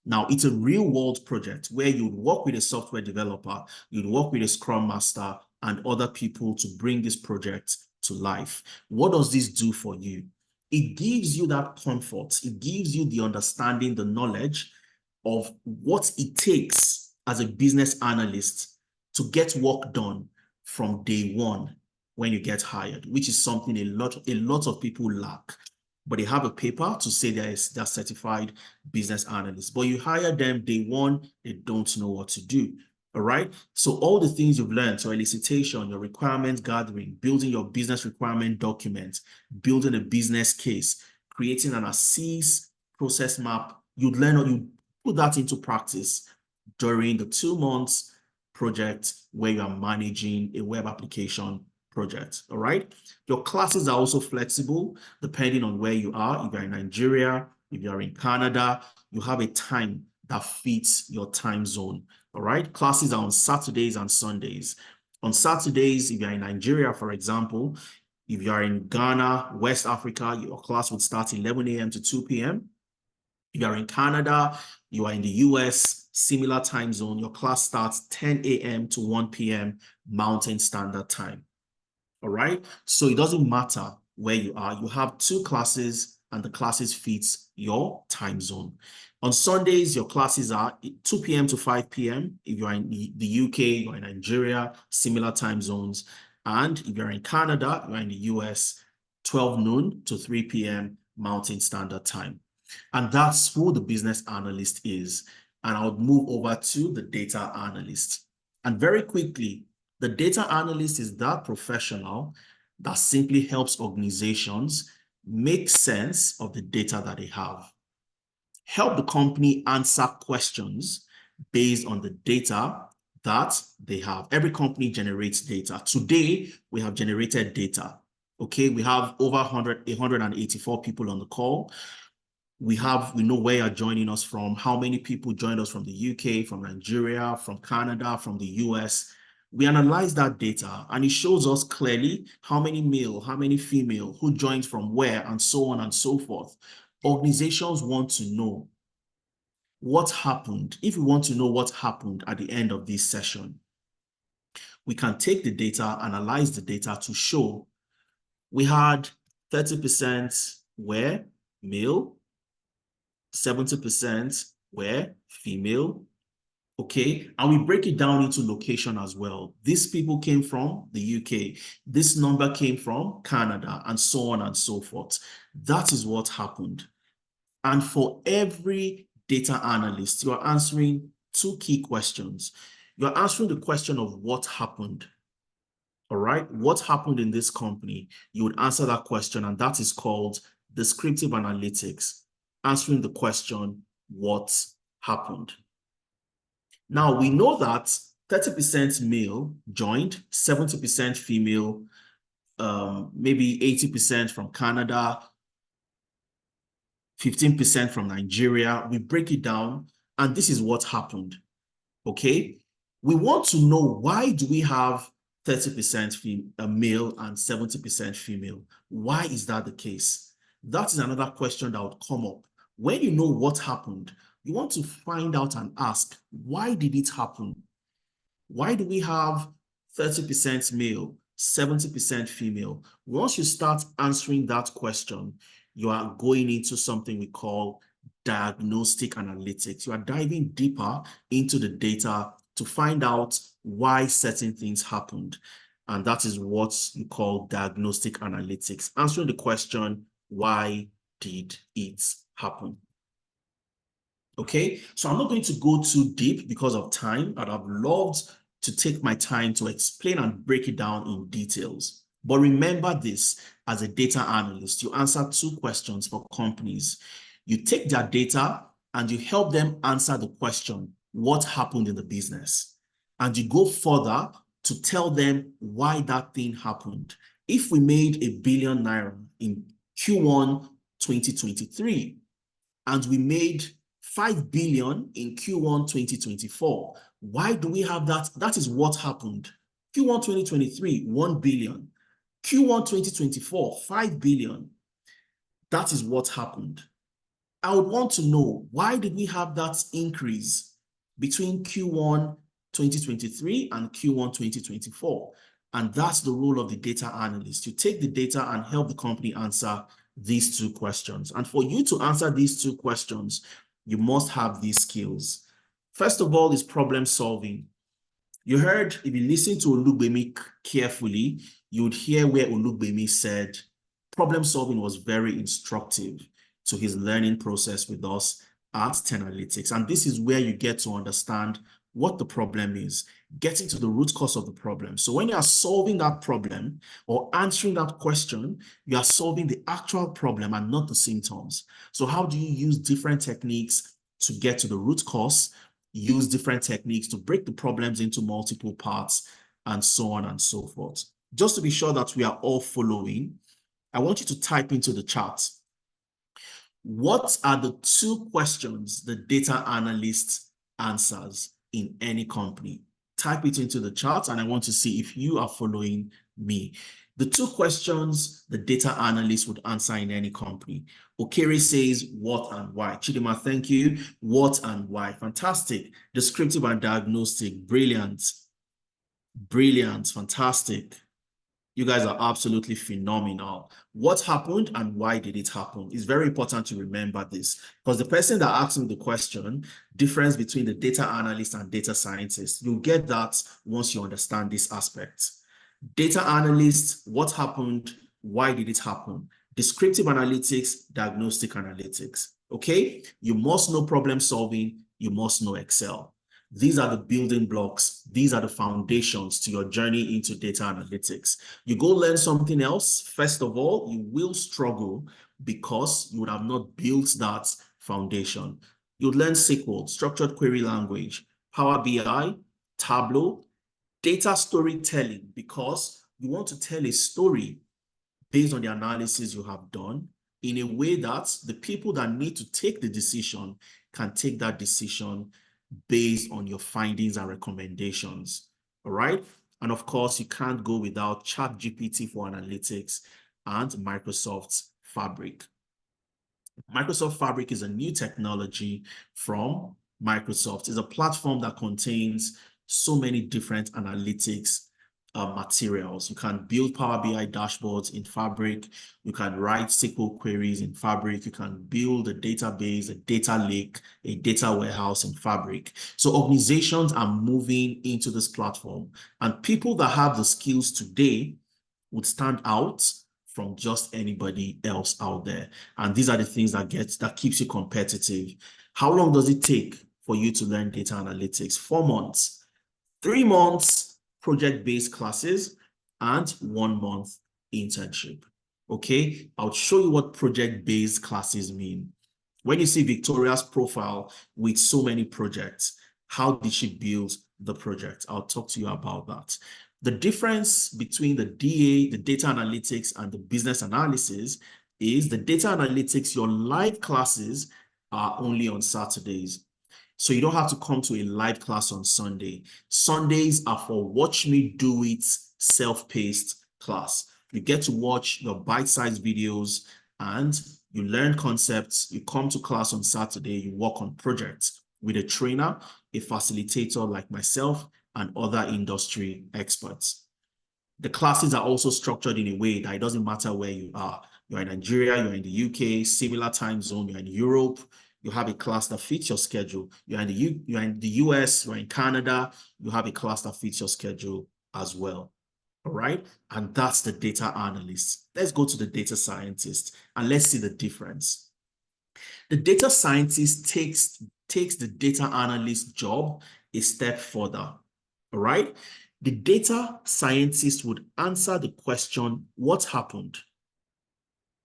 Now, it's a real-world project where you'd work with a software developer, you'd work with a Scrum Master and other people to bring this project to life. What does this do for you? It gives you that comfort. It gives you the understanding, the knowledge of what it takes as a business analyst to get work done from day one when you get hired, which is something a lot of people lack. But they have a paper to say they're certified business analysts. But you hire them day one, they don't know what to do. All right. So all the things you've learned, your elicitation, your requirement gathering, building your business requirement document, building a business case, creating an assess process map, you'd learn or you put that into practice during the 2 months project where you are managing a web application project. All right. Your classes are also flexible depending on where you are. If you're in Nigeria, if you're in Canada, you have a time that fits your time zone. All right. Classes are on Saturdays and Sundays. On Saturdays, if you're in Nigeria, for example, if you're in Ghana, West Africa, your class would start 11 a.m. to 2 p.m. If you're in Canada, you are in the US, similar time zone, your class starts 10 a.m. to 1 p.m. Mountain Standard Time. All right. So it doesn't matter where you are. You have 2 classes and the classes fits your time zone. On Sundays, your classes are 2 p.m. to 5 p.m. If you're in the UK, you're in Nigeria, similar time zones. And if you're in Canada, you're in the US, 12 noon to 3 p.m. Mountain Standard Time. And that's who the business analyst is. And I would move over to the data analyst. And very quickly, the data analyst is that professional that simply helps organizations make sense of the data that they have. Help the company answer questions based on the data that they have. Every company generates data. Today, we have generated data. Okay, we have over 184 people on the call. We know where you're joining us from, how many people joined us from the UK, from Nigeria, from Canada, from the US. We analyze that data and it shows us clearly how many male, how many female, who joined from where, and so on and so forth. Organizations want to know what happened. If we want to know what happened at the end of this session, we can take the data, analyze the data to show we had 30% were male, 70% were female, okay? And we break it down into location as well. These people came from the UK. This number came from Canada, and so on and so forth. That is what happened. And for every data analyst, you are answering 2 key questions. You're answering the question of what happened. All right? What happened in this company? You would answer that question, and that is called descriptive analytics. Answering the question, what happened? Now, we know that 30% male joined, 70% female, maybe 80% from Canada, 15% from Nigeria. We break it down, and this is what happened, okay? We want to know, why do we have 30% male and 70% female? Why is that the case? That is another question that would come up. When you know what happened, you want to find out and ask, why did it happen? Why do we have 30% male, 70% female? Once you start answering that question, you are going into something we call diagnostic analytics. You are diving deeper into the data to find out why certain things happened. And that is what you call diagnostic analytics. Answering the question, why did it happen? Okay, so I'm not going to go too deep because of time. I'd have loved to take my time to explain and break it down in details. But remember this, as a data analyst, you answer 2 questions for companies. You take their data and you help them answer the question, what happened in the business? And you go further to tell them why that thing happened. If we made ₦1 billion in Q1 2023, and we made 5 billion in Q1 2024, why do we have that? That is what happened. Q1 2023, 1 billion. Q1 2024, 5 billion. That is what happened. I would want to know, why did we have that increase between Q1 2023 and Q1 2024? And that's the role of the data analyst. You take the data and help the company answer these two questions. And for you to answer these two questions, you must have these skills. First of all is problem solving. You heard, if you listen to Olugbemi carefully, you would hear where Olugbemi said problem solving was very instructive to his learning process with us at Teralytics. And this is where you get to understand what the problem is, getting to the root cause of the problem. So when you are solving that problem or answering that question, you are solving the actual problem and not the symptoms. So how do you use different techniques to get to the root cause, use different techniques to break the problems into multiple parts, and so on and so forth? Just to be sure that we are all following, I want you to type into the chat, what are the two questions the data analyst answers in any company? Type it into the chat, and I want to see if you are following me. The two questions the data analyst would answer in any company. Okere says what and why. Chidima, thank you. What and why. Fantastic. Descriptive and diagnostic. Brilliant. Brilliant. Fantastic. You guys are absolutely phenomenal. What happened and why did it happen? It's very important to remember this, because the person that asked me the question, difference between the data analyst and data scientist, you'll get that once you understand this aspect. Data analyst, what happened? Why did it happen? Descriptive analytics, diagnostic analytics. Okay? You must know problem solving. You must know Excel. These are the building blocks. These are the foundations to your journey into data analytics. You go learn something else. First of all, you will struggle because you would have not built that foundation. You'd learn SQL, structured query language, Power BI, Tableau, data storytelling, because you want to tell a story based on the analysis you have done in a way that the people that need to take the decision can take that decision based on your findings and recommendations. All right. And of course, you can't go without ChatGPT for analytics and Microsoft's Fabric. Microsoft Fabric is a new technology from Microsoft. It's a platform that contains so many different analytics materials. You can build Power BI dashboards in Fabric. You can write SQL queries in Fabric. You can build a database, a data lake, a data warehouse in Fabric. So organizations are moving into this platform, and people that have the skills today would stand out from just anybody else out there. And these are the things that keeps you competitive. How long does it take for you to learn data analytics? 4 months, 3 months, project-based classes, and 1 month internship. Okay, I'll show you what project-based classes mean. When you see Victoria's profile with so many projects, how did she build the project? I'll talk to you about that. The difference between the DA, the data analytics, and the business analysis is the data analytics, your live classes are only on Saturdays. So you don't have to come to a live class on Sunday. Sundays are for watch me do it self-paced class. You get to watch your bite-sized videos and you learn concepts. You come to class on Saturday, you work on projects with a trainer, a facilitator like myself, and other industry experts. The classes are also structured in a way that it doesn't matter where you are. You're in Nigeria, you're in the UK, similar time zone, you're in Europe, you have a class that fits your schedule. You're in the US, you're in Canada, you have a class that fits your schedule as well. All right. And that's the data analyst. Let's go to the data scientist and let's see the difference. The data scientist takes the data analyst job a step further. All right. The data scientist would answer the question, what happened?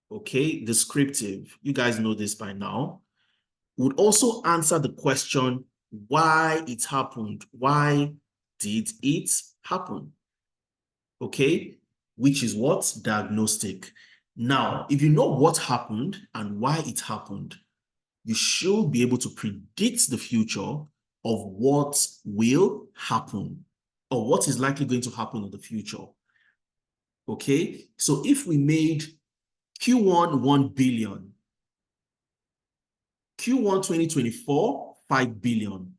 Okay, descriptive. You guys know this by now. Would also answer the question, why it happened. Why did it happen? Okay, which is what? Diagnostic. Now, if you know what happened and why it happened, you should be able to predict the future of what will happen or what is likely going to happen in the future. Okay, so if we made Q1, 1 billion. Q1 2024, 5 billion.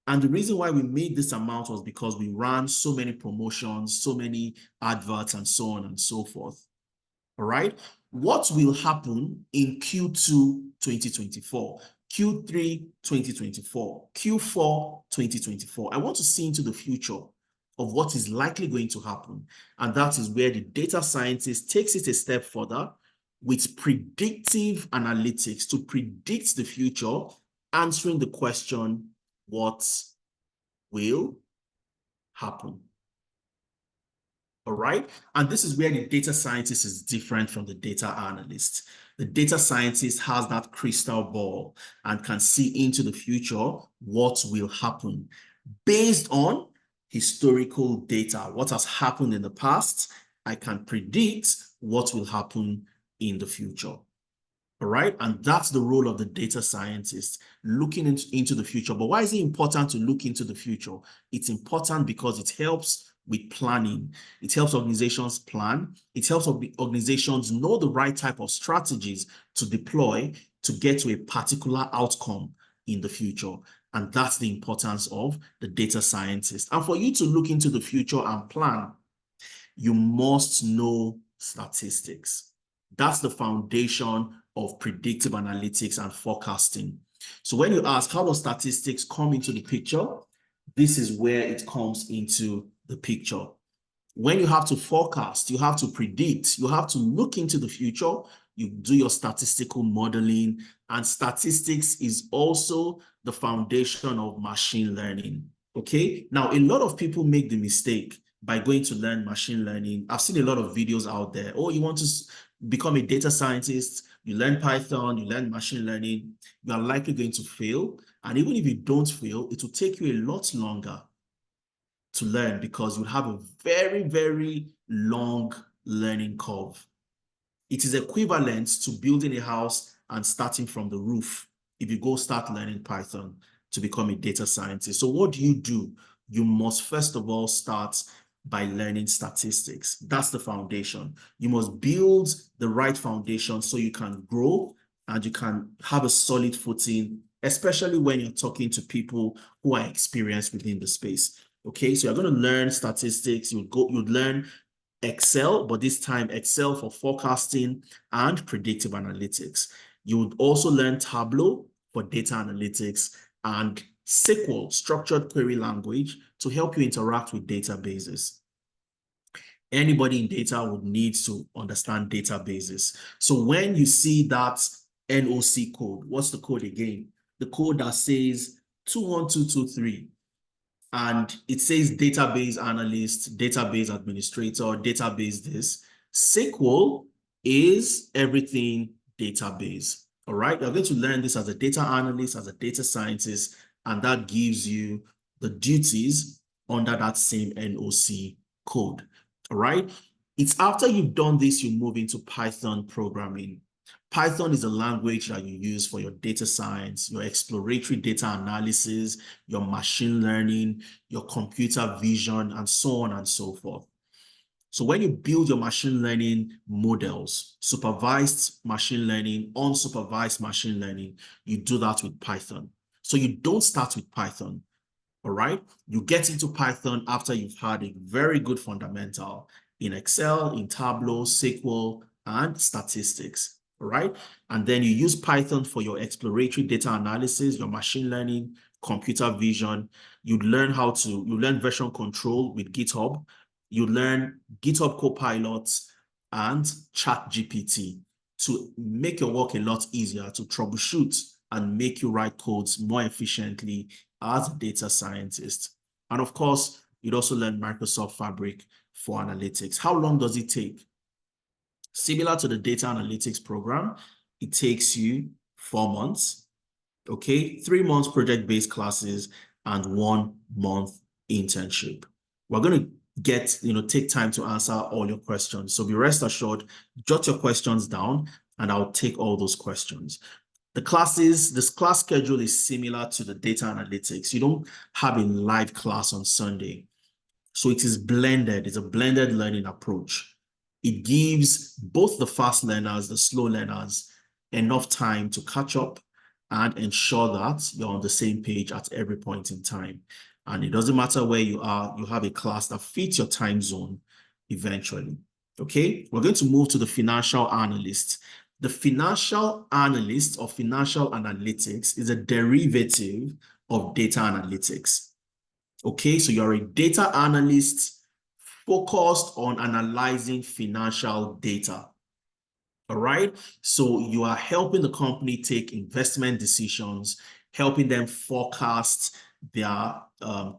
And the reason why we made this amount was because we ran so many promotions, so many adverts, and so on and so forth. All right. What will happen in Q2 2024, Q3 2024, Q4 2024? I want to see into the future of what is likely going to happen. And that is where the data scientist takes it a step further with predictive analytics to predict the future, answering the question, what will happen? All right. And this is where the data scientist is different from the data analyst. The data scientist has that crystal ball and can see into the future what will happen based on historical data. What has happened in the past, I can predict what will happen in the future. All right. And that's the role of the data scientist, looking into the future. But why is it important to look into the future? It's important because it helps with planning. It helps organizations plan. It helps organizations know the right type of strategies to deploy to get to a particular outcome in the future. And that's the importance of the data scientist. And for you to look into the future and plan, you must know statistics. That's the foundation of predictive analytics and forecasting. So when you ask, how does statistics come into the picture? This is where it comes into the picture. When you have to forecast, you have to predict, you have to look into the future, you do your statistical modeling, and statistics is also the foundation of machine learning. Okay, now a lot of people make the mistake by going to learn machine learning. I've seen a lot of videos out there. Oh, you want to become a data scientist, you learn Python, you learn machine learning, you are likely going to fail. And even if you don't fail, it will take you a lot longer to learn because you have a very, very long learning curve. It is equivalent to building a house and starting from the roof if you go start learning Python to become a data scientist. So what do? You must first of all start by learning statistics. That's the foundation. You must build the right foundation so you can grow and you can have a solid footing, especially when you're talking to people who are experienced within the space. Okay, so you're going to learn statistics, you'd learn Excel, but this time Excel for forecasting and predictive analytics. You would also learn Tableau for data analytics and SQL, structured query language, to help you interact with databases. Anybody in data would need to understand databases. So when you see that NOC code, what's the code again? The code that says 21223. And it says database analyst, database administrator, database this. SQL is everything database. All right, you're going to learn this as a data analyst, as a data scientist, and that gives you the duties under that same NOC code. All right, it's after you've done this, you move into Python programming. Python is a language that you use for your data science, your exploratory data analysis, your machine learning, your computer vision, and so on and so forth. So when you build your machine learning models, supervised machine learning, unsupervised machine learning, you do that with Python. So you don't start with Python, all right? You get into Python after you've had a very good fundamental in Excel, in Tableau, SQL, and statistics. All right, and then you use Python for your exploratory data analysis, your machine learning, computer vision. You learn version control with GitHub. You learn GitHub Copilot and ChatGPT to make your work a lot easier, to troubleshoot and make you write codes more efficiently as a data scientist. And of course, you'd also learn Microsoft Fabric for analytics. How long does it take? Similar to the data analytics program, it takes you 4 months, okay? 3 months project-based classes and 1 month internship. We're going to take time to answer all your questions. So be rest assured, jot your questions down and I'll take all those questions. This class schedule is similar to the data analytics. You don't have a live class on Sunday. So it is blended. It's a blended learning approach. It gives both the fast learners, the slow learners, enough time to catch up and ensure that you're on the same page at every point in time. And it doesn't matter where you are, you have a class that fits your time zone eventually. Okay, we're going to move to the financial analyst. The financial analyst or financial analytics is a derivative of data analytics. Okay, so you're a data analyst focused on analyzing financial data. All right, so you are helping the company take investment decisions, helping them forecast their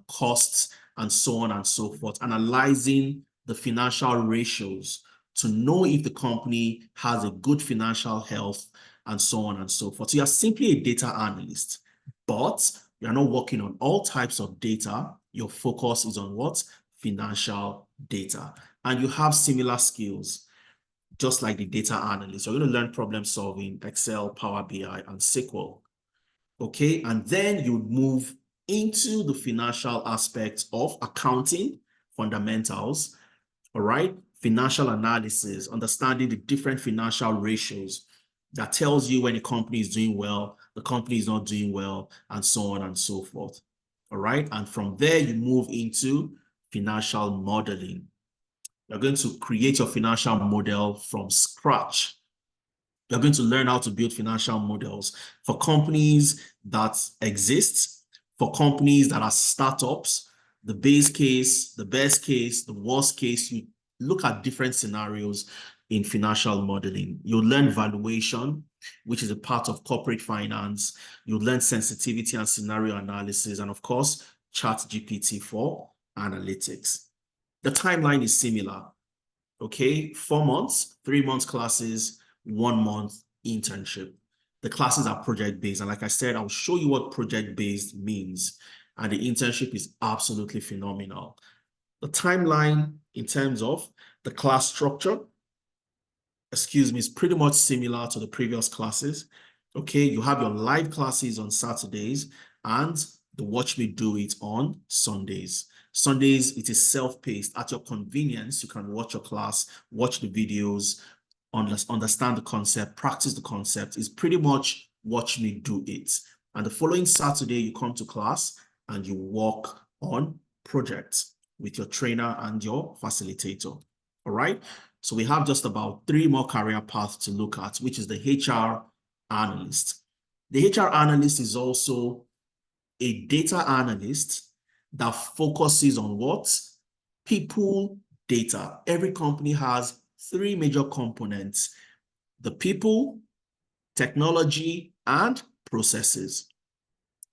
costs and so on and so forth, analyzing the financial ratios to know if the company has a good financial health and so on and so forth. So you're simply a data analyst, but you're not working on all types of data. Your focus is on what? Financial data. And you have similar skills, just like the data analyst. You're going to learn problem solving, Excel, Power BI, and SQL. Okay, and then you move into the financial aspects of accounting, fundamentals, all right? Financial analysis, understanding the different financial ratios that tells you when a company is doing well, the company is not doing well, and so on and so forth. All right, and from there you move into financial modeling. You're going to create your financial model from scratch. You're going to learn how to build financial models for companies that exist, for companies that are startups, the base case, the best case, the worst case. You look at different scenarios in financial modeling. You'll learn valuation, which is a part of corporate finance. You'll learn sensitivity and scenario analysis, and of course, ChatGPT for analytics. The timeline is similar, okay? 4 months, 3 months classes, 1 month internship. The classes are project-based, and like I said, I'll show you what project-based means, and the internship is absolutely phenomenal. The timeline in terms of the class structure, is pretty much similar to the previous classes. Okay, you have your live classes on Saturdays and the Watch Me Do It on Sundays. Sundays, it is self-paced at your convenience. You can watch your class, watch the videos, understand the concept, practice the concept. It's pretty much Watch Me Do It. And the following Saturday, you come to class and you work on projects with your trainer and your facilitator. All right. So we have just about 3 more career paths to look at, which is the HR analyst. The HR analyst is also a data analyst that focuses on what? People data. Every company has 3 major components: the people, technology, and processes.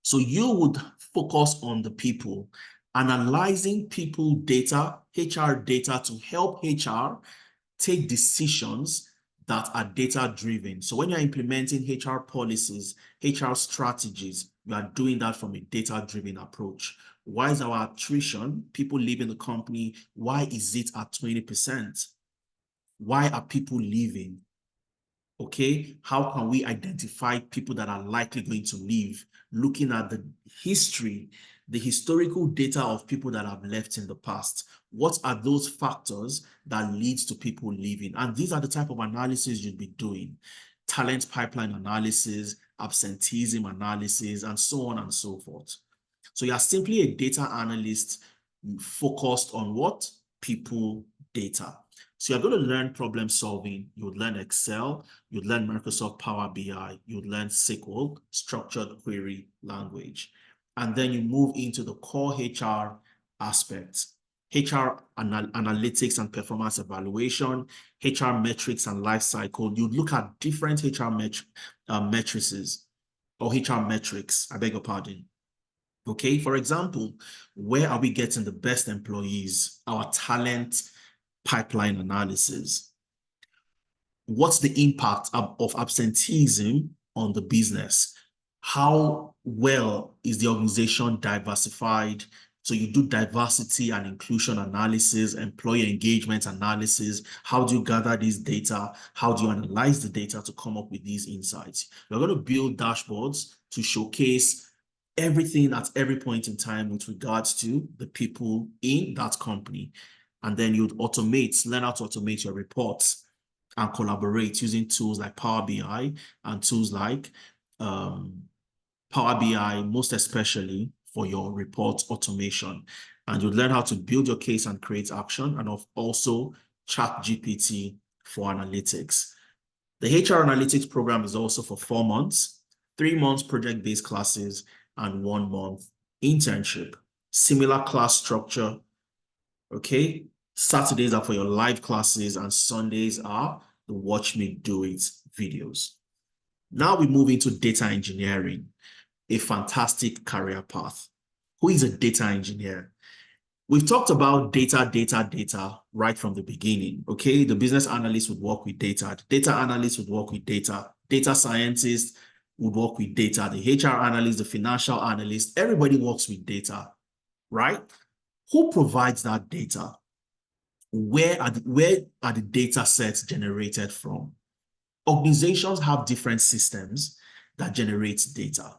So you would focus on the people, analyzing people data, HR data, to help HR take decisions that are data-driven. So when you're implementing HR policies, HR strategies, you are doing that from a data-driven approach. Why is our attrition, people leaving the company, why is it at 20%? Why are people leaving? Okay, how can we identify people that are likely going to leave? Looking at the history, the historical data of people that have left in the past. What are those factors that leads to people leaving? And these are the type of analysis you'd be doing. Talent pipeline analysis, absenteeism analysis, and so on and so forth. So you're simply a data analyst focused on what? People data. So you're going to learn problem solving. You would learn Excel, you'd learn Microsoft Power BI, you'd learn SQL, structured query language. And then you move into the core HR aspects: HR analytics and performance evaluation, HR metrics and life cycle. You look at different HR matrices or HR metrics, I beg your pardon. Okay, for example, where are we getting the best employees? Our talent pipeline analysis. What's the impact of absenteeism on the business? How well is the organization diversified? So you do diversity and inclusion analysis, employee engagement analysis. How do you gather these data? How do you analyze the data to come up with these insights? You're going to build dashboards to showcase everything at every point in time with regards to the people in that company. And then you'd learn how to automate your reports and collaborate using tools like Power BI and tools like Power BI, most especially for your report automation. And you'd learn how to build your case and create action, and also ChatGPT for analytics. The HR analytics program is also for 4 months, 3 months project-based classes, and 1 month internship. Similar class structure, okay? Saturdays are for your live classes, and Sundays are the Watch Me Do It videos. Now we move into data engineering, a fantastic career path. Who is a data engineer? We've talked about data right from the beginning, okay? The business analyst would work with data. The data analyst would work with data. Data scientist would work with data. The HR analyst, the financial analyst, everybody works with data, right? Who provides that data? Where are the data sets generated from? Organizations have different systems that generate data,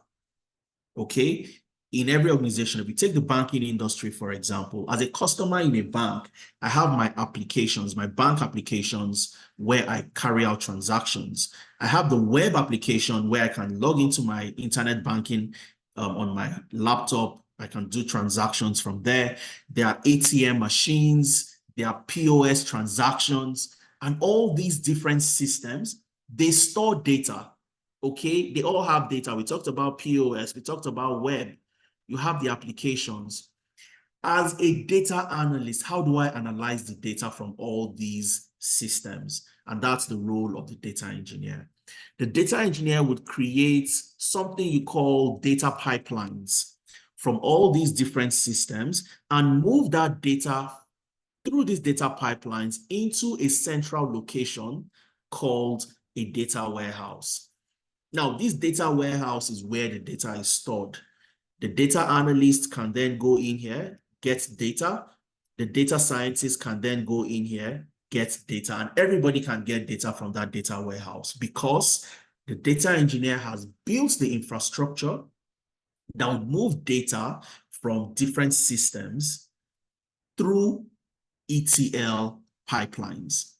okay? In every organization, if we take the banking industry, for example, as a customer in a bank, I have my applications, my bank applications where I carry out transactions. I have the web application where I can log into my internet banking on my laptop. I can do transactions from there. There are ATM machines, there are POS transactions, and all these different systems, they store data, okay? They all have data. We talked about POS, we talked about web. You have the applications. As a data analyst, how do I analyze the data from all these systems? And that's the role of the data engineer. The data engineer would create something you call data pipelines from all these different systems and move that data through these data pipelines into a central location called a data warehouse. Now, this data warehouse is where the data is stored. The data analyst can then go in here, get data. The data scientist can then go in here, get data, and everybody can get data from that data warehouse because the data engineer has built the infrastructure that would move data from different systems through ETL pipelines.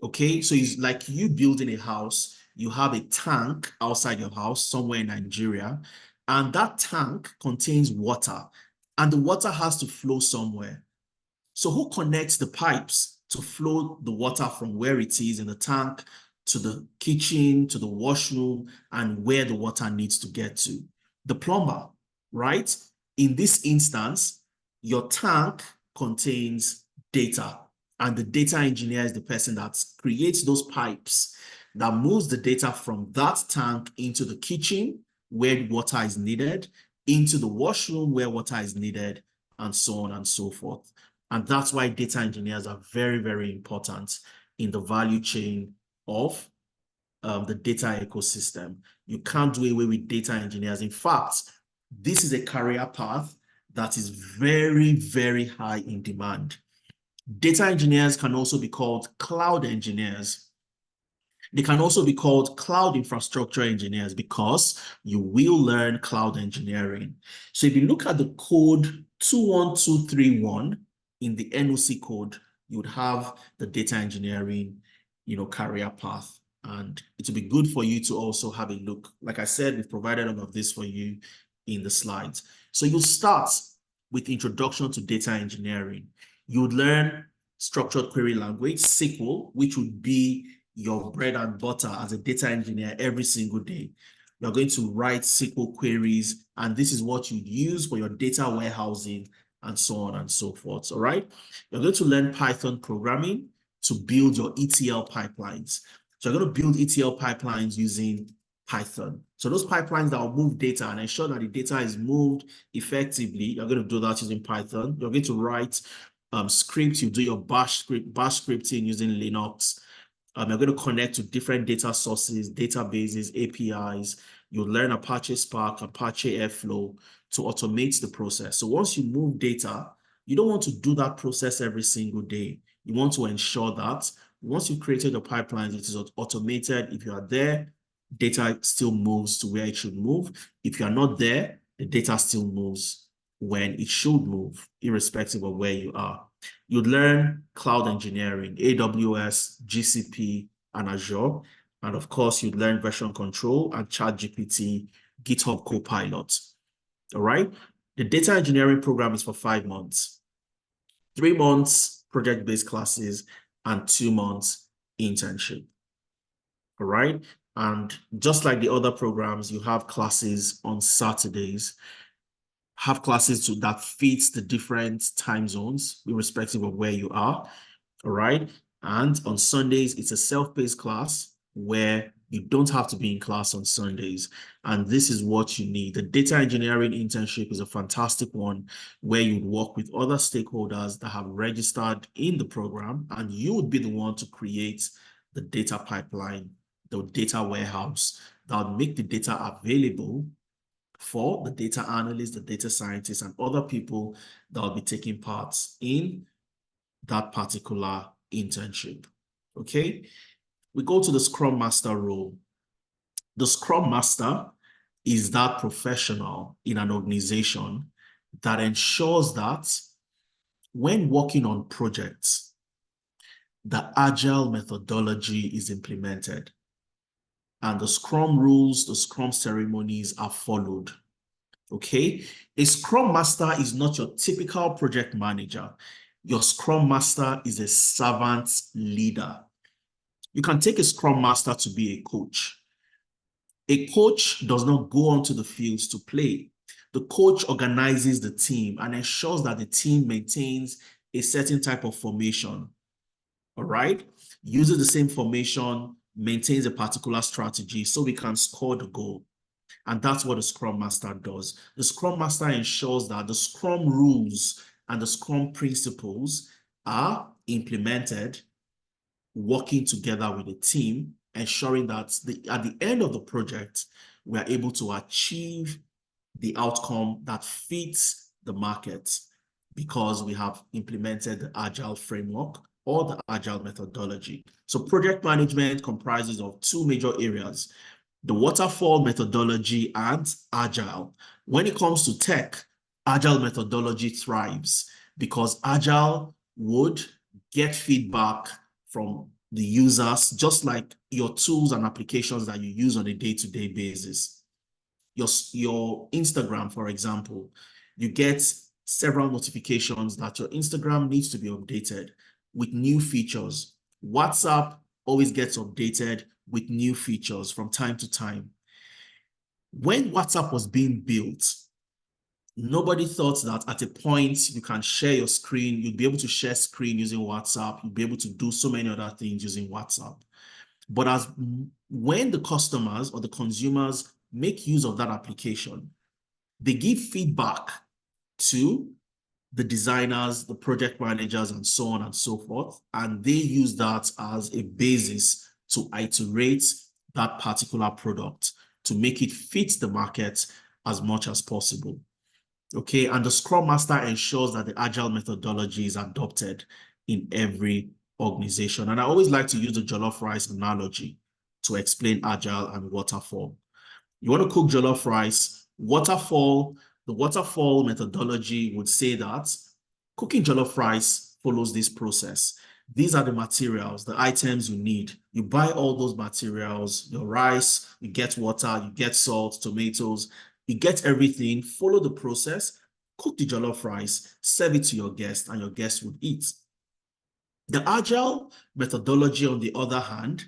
Okay, so it's like you building a house, you have a tank outside your house somewhere in Nigeria, and that tank contains water, and the water has to flow somewhere. So who connects the pipes to flow the water from where it is in the tank to the kitchen, to the washroom, and where the water needs to get to? The plumber, right? In this instance, your tank contains data, and the data engineer is the person that creates those pipes that moves the data from that tank into the kitchen where water is needed, into the washroom where water is needed, and so on and so forth. And that's why data engineers are very, very important in the value chain of the data ecosystem. You can't do away with data engineers. In fact, this is a career path that is very, very high in demand. Data engineers can also be called cloud engineers. They can also be called cloud infrastructure engineers because you will learn cloud engineering. So if you look at the code 21231 in the NOC code, you would have the data engineering, career path. And it will be good for you to also have a look. Like I said, we've provided all of this for you in the slides. So you start with introduction to data engineering. You would learn structured query language, SQL, which would be your bread and butter as a data engineer every single day. You're going to write SQL queries, and this is what you use for your data warehousing and so on and so forth, all right? You're going to learn Python programming to build your ETL pipelines. So you're going to build ETL pipelines using Python. So those pipelines that will move data and ensure that the data is moved effectively, you're going to do that using Python. You're going to write scripts. You do your bash scripting using Linux. You're going to connect to different data sources, databases, APIs. You'll learn Apache Spark, Apache Airflow to automate the process. So once you move data, you don't want to do that process every single day. You want to ensure that once you've created your pipelines, it is automated. If you are there, data still moves to where it should move. If you are not there, the data still moves when it should move, irrespective of where you are. You'd learn cloud engineering, AWS, GCP, and Azure. And of course, you'd learn version control and ChatGPT, GitHub Copilot. All right. The data engineering program is for 5 months. 3 months project-based classes and 2 months internship. All right. And just like the other programs, you have classes on Saturdays, have classes that fits the different time zones, irrespective of where you are. All right. And on Sundays, it's a self-paced class where you don't have to be in class on Sundays. And this is what you need. The data engineering internship is a fantastic one where you work with other stakeholders that have registered in the program, and you would be the one to create the data pipeline, the data warehouse that would make the data available for the data analysts, the data scientists, and other people that will be taking part in that particular internship. Okay, we go to the Scrum Master role. The Scrum Master is that professional in an organization that ensures that when working on projects, the Agile methodology is implemented and the Scrum rules, the Scrum ceremonies are followed. Okay, a Scrum Master is not your typical project manager. Your Scrum Master is a servant leader. You can take a Scrum Master to be a coach. A coach does not go onto the fields to play. The coach organizes the team and ensures that the team maintains a certain type of formation. All right, uses the same formation, maintains a particular strategy so we can score the goal. And that's what the Scrum Master does. The Scrum Master ensures that the Scrum rules and the Scrum principles are implemented, working together with the team, ensuring that at the end of the project, we are able to achieve the outcome that fits the market because we have implemented the Agile framework or the Agile methodology. So project management comprises of 2 major areas: the waterfall methodology and Agile. When it comes to tech, Agile methodology thrives because Agile would get feedback from the users, just like your tools and applications that you use on a day-to-day basis. Your Instagram, for example, you get several notifications that your Instagram needs to be updated with new features. WhatsApp always gets updated with new features from time to time. When WhatsApp was being built, nobody thought that at a point you can share your screen, you'd be able to share screen using WhatsApp, you'd be able to do so many other things using WhatsApp. But when the customers or the consumers make use of that application, they give feedback to the designers, the project managers, and so on and so forth, and they use that as a basis to iterate that particular product to make it fit the market as much as possible. Okay, and the Scrum Master ensures that the Agile methodology is adopted in every organization. And I always like to use the jollof rice analogy to explain Agile and waterfall. You want to cook jollof rice, the waterfall methodology would say that cooking jollof rice follows this process. These are the materials, the items you need. You buy all those materials, your rice, you get water, you get salt, tomatoes, you get everything, follow the process, cook the jollof rice, serve it to your guest, and your guest would eat. The Agile methodology, on the other hand,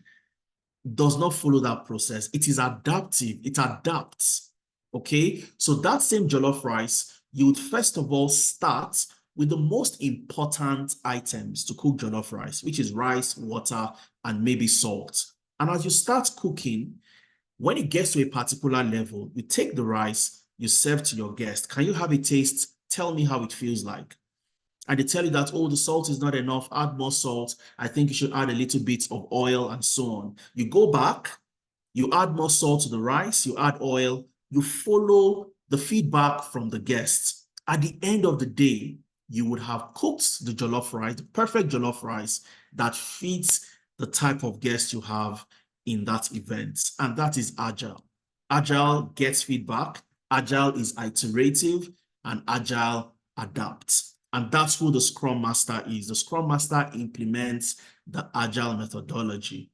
does not follow that process. It is adaptive, it adapts. Okay, so that same jollof rice, you would first of all start with the most important items to cook jollof rice, which is rice, water, and maybe salt. And as you start cooking, when it gets to a particular level, you take the rice, you serve to your guest. Can you have a taste? Tell me how it feels like. And they tell you that, oh, the salt is not enough, add more salt. I think you should add a little bit of oil and so on. You go back, you add more salt to the rice, you add oil, you follow the feedback from the guests. At the end of the day, you would have cooked the jollof rice, the perfect jollof rice that fits the type of guest you have in that event. And that is Agile. Agile gets feedback, Agile is iterative, and Agile adapts. And that's who the Scrum Master is. The Scrum Master implements the Agile methodology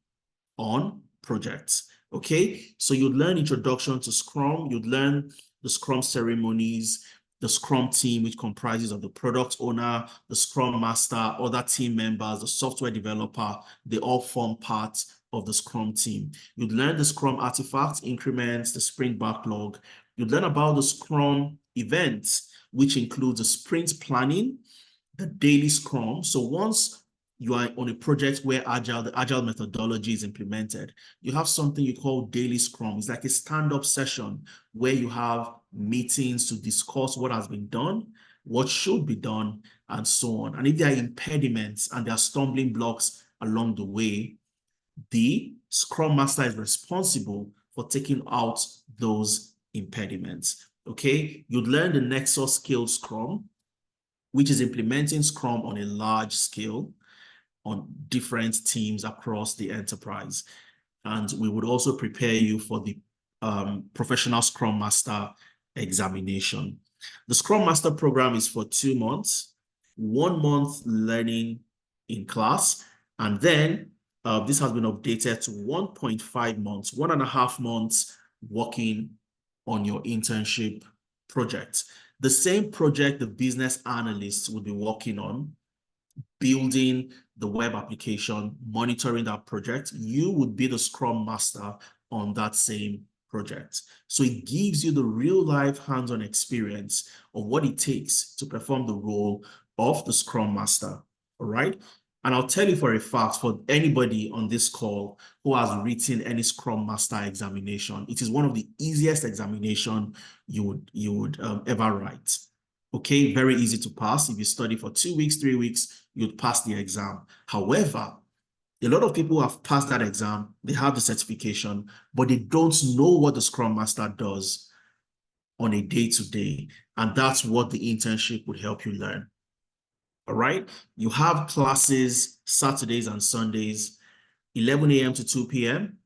on projects. Okay, so you'd learn introduction to Scrum, you'd learn the Scrum ceremonies, the Scrum team, which comprises of the product owner, the Scrum Master, other team members, the software developer. They all form part of the Scrum team. You'd learn the Scrum artifacts, increments, the sprint backlog. You'd learn about the Scrum events, which includes the sprint planning, the daily Scrum. So once you are on a project where the Agile methodology is implemented, you have something you call daily Scrum. It's like a stand-up session where you have meetings to discuss what has been done, what should be done, and so on. And if there are impediments and there are stumbling blocks along the way, the Scrum Master is responsible for taking out those impediments. Okay, you'd learn the Nexus scale Scrum, which is implementing Scrum on a large scale on different teams across the enterprise. And we would also prepare you for the professional Scrum Master examination. The Scrum Master program is for 2 months, 1 month learning in class, and then this has been updated to 1.5 months, 1.5 months working on your internship project. The same project the business analysts will be working on, building the web application, monitoring that project, you would be the Scrum Master on that same project. So it gives you the real life hands-on experience of what it takes to perform the role of the Scrum Master, all right? And I'll tell you for a fact, for anybody on this call who has written any Scrum Master examination, it is one of the easiest examination you would ever write. Okay, very easy to pass. If you study for 2 weeks, 3 weeks, you'd pass the exam. However, a lot of people have passed that exam, they have the certification, but they don't know what the Scrum Master does on a day-to-day. And that's what the internship would help you learn. All right, you have classes Saturdays and Sundays, 11 a.m. to 2 p.m.,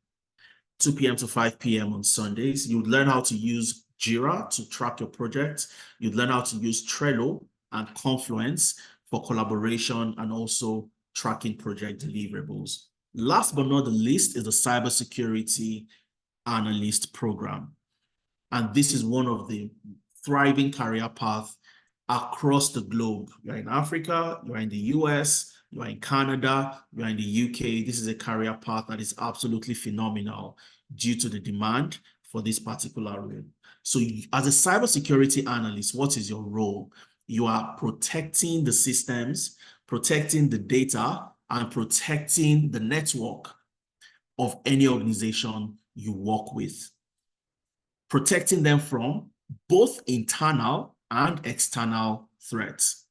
2 p.m. to 5 p.m. on Sundays. You'd learn how to use Jira to track your project. You'd learn how to use Trello and Confluence for collaboration and also tracking project deliverables. Last but not the least is the cybersecurity analyst program. And this is one of the thriving career paths across the globe. You're in Africa, you're in the US, you're in Canada, you're in the UK. This is a career path that is absolutely phenomenal due to the demand for this particular role. So as a cybersecurity analyst, what is your role? You are protecting the systems, protecting the data, and protecting the network of any organization you work with. Protecting them from both internal and external threats.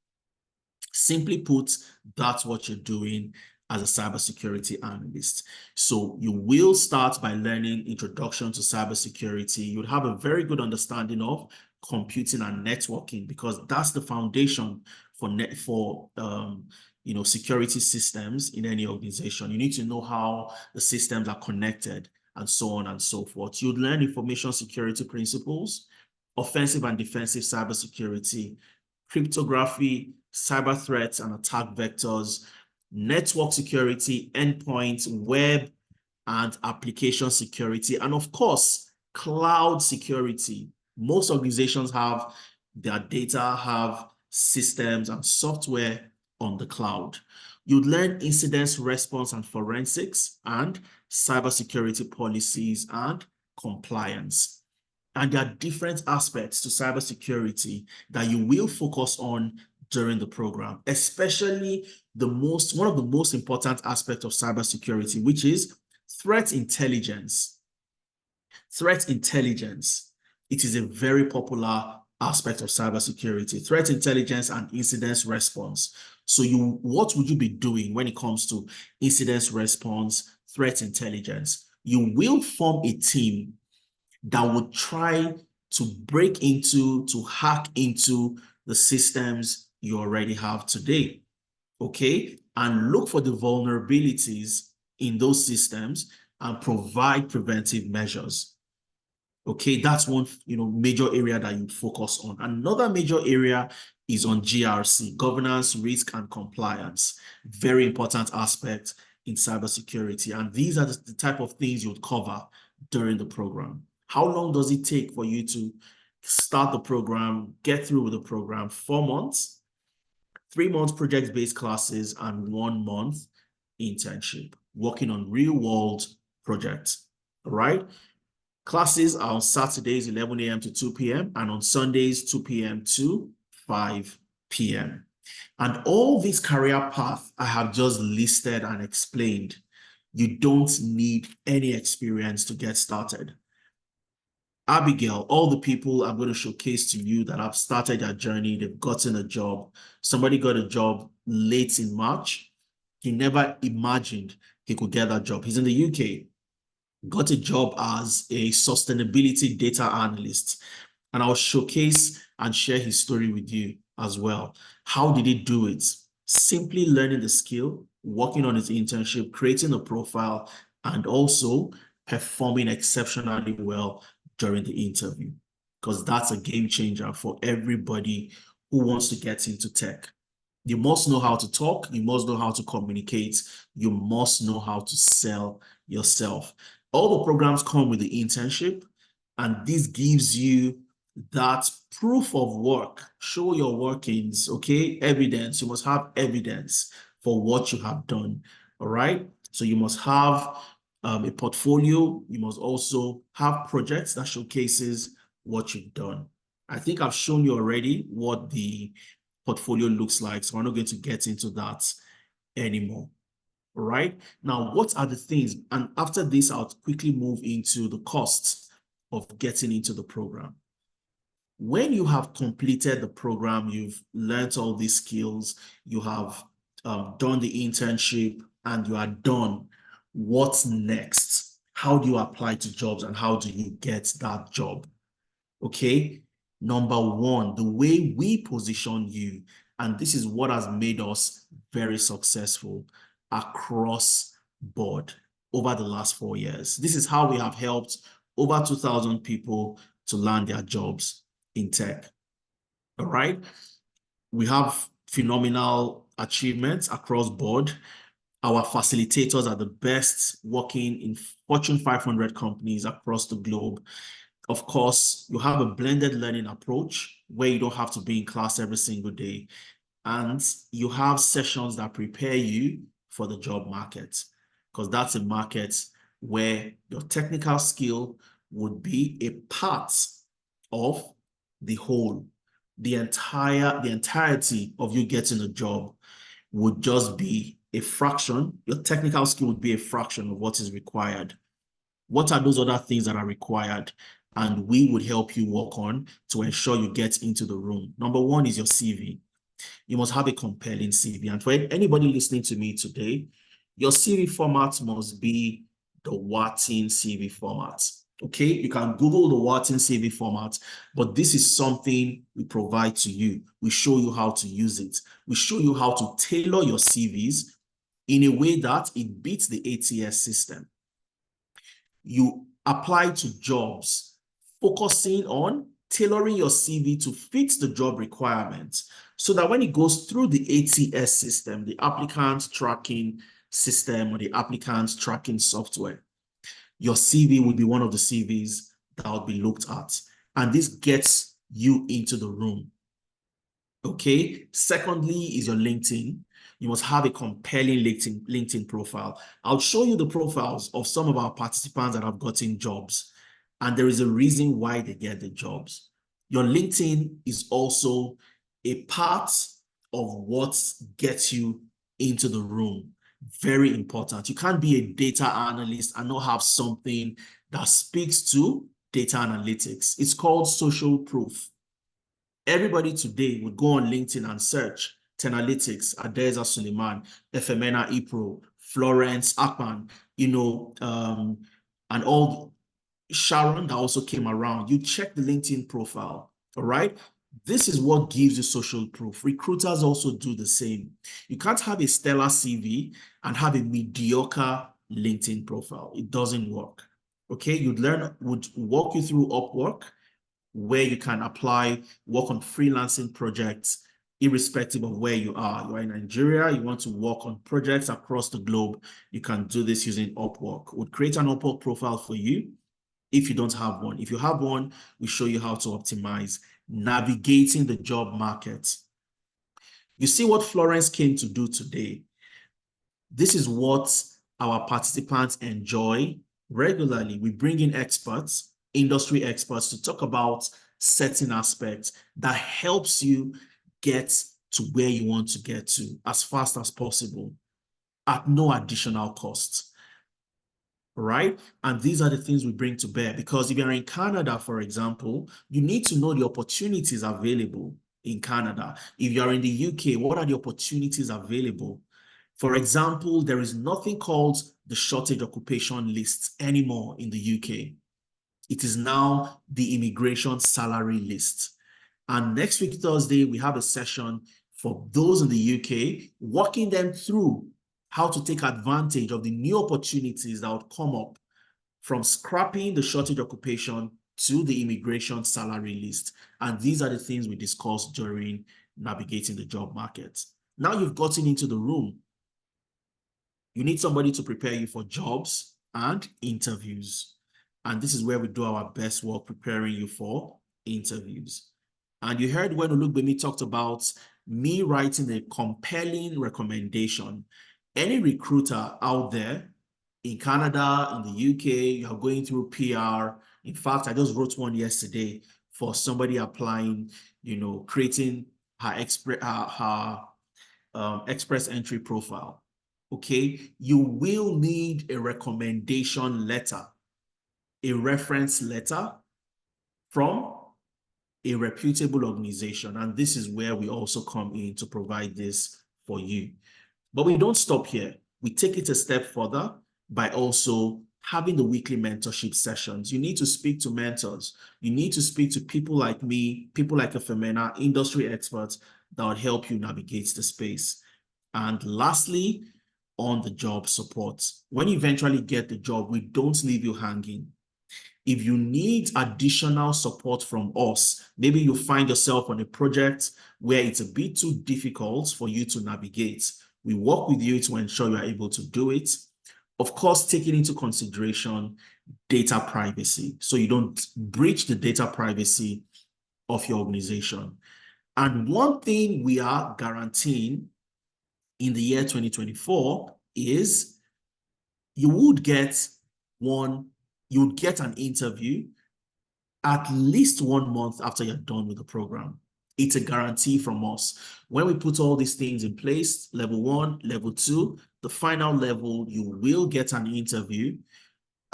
Simply put, that's what you're doing as a cybersecurity analyst. So you will start by learning introduction to cybersecurity. You'll have a very good understanding of computing and networking, because that's the foundation for security systems in any organization. You need to know how the systems are connected and so on and so forth. You'd learn information security principles, offensive and defensive cybersecurity, cryptography, cyber threats and attack vectors, network security, endpoints, web and application security, and of course, cloud security. Most organizations have their data, have systems and software on the cloud. You'd learn incident response and forensics and cybersecurity policies and compliance. And there are different aspects to cybersecurity that you will focus on during the program, especially one of the most important aspects of cybersecurity, which is threat intelligence. Threat intelligence, it is a very popular aspect of cybersecurity, threat intelligence and incident response. So what would you be doing when it comes to incident response, threat intelligence? You will form a team that would try to hack into the systems you already have today, okay? And look for the vulnerabilities in those systems and provide preventive measures, Okay, that's one, major area that you focus on. Another major area is on GRC, governance, risk, and compliance. Very important aspect in cybersecurity. And these are the type of things you would cover during the program. How long does it take for you to start the program, get through with the program? 4 months, 3 months project-based classes, and 1 month internship, working on real-world projects, all right? Classes are on Saturdays, 11 a.m. to 2 p.m. and on Sundays, 2 p.m. to 5 p.m. And all this career path I have just listed and explained, you don't need any experience to get started. Abigail, all the people I'm going to showcase to you that have started their journey, they've gotten a job. Somebody got a job late in March. He never imagined he could get that job. He's in the UK. Got a job as a sustainability data analyst, and I'll showcase and share his story with you as well. How did he do it? Simply learning the skill, working on his internship, creating a profile, and also performing exceptionally well during the interview, because that's a game changer for everybody who wants to get into tech. You must know how to talk, you must know how to communicate, you must know how to sell yourself. All the programs come with the internship, and this gives you that proof of work. Show your workings, okay? Evidence. You must have evidence for what you have done, all right? So you must have a portfolio. You must also have projects that showcases what you've done. I think I've shown you already what the portfolio looks like, so we're not going to get into that anymore. All right. Now, what are the things? And after this, I'll quickly move into the costs of getting into the program. When you have completed the program, you've learned all these skills, you have done the internship, and you are done. What's next? How do you apply to jobs, and how do you get that job? Okay. Number one, the way we position you, and this is what has made us very successful across board over the last 4 years. This is how we have helped over 2,000 people to land their jobs in tech. All right. We have phenomenal achievements across board. Our facilitators are the best working in Fortune 500 companies across the globe. Of course, you have a blended learning approach where you don't have to be in class every single day. And you have sessions that prepare you for the job market, because that's a market where your technical skill would be a part of the whole. The entirety of you getting a job would just be a fraction. Your technical skill would be a fraction of what is required. What are those other things that are required? And we would help you work on to ensure you get into the room. Number one is your CV. You must have a compelling CV. And for anybody listening to me today, your CV format must be the Wharton CV format. Okay, you can Google the Wharton CV format, but this is something we provide to you. We show you how to use it. We show you how to tailor your CVs in a way that it beats the ATS system. You apply to jobs, focusing on tailoring your CV to fit the job requirements, so that when it goes through the ATS system, the applicant tracking system or the applicant tracking software, your CV will be one of the CVs that will be looked at. And this gets you into the room. Okay. Secondly is your LinkedIn. You must have a compelling LinkedIn profile. I'll show you the profiles of some of our participants that have gotten jobs, and there is a reason why they get the jobs. Your LinkedIn is also a part of what gets you into the room. Very important. You can't be a data analyst and not have something that speaks to data analytics. It's called social proof. Everybody today would go on LinkedIn and search Teralytics, Adeza Suleiman, Efemena Ipro, Florence Akpan, and all Sharon that also came around. You check the LinkedIn profile, all right? This is what gives you social proof. Recruiters also do the same. You can't have a stellar CV and have a mediocre LinkedIn profile. It doesn't work. Okay, would walk you through Upwork, where you can apply, work on freelancing projects, irrespective of where you are. You are in Nigeria, you want to work on projects across the globe, you can do this using Upwork. We'll create an Upwork profile for you if you don't have one. If you have one, we show you how to optimize navigating the job market. You see what Florence came to do today. This is what our participants enjoy regularly. We bring in experts, industry experts, to talk about certain aspects that helps you get to where you want to get to as fast as possible at no additional cost. Right? And these are the things we bring to bear, because if you're in Canada, for example, you need to know the opportunities available in Canada. If you're in the UK, what are the opportunities available? For example, there is nothing called the shortage occupation list anymore in the UK. It is now the immigration salary list. And next week, Thursday, we have a session for those in the UK, walking them through how to take advantage of the new opportunities that would come up from scrapping the shortage occupation to the immigration salary list. And these are the things we discussed during navigating the job market. Now you've gotten into the room. You need somebody to prepare you for jobs and interviews. And this is where we do our best work, preparing you for interviews. And you heard when Olugbemi talked about me writing a compelling recommendation. Any recruiter out there in Canada, in the UK, you are going through PR. In fact, I just wrote one yesterday for somebody applying, creating her express entry profile. Okay, you will need a recommendation letter, a reference letter from a reputable organization. And this is where we also come in to provide this for you. But we don't stop here. We take it a step further by also having the weekly mentorship sessions. You need to speak to mentors. You need to speak to people like me, people like Femena, industry experts that would help you navigate the space. And lastly, on the job support. When you eventually get the job, we don't leave you hanging. If you need additional support from us, maybe you find yourself on a project where it's a bit too difficult for you to navigate, we work with you to ensure you are able to do it. Of course, taking into consideration data privacy, so you don't breach the data privacy of your organization. And one thing we are guaranteeing in the year 2024 is you would get an interview at least 1 month after you're done with the program. It's a guarantee from us. When we put all these things in place, level 1, level 2, the final level, you will get an interview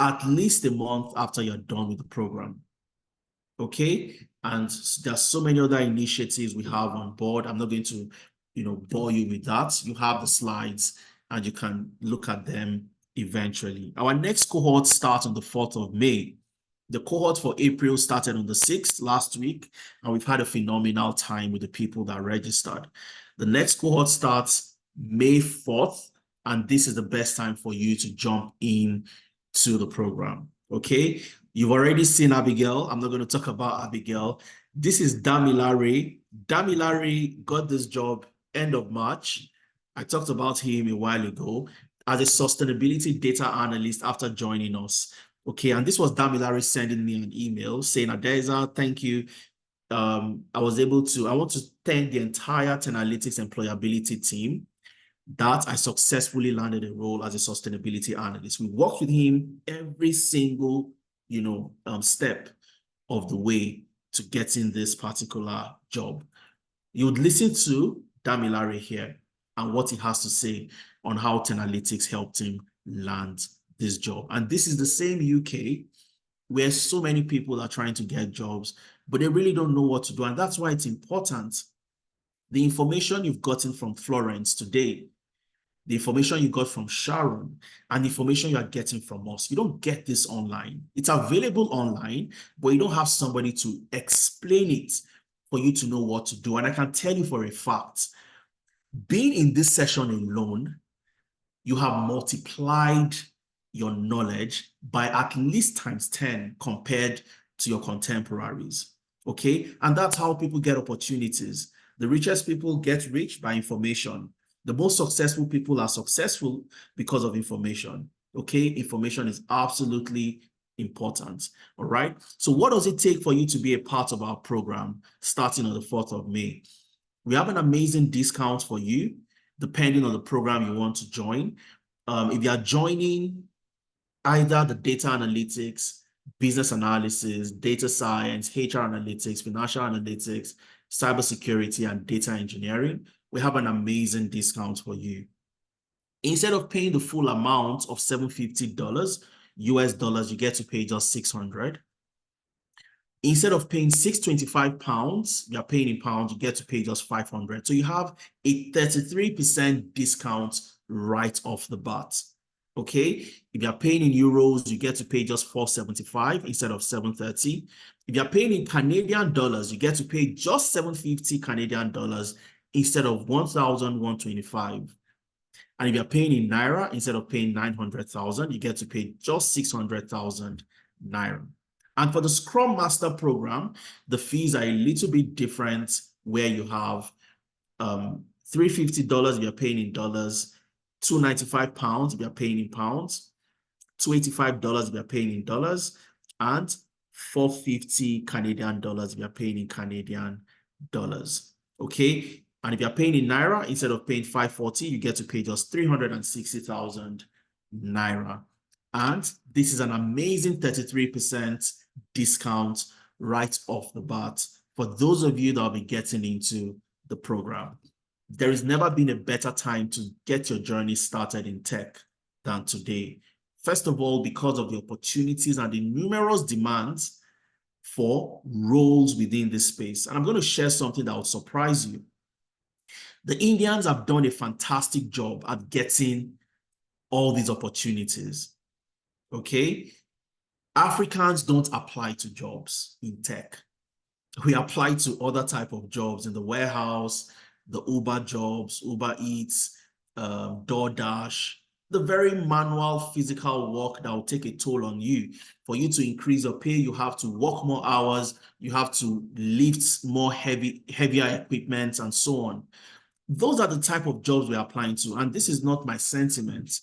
at least a month after you're done with the program. Okay? And there's so many other initiatives we have on board. I'm not going to bore you with that. You have the slides and you can look at them eventually. Our next cohort starts on the 4th of May. The cohort for April started on the 6th last week, and we've had a phenomenal time with the people that registered. The next cohort starts May 4th, and this is the best time for you to jump in to the program. Okay? You've already seen Abigail. I'm not going to talk about Abigail. This is Damilare. Damilare got this job end of March. I talked about him a while ago as a sustainability data analyst after joining us. Okay, and this was Damilare sending me an email saying, Adeza, thank you. I want to thank the entire Teralytics employability team that I successfully landed a role as a sustainability analyst. We worked with him every single, step of the way to getting this particular job. You would listen to Damilare here and what he has to say on how Teralytics helped him land this job. And this is the same UK where so many people are trying to get jobs, but they really don't know what to do. And that's why it's important. The information you've gotten from Florence today, the information you got from Sharon, and the information you are getting from us, you don't get this online. It's available online, but you don't have somebody to explain it for you to know what to do. And I can tell you for a fact, being in this session alone, you have multiplied your knowledge by at least times 10 compared to your contemporaries. Okay, and that's how people get opportunities. The richest people get rich by information. The most successful people are successful because of information. Okay, information is absolutely important. All right, so what does it take for you to be a part of our program starting on the 4th of May? We have an amazing discount for you depending on the program you want to join. If you are joining either the data analytics, business analysis, data science, HR analytics, financial analytics, cybersecurity, and data engineering, we have an amazing discount for you. Instead of paying the full amount of $750 US dollars, you get to pay just $600. Instead of paying £625, you're paying in pounds, you get to pay just $500. So you have a 33% discount right off the bat. Okay, if you're paying in euros, you get to pay just $475 instead of $730. If you're paying in Canadian dollars, you get to pay just $750 Canadian dollars instead of $1,125. And if you're paying in Naira, instead of paying 900,000, you get to pay just 600,000 Naira. And for the Scrum Master program, the fees are a little bit different, where you have $350 if you're paying in dollars, £295 if you're paying in pounds, $285 if you're paying in dollars, and $450 Canadian dollars if you're paying in Canadian dollars. Okay, and if you're paying in Naira, instead of paying 540, you get to pay just 360,000 Naira. And this is an amazing 33% discount right off the bat for those of you that will be getting into the program. There has never been a better time to get your journey started in tech than today. First of all, because of the opportunities and the numerous demands for roles within this space. And I'm going to share something that will surprise you. The Indians have done a fantastic job at getting all these opportunities. Okay? Africans don't apply to jobs in tech. We apply to other type of jobs in the warehouse, the Uber jobs, Uber Eats, DoorDash, the very manual physical work that will take a toll on you. For you to increase your pay, you have to work more hours, you have to lift more heavier equipment and so on. Those are the type of jobs we're applying to. And this is not my sentiment.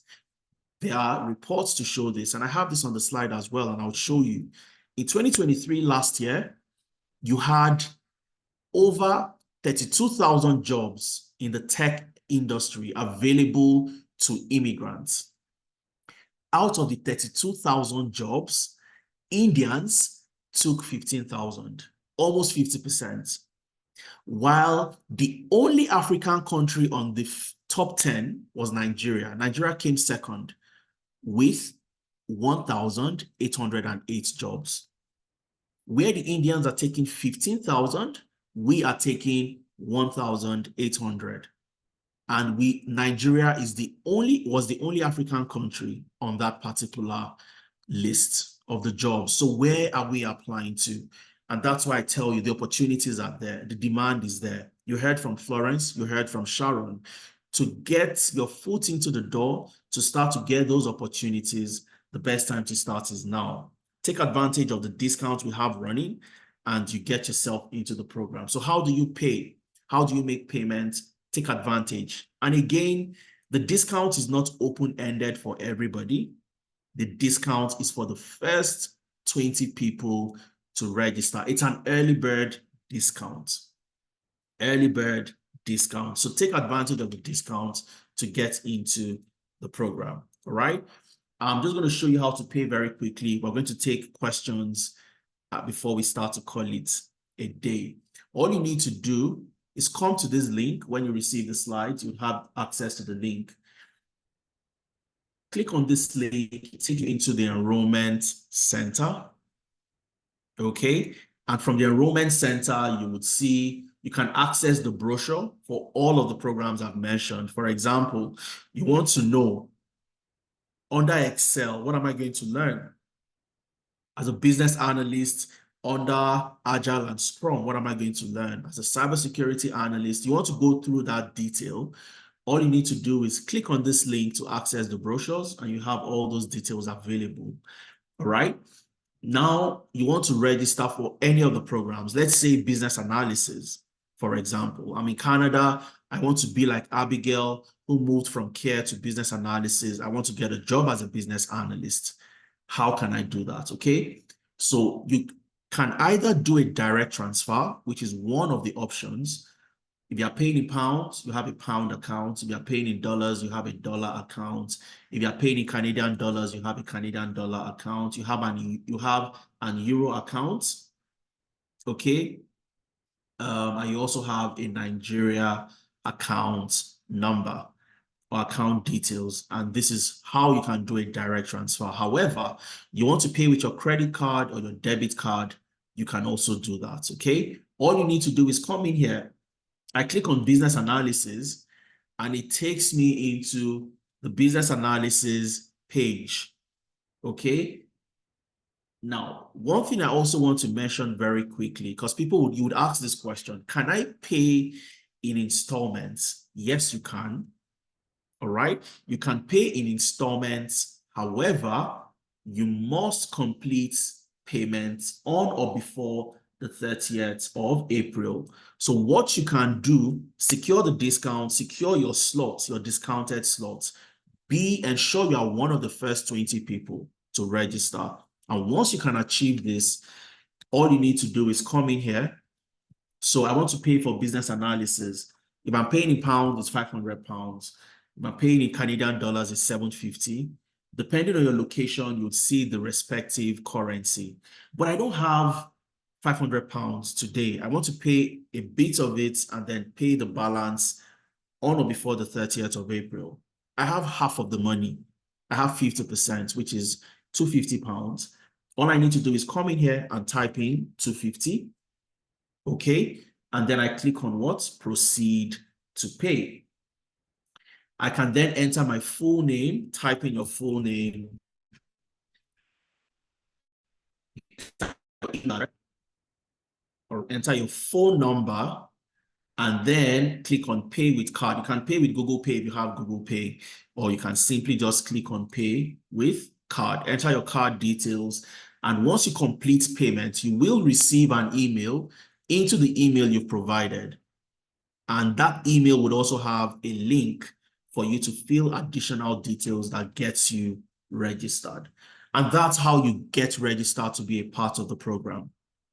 There are reports to show this, and I have this on the slide as well, and I'll show you. In 2023, last year, you had over 32,000 jobs in the tech industry available to immigrants. Out of the 32,000 jobs, Indians took 15,000, almost 50%. While the only African country on the top 10 was Nigeria. Nigeria came second with 1,808 jobs. Where the Indians are taking 15,000, we are taking 1,800. And Nigeria was the only African country on that particular list of the jobs. So where are we applying to? And that's why I tell you the opportunities are there. The demand is there. You heard from Florence, you heard from Sharon. To get your foot into the door, to start to get those opportunities, the best time to start is now. Take advantage of the discounts we have running and you get yourself into the program. So how do you pay? How do you make payments? Take advantage. And again, the discount is not open-ended for everybody. The discount is for the first 20 people to register. It's an early bird discount. Early bird discount. So take advantage of the discount to get into the program. All right. I'm just going to show you how to pay very quickly. We're going to take questions before we start to call it a day. All you need to do is come to this link. When you receive the slides, you'll have access to the link. Click on this link, take you into the enrollment center. Okay. And from the enrollment center, you would see you can access the brochure for all of the programs I've mentioned. For example, you want to know under Excel, what am I going to learn? As a business analyst under Agile and Scrum, what am I going to learn? As a cybersecurity analyst, you want to go through that detail. all you need to do is click on this link to access the brochures, and you have all those details available. All right. Now you want to register for any of the programs. Let's say business analysis, for example. I'm in Canada. I want to be like Abigail, who moved from care to business analysis. I want to get a job as a business analyst. How can I do that? Okay. So you can either do a direct transfer, which is one of the options. If you are paying in pounds, you have a pound account. If you are paying in dollars, you have a dollar account. If you are paying in Canadian dollars, you have a Canadian dollar account. You have an euro account, okay? And you also have a Nigeria account number or account details, and this is how you can do a direct transfer. However, you want to pay with your credit card or your debit card, you can also do that, okay? All you need to do is come in here. I click on business analysis, and it takes me into the business analysis page, okay? Now, one thing I also want to mention very quickly, because you would ask this question, can I pay in installments? Yes, you can, all right? You can pay in installments. However, you must complete payments on or before the 30th of April. So what you can do, secure the discount, secure your slots, your discounted slots, ensure you are one of the first 20 people to register. And once you can achieve this, all you need to do is come in here. So I want to pay for business analysis. If I'm paying in pounds, it's 500 pounds. If I'm paying in Canadian dollars, it's 750. Depending on your location, you'll see the respective currency. But I don't have 500 pounds today. I want to pay a bit of it and then pay the balance on or before the 30th of April. I have half of the money. I have 50%, which is 250 pounds. All I need to do is come in here and type in 250. Okay. And then I click on what? Proceed to pay. I can then enter my full name, type in your full name, or enter your phone number, and then click on pay with card. You can pay with Google Pay if you have Google Pay, or you can simply just click on pay with card. Enter your card details, and once you complete payment, you will receive an email into the email you've provided. And that email would also have a link for you to fill additional details that gets you registered. And that's how you get registered to be a part of the program.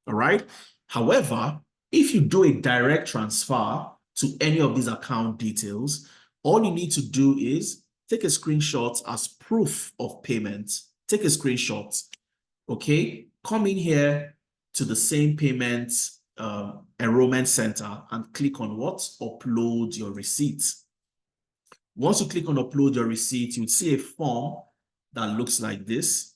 All right. However, if you do a direct transfer to any of these account details, all you need to do is take a screenshot as proof of payment. Take a screenshot. Okay. Come in here to the same payment enrollment center and click on what? Upload your receipt. Once you click on upload your receipt, you'll see a form that looks like this.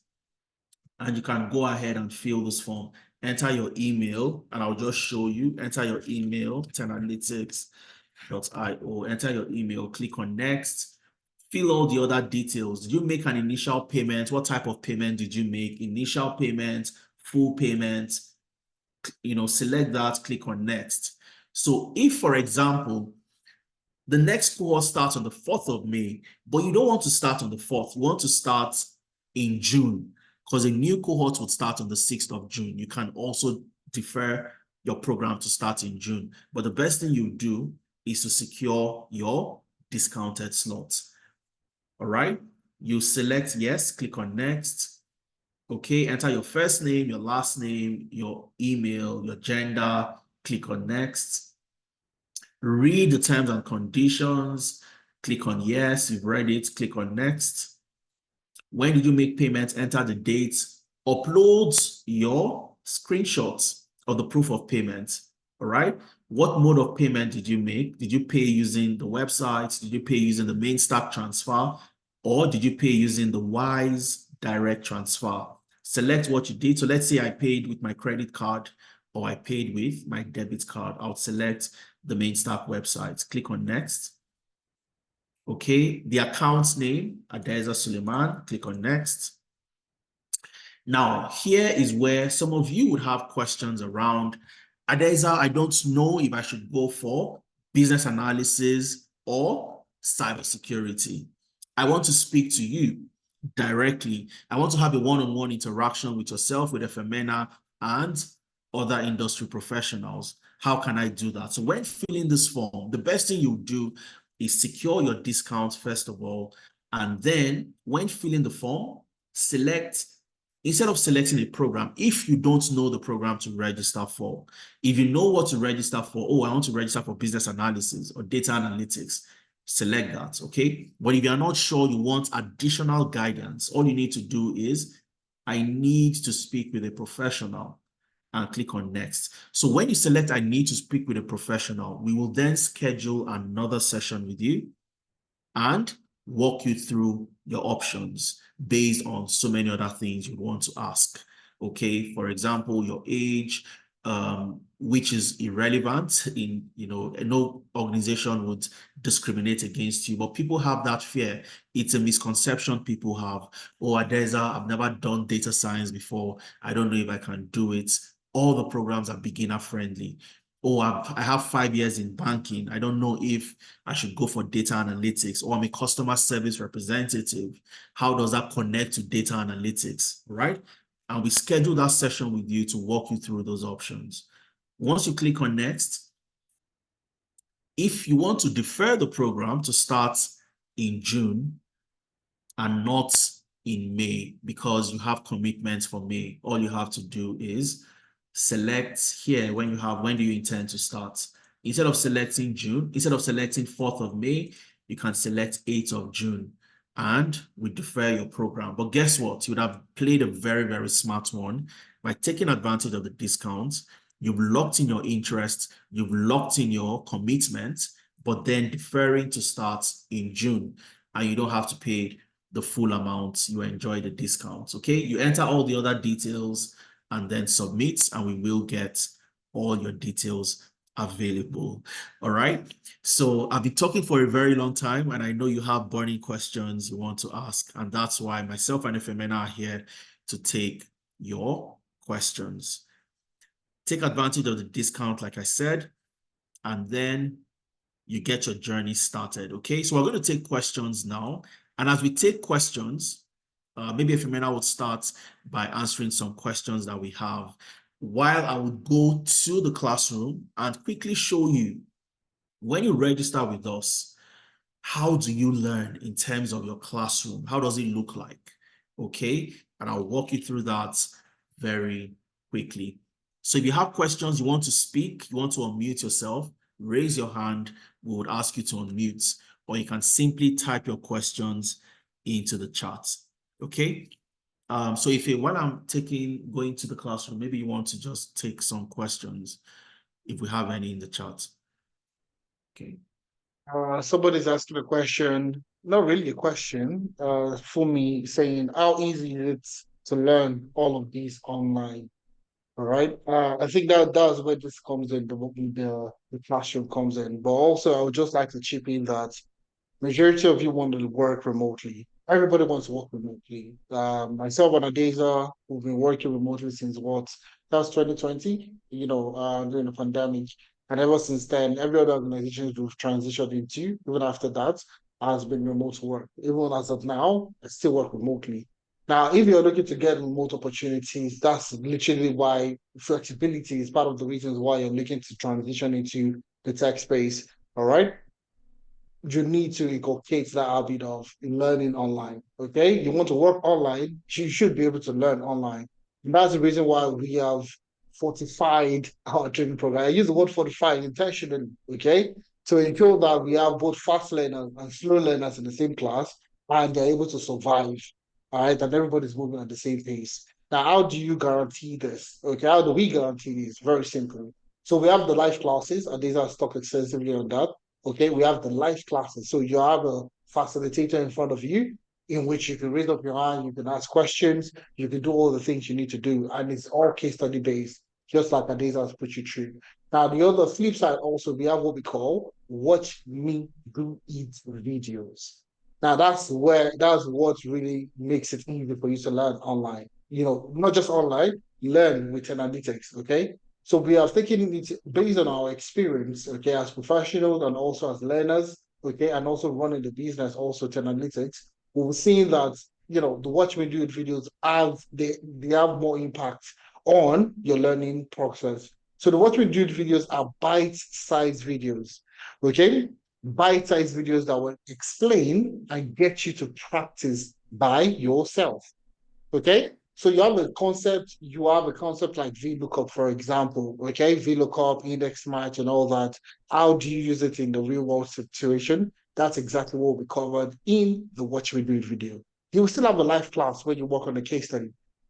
And you can go ahead and fill this form. Enter your email, and I'll just show you. Enter your email, Teralytics.io. Enter your email, click on next. Fill all the other details. Did you make an initial payment? What type of payment did you make? Initial payment, full payment. Select that, click on next. So if, for example, the next cohort starts on the 4th of May, but you don't want to start on the 4th, you want to start in June, because a new cohort would start on the 6th of June. You can also defer your program to start in June. But the best thing you do is to secure your discounted slots. All right. You select yes, click on next. Okay. Enter your first name, your last name, your email, your gender, click on next. Read the terms and conditions, click on yes, you've read it, click on next. When did you make payments? Enter the date. Upload your screenshots of the proof of payment. All right. What mode of payment did you make? Did you pay using the website? Did you pay using the main stack transfer? Or did you pay using the Wise direct transfer? Select what you did. So let's say I paid with my credit card or I paid with my debit card. I'll select the main stack website. Click on next. Okay, the account's name, Adeza Suleiman, click on next. Now, here is where some of you would have questions around, Adeza, I don't know if I should go for business analysis or cybersecurity. I want to speak to you directly. I want to have a one-on-one interaction with yourself, with FMNA and other industry professionals. How can I do that? So when filling this form, the best thing you do is secure your discount first of all. And then when filling the form, instead of selecting a program, if you don't know the program to register for, if you know what to register for, oh, I want to register for business analysis or data analytics, select that, okay? But if you're not sure, you want additional guidance, all you need to do is, I need to speak with a professional, and click on next. So when you select, I need to speak with a professional, we will then schedule another session with you and walk you through your options based on so many other things you want to ask. Okay, for example, your age, which is irrelevant in, no organization would discriminate against you, but people have that fear. It's a misconception people have. Oh, Adeza, I've never done data science before. I don't know if I can do it. All the programs are beginner friendly. Oh, I have 5 years in banking. I don't know if I should go for data analytics, or I'm a customer service representative. How does that connect to data analytics, right? And we schedule that session with you to walk you through those options. Once you click on next, if you want to defer the program to start in June and not in May because you have commitments for May, all you have to do is select here when do you intend to start. Instead of selecting June, instead of selecting 4th of May, you can select 8th of June and we defer your program. But guess what? You would have played a very, very smart one by taking advantage of the discounts. You've locked in your interest, you've locked in your commitment, but then deferring to start in June, and you don't have to pay the full amount. You enjoy the discounts, okay? You enter all the other details and then submit, and we will get all your details available. All right. So I've been talking for a very long time, and I know you have burning questions you want to ask, and that's why myself and FMNA are here to take your questions. Take advantage of the discount, like I said, and then you get your journey started. Okay. So we're going to take questions now, and as we take questions, maybe FMNA would start by answering some questions that we have, while I would go to the classroom and quickly show you, when you register with us, how do you learn in terms of your classroom? How does it look like? Okay, and I'll walk you through that very quickly. So if you have questions, you want to speak, you want to unmute yourself, raise your hand, we would ask you to unmute, or you can simply type your questions into the chat. Okay, so while I'm going to the classroom, maybe you want to just take some questions if we have any in the chat. Okay. Somebody's asking a question, not really a question, for me, saying how easy is it to learn all of these online? All right. I think that's where this comes in, the classroom comes in. But also, I would just like to chip in that majority of you want to work remotely. Everybody wants to work remotely. Myself and Adeza, we've been working remotely since that's 2020, during the pandemic. And ever since then, every other organization we've transitioned into, even after that, has been remote work. Even as of now, I still work remotely. Now, if you're looking to get remote opportunities, that's literally why flexibility is part of the reasons why you're looking to transition into the tech space. All right. You need to inculcate that habit of learning online. Okay. You want to work online, you should be able to learn online. And that's the reason why we have fortified our training program. I use the word fortified intentionally, okay? To ensure that we have both fast learners and slow learners in the same class, and they're able to survive, all right? And everybody's moving at the same pace. Now, how do you guarantee this? Okay, how do we guarantee this? Very simple. So we have the live classes, and these are talked extensively on that. Okay, we have the live classes. So you have a facilitator in front of you in which you can raise up your hand, you can ask questions, you can do all the things you need to do. And it's all case study based, just like Adeza has put you through. Now, the other flip side also, we have what we call watch me do it videos. Now, that's what really makes it easy for you to learn online. Not just online, learn with Teralytics, okay? So we have taken it based on our experience, okay, as professionals and also as learners, okay, and also running the business, also Teralytics, we've seen that, you know, the Watch Me Do It videos they have more impact on your learning process. So the Watch Me Do It videos are bite-sized videos, okay? Bite-sized videos that will explain and get you to practice by yourself. Okay, so you have a concept like VLOOKUP, for example. Okay, VLOOKUP, index match, and all that. How do you use it in the real world situation? That's exactly what we covered in the Watch Me Do It video. You will still have a live class where you work on the case study.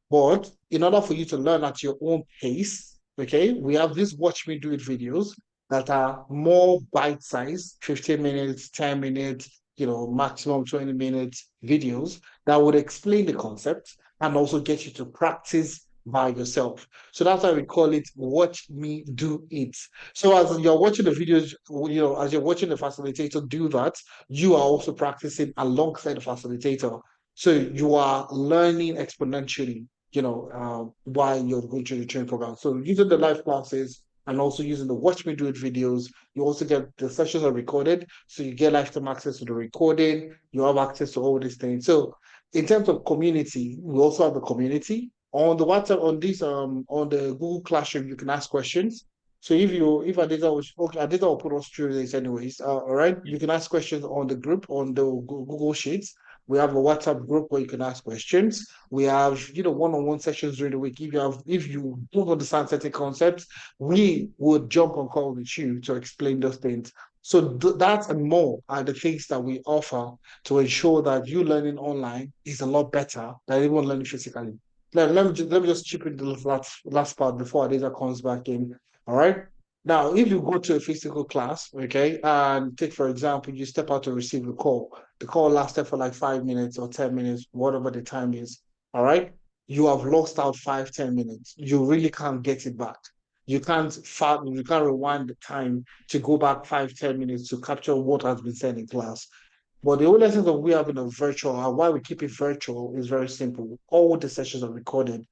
But in order for you to learn at your own pace, okay, we have these Watch Me Do It videos that are more bite-sized, 15 minutes, 10 minutes, you know, maximum 20 minutes videos that would explain the concept and also get you to practice by yourself. So that's why we call it Watch Me Do It. So as you're watching the videos, you know, as you're watching the facilitator do that, you are also practicing alongside the facilitator. So you are learning exponentially, you know, while you're going through the training program. So using the live classes and also using the Watch Me Do It videos, you also get the sessions are recorded. So you get lifetime access to the recording, you have access to all these things. So in terms of community, we also have a community on the WhatsApp, on the Google Classroom. You can ask questions. So if Adita will put us through this anyways. All right, you can ask questions on the group on the Google Sheets. We have a WhatsApp group where you can ask questions. We have, you know, one-on-one sessions during the week. If you don't understand certain concepts, we would jump on call with you to explain those things. So that and more are the things that we offer to ensure that you learning online is a lot better than even learning physically. Let me just chip in the last part before Adeza comes back in. All right. Now, if you go to a physical class, okay, and take, for example, you step out to receive a call. The call lasted for like 5 minutes or 10 minutes, whatever the time is. All right. You have lost out 5-10 minutes. You really can't get it back. You can't rewind the time to go back 5-10 minutes to capture what has been said in class. But the only essence of we having a virtual and why we keep it virtual is very simple. All the sessions are recorded.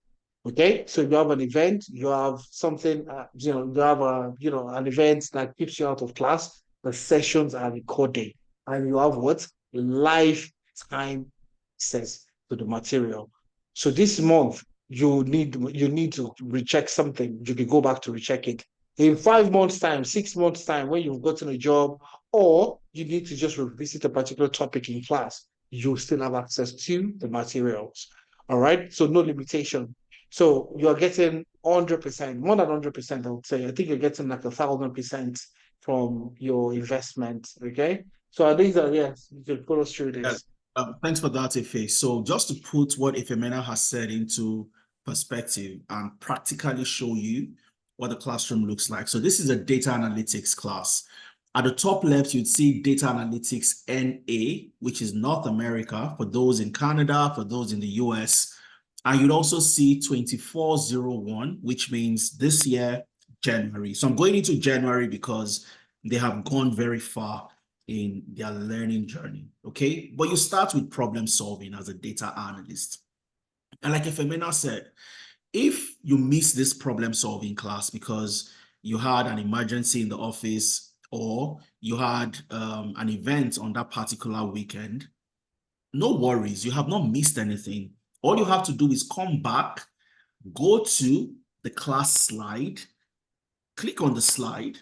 Okay, so you have an event, you have something, you know, you have an event that keeps you out of class. The sessions are recorded, and you have what lifetime access to the material. So this month you need to recheck something. You can go back to recheck it in 5 months' time, 6 months' time, when you've gotten a job, or you need to just revisit a particular topic in class. You still have access to the materials. All right, so no limitation. So you're getting 100%, more than 100%, I would say. I think you're getting like 1,000% from your investment. Okay. So these are, yes, you can follow us through this. Thanks for that, Ife. So just to put what Ifemena has said into perspective and practically show you what the classroom looks like. So this is a data analytics class. At the top left, you'd see data analytics NA, which is North America, for those in Canada, for those in the US. And you'd also see 2401, which means this year, January. So I'm going into January because they have gone very far in their learning journey, okay? But you start with problem solving as a data analyst. And like Ifemena said, if you miss this problem solving class because you had an emergency in the office or you had an event on that particular weekend, no worries, you have not missed anything. All you have to do is come back, go to the class slide, click on the slide.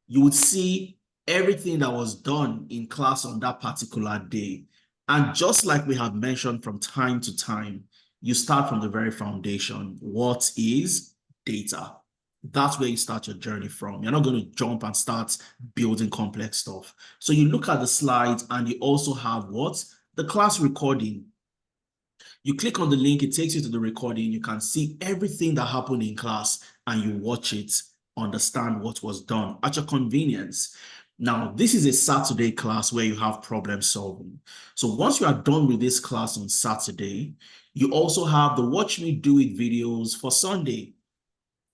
You would see everything that was done in class on that particular day. And just like we have mentioned from time to time, you start from the very foundation. What is data? That's where you start your journey from. You're not going to jump and start building complex stuff. So you look at the slides and you also have what? The class recording. You click on the link, it takes you to the recording. You can see everything that happened in class and you watch it, understand what was done at your convenience. Now, this is a Saturday class where you have problem solving. So once you are done with this class on Saturday, you also have the Watch Me Do It videos for Sunday,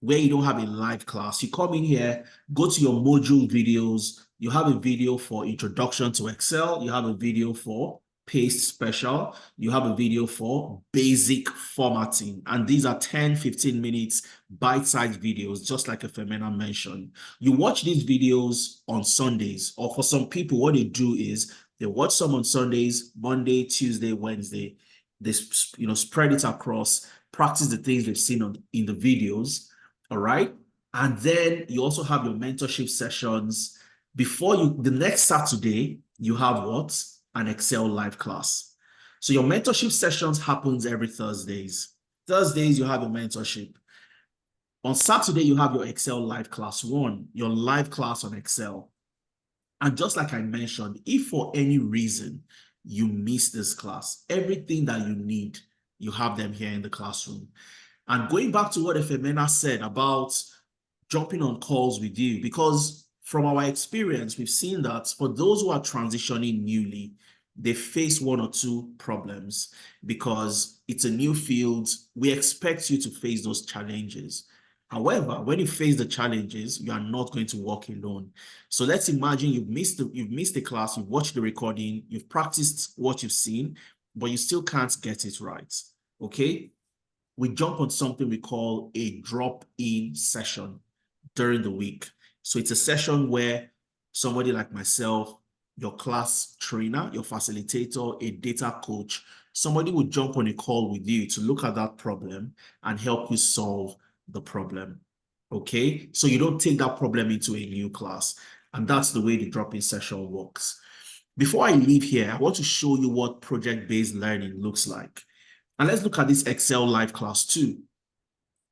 where you don't have a live class. You come in here, go to your module videos. You have a video for introduction to Excel. You have a video for paste special, you have a video for basic formatting. And these are 10, 15 minutes bite-sized videos, just like Femena mentioned. You watch these videos on Sundays, or for some people, what they do is they watch some on Sundays, Monday, Tuesday, Wednesday. They spread it across, practice the things they've seen in the videos, all right? And then you also have your mentorship sessions. Before the next Saturday, you have what? An Excel live class. So your mentorship sessions happens every Thursdays. Thursdays, you have your mentorship. On Saturday, you have your Excel live class 1, your live class on Excel. And just like I mentioned, if for any reason you miss this class, everything that you need, you have them here in the classroom. And going back to what Femena said about jumping on calls with you, because from our experience, we've seen that for those who are transitioning newly, they face 1 or 2 problems because it's a new field. We expect you to face those challenges. However, when you face the challenges, you are not going to work alone. So let's imagine you've missed the class, you've watched the recording, you've practiced what you've seen, but you still can't get it right, okay? We jump on something we call a drop-in session during the week. So it's a session where somebody like myself, your class trainer, your facilitator, a data coach, somebody would jump on a call with you to look at that problem and help you solve the problem, okay? So you don't take that problem into a new class, and that's the way the drop-in session works. Before I leave here, I want to show you what project-based learning looks like. And let's look at this Excel live class 2.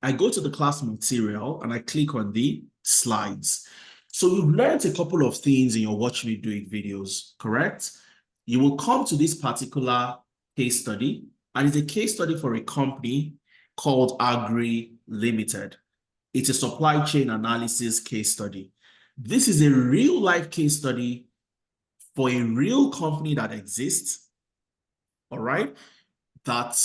I go to the class material and I click on the slides. So you've learned a couple of things in your Watch Me Do It videos, correct? You will come to this particular case study, and it's a case study for a company called Agri Limited. It's a supply chain analysis case study. This is a real life case study for a real company that exists, all right, that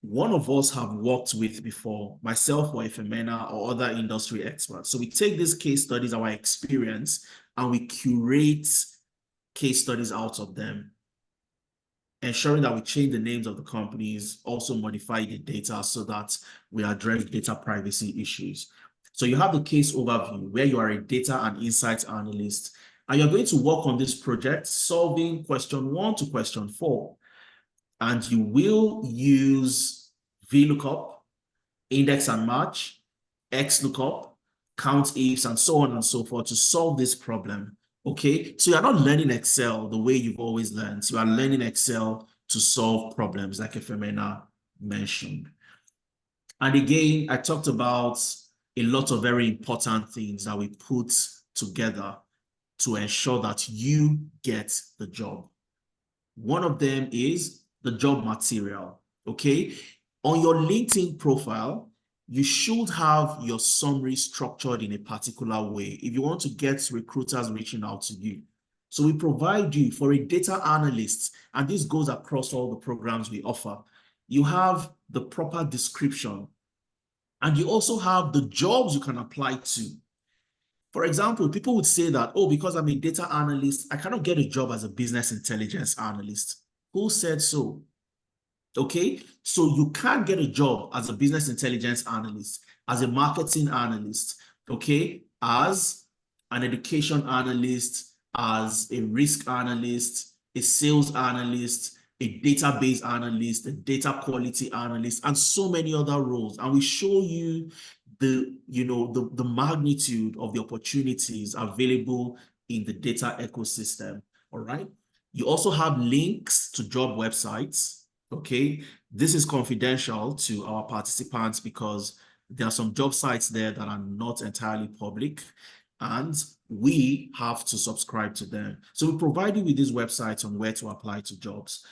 one of us have worked with before, myself or Femena or other industry experts. So we take these case studies, our experience, and we curate case studies out of them, ensuring that we change the names of the companies, also modify the data so that we address data privacy issues. So you have the case overview where you are a data and insights analyst, and you're going to work on this project solving question 1 to question 4. And you will use VLOOKUP, index and match, XLOOKUP, count ifs, and so on and so forth to solve this problem, okay? So you're not learning Excel the way you've always learned. You are learning Excel to solve problems like Femena mentioned. And again, I talked about a lot of very important things that we put together to ensure that you get the job. One of them is the job material, okay? On your LinkedIn profile, you should have your summary structured in a particular way if you want to get recruiters reaching out to you. So we provide you for a data analyst, and this goes across all the programs we offer. You have the proper description, and you also have the jobs you can apply to. For example, people would say that, oh, because I'm a data analyst, I cannot get a job as a business intelligence analyst. Who said so? Okay, so you can't get a job as a business intelligence analyst, as a marketing analyst, okay, as an education analyst, as a risk analyst, a sales analyst, a database analyst, a data quality analyst, and so many other roles. And we show you the magnitude of the opportunities available in the data ecosystem, all right? You also have links to job websites, okay? This is confidential to our participants because there are some job sites there that are not entirely public, and we have to subscribe to them. So we provide you with these websites on where to apply to jobs.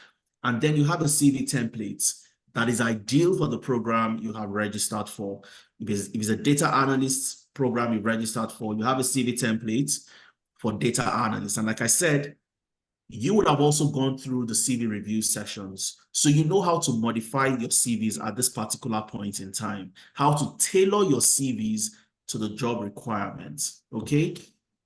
And then you have a CV template that is ideal for the program you have registered for. If it's a data analyst program you've registered for, you have a CV template for data analysts. And like I said, you would have also gone through the CV review sessions. So you know how to modify your CVs at this particular point in time, how to tailor your CVs to the job requirements, okay?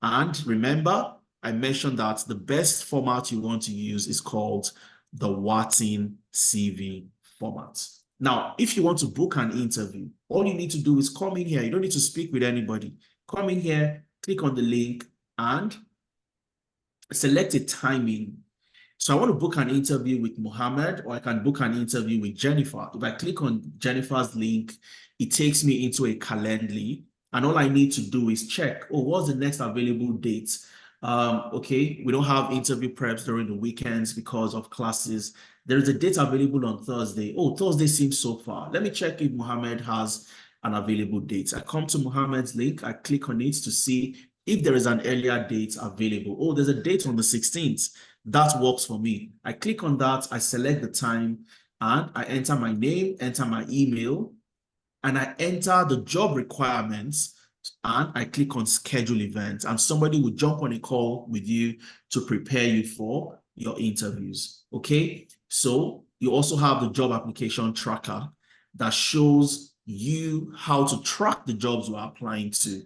And remember, I mentioned that the best format you want to use is called the Wharton CV format. Now, if you want to book an interview, all you need to do is come in here. You don't need to speak with anybody. Come in here, click on the link, and select a timing. So I want to book an interview with Mohammed, or I can book an interview with Jennifer. If I click on Jennifer's link, it takes me into a Calendly, and all I need to do is check, oh, what's the next available date? Okay, we don't have interview preps during the weekends because of classes. There is a date available on Thursday. Oh, Thursday seems so far. Let me check if Mohammed has an available date. I come to Mohammed's link, I click on it to see if there is an earlier date available. Oh, there's a date on the 16th. That works for me. I click on that, I select the time, and I enter my name, enter my email, and I enter the job requirements, and I click on schedule events, and somebody will jump on a call with you to prepare you for your interviews. Okay, so you also have the job application tracker that shows you how to track the jobs you are applying to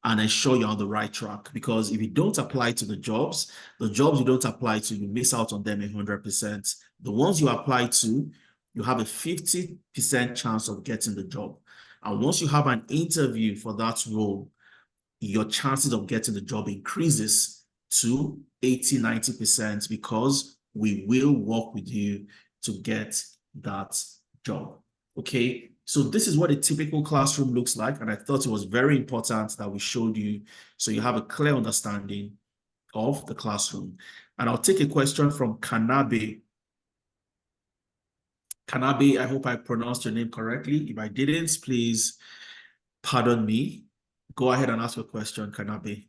and ensure you're on the right track. Because if you don't apply to the jobs you don't apply to, you miss out on them 100%. The ones you apply to, you have a 50% chance of getting the job. And once you have an interview for that role, your chances of getting the job increases to 80–90% because we will work with you to get that job. Okay, so this is what a typical classroom looks like, and I thought it was very important that we showed you so you have a clear understanding of the classroom. And I'll take a question from Kanabe. Kanabe, I hope I pronounced your name correctly. If I didn't, please pardon me. Go ahead and ask your question, Kanabe.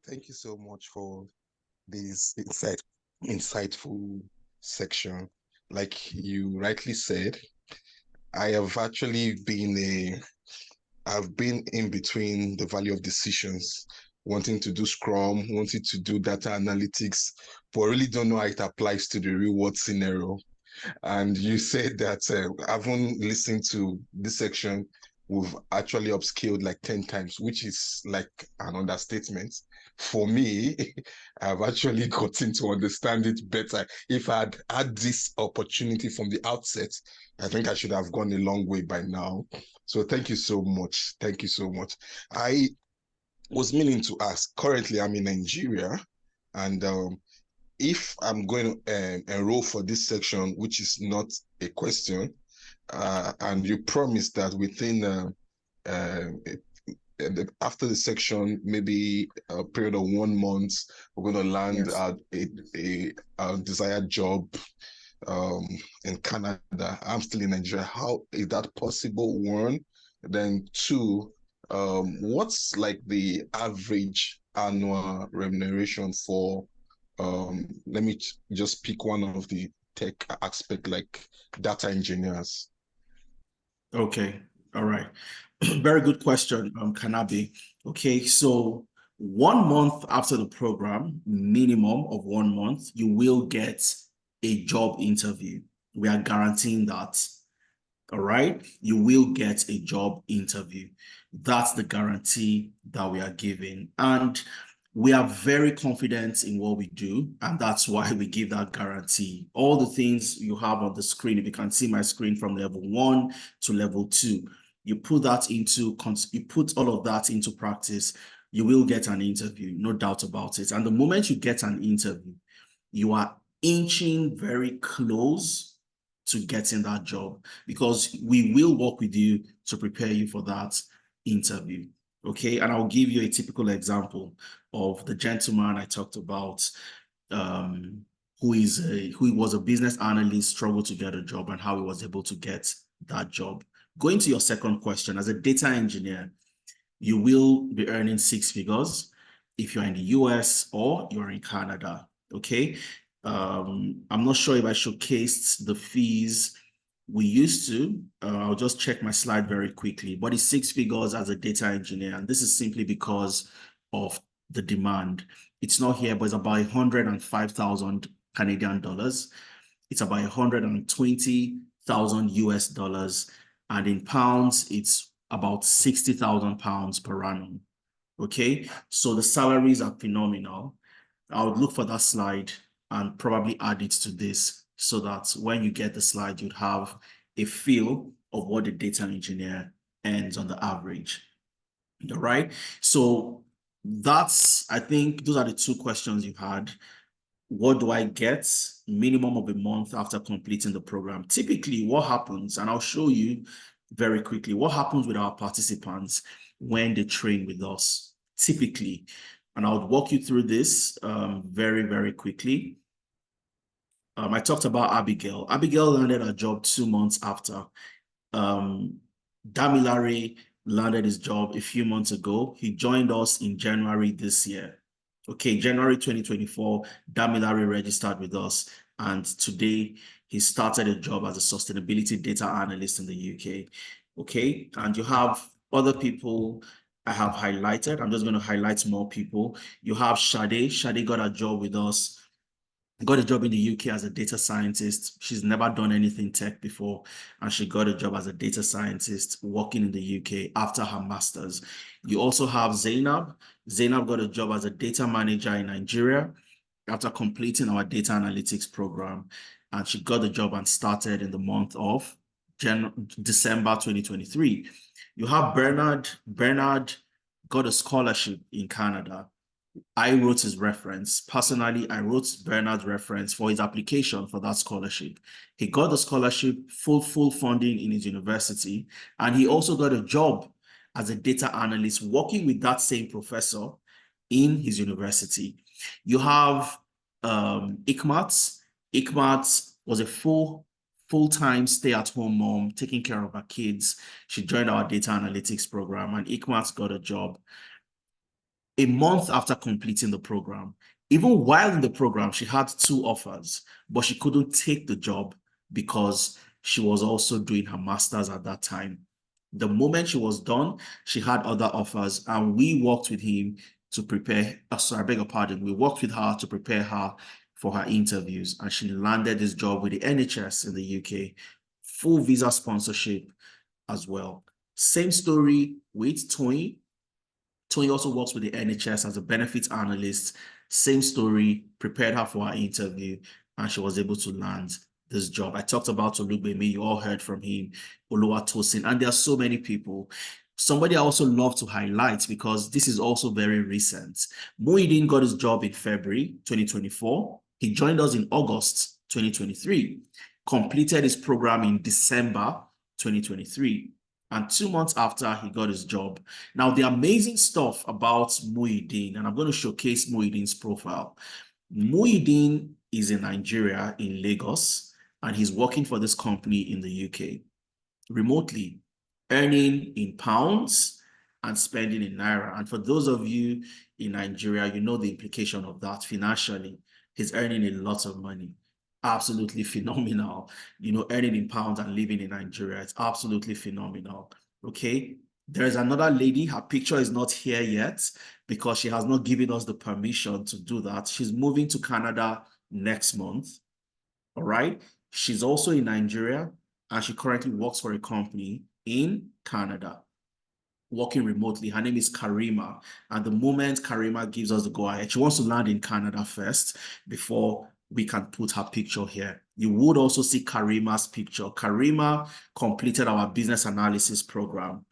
Thank you so much for this insightful section. Like you rightly said, I have actually I've been in between the valley of decisions, wanting to do Scrum, wanting to do data analytics, but I really don't know how it applies to the real world scenario. And you said that having listened to this section, we've actually upskilled like 10 times, which is like an understatement. For me, I've actually gotten to understand it better. If I had had this opportunity from the outset, I think I should have gone a long way by now. So thank you so much. Thank you so much. I was meaning to ask, currently I'm in Nigeria, and if I'm going to enroll for this section, which is not a question, and you promised that within after the section, maybe a period of 1 month, we're going to land a desired job in Canada. I'm still in Nigeria. How is that possible? One, then two, what's like the average annual remuneration for let me just pick one of the tech aspect, like data engineers. Okay, all right. Very good question, Kanabe. Okay, so 1 month after the program, minimum of 1 month, you will get a job interview. We are guaranteeing that. All right, you will get a job interview. That's the guarantee that we are giving. And we are very confident in what we do, and that's why we give that guarantee. All the things you have on the screen, if you can see my screen from level 1 to level 2, you put all of that into practice, you will get an interview, no doubt about it. And the moment you get an interview, you are inching very close to getting that job, because we will work with you to prepare you for that interview. Okay, and I'll give you a typical example of the gentleman I talked about, who was a business analyst, struggled to get a job, and how he was able to get that job. Going to your second question, as a data engineer, you will be earning 6 figures if you're in the US or you're in Canada. Okay, I'm not sure if I showcased the fees we used to. I'll just check my slide very quickly, but it's 6 figures as a data engineer. And this is simply because of the demand. It's not here, but it's about 105,000 Canadian dollars. It's about 120,000 US dollars. And in pounds, it's about 60,000 pounds per annum. Okay, so the salaries are phenomenal. I would look for that slide and probably add it to this so that when you get the slide, you'd have a feel of what the data engineer earns on the average. All right, so I think those are the two questions you had. What do I get? Minimum of a month after completing the program. Typically, what happens, and I'll show you very quickly, what happens with our participants when they train with us, typically. And I'll walk you through this very, very quickly. I talked about Abigail. Abigail landed a job 2 months after. Damilare landed his job a few months ago. He joined us in January this year. Okay, January 2024, Damilare registered with us, and today he started a job as a sustainability data analyst in the UK. Okay, and you have other people I have highlighted. I'm just going to highlight more people. You have Shade. Shade got a job with us. Got a job in the UK as a data scientist. She's never done anything tech before, and she got a job as a data scientist working in the UK after her master's. You also have Zainab. Zainab got a job as a data manager in Nigeria after completing our data analytics program, and she got the job and started in the month of December 2023. You have Bernard. Bernard got a scholarship in Canada. I wrote his reference. Personally, I wrote Bernard's reference for his application for that scholarship. He got the scholarship, full funding in his university, and he also got a job as a data analyst working with that same professor in his university. You have Ikmat. Ikmat was a full-time stay-at-home mom taking care of her kids. She joined our data analytics program, and Ikmat got a job a month after completing the program. Even while in the program, she had 2 offers, but she couldn't take the job because she was also doing her master's at that time. The moment she was done, she had other offers, and we worked with him to prepare, sorry, I beg your pardon, we worked with her to prepare her for her interviews, and she landed this job with the NHS in the UK, full visa sponsorship as well. Same story with Tony. Tony also works with the NHS as a benefits analyst. Same story, prepared her for her interview, and she was able to land this job. I talked about Olugbemi, you all heard from him, Oluwatosin, and there are so many people. Somebody I also love to highlight because this is also very recent. Muhyiddin got his job in February 2024. He joined us in August 2023, completed his program in December 2023. And 2 months after, he got his job. Now, the amazing stuff about Muhyiddin, and I'm going to showcase Muhyiddin's profile. Muhyiddin is in Nigeria, in Lagos, and he's working for this company in the UK, remotely, earning in pounds and spending in Naira. And for those of you in Nigeria, you know the implication of that financially. He's earning a lot of money. Absolutely phenomenal. You know, earning in pounds and living in Nigeria, it's absolutely phenomenal. Okay, there's another lady, her picture is not here yet because she has not given us the permission to do that. She's moving to Canada next month. All right, she's also in Nigeria, and she currently works for a company in Canada, working remotely. Her name is Karima, and the moment Karima gives us the go ahead, she wants to land in Canada first before we can put her picture here. You would also see Karima's picture. Karima completed our business analysis program.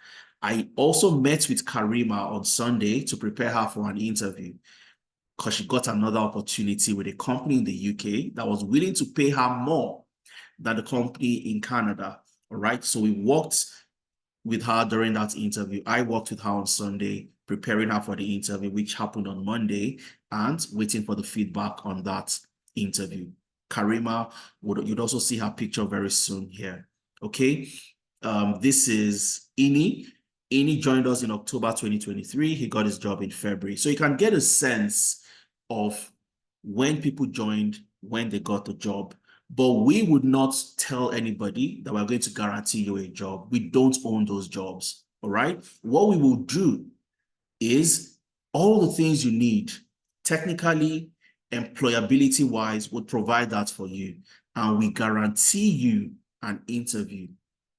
I also met with Karima on Sunday to prepare her for an interview because she got another opportunity with a company in the UK that was willing to pay her more than the company in Canada. All right, so we worked with her during that interview. I worked with her on Sunday, preparing her for the interview, which happened on Monday, and waiting for the feedback on that interview. Karima, you'd also see her picture very soon here. Okay, this is Ini. Ini joined us in October 2023. He got his job in February. So you can get a sense of when people joined, when they got the job. But we would not tell anybody that we're going to guarantee you a job. We don't own those jobs, all right? What we will do is all the things you need, technically, employability-wise, would provide that for you. And we guarantee you an interview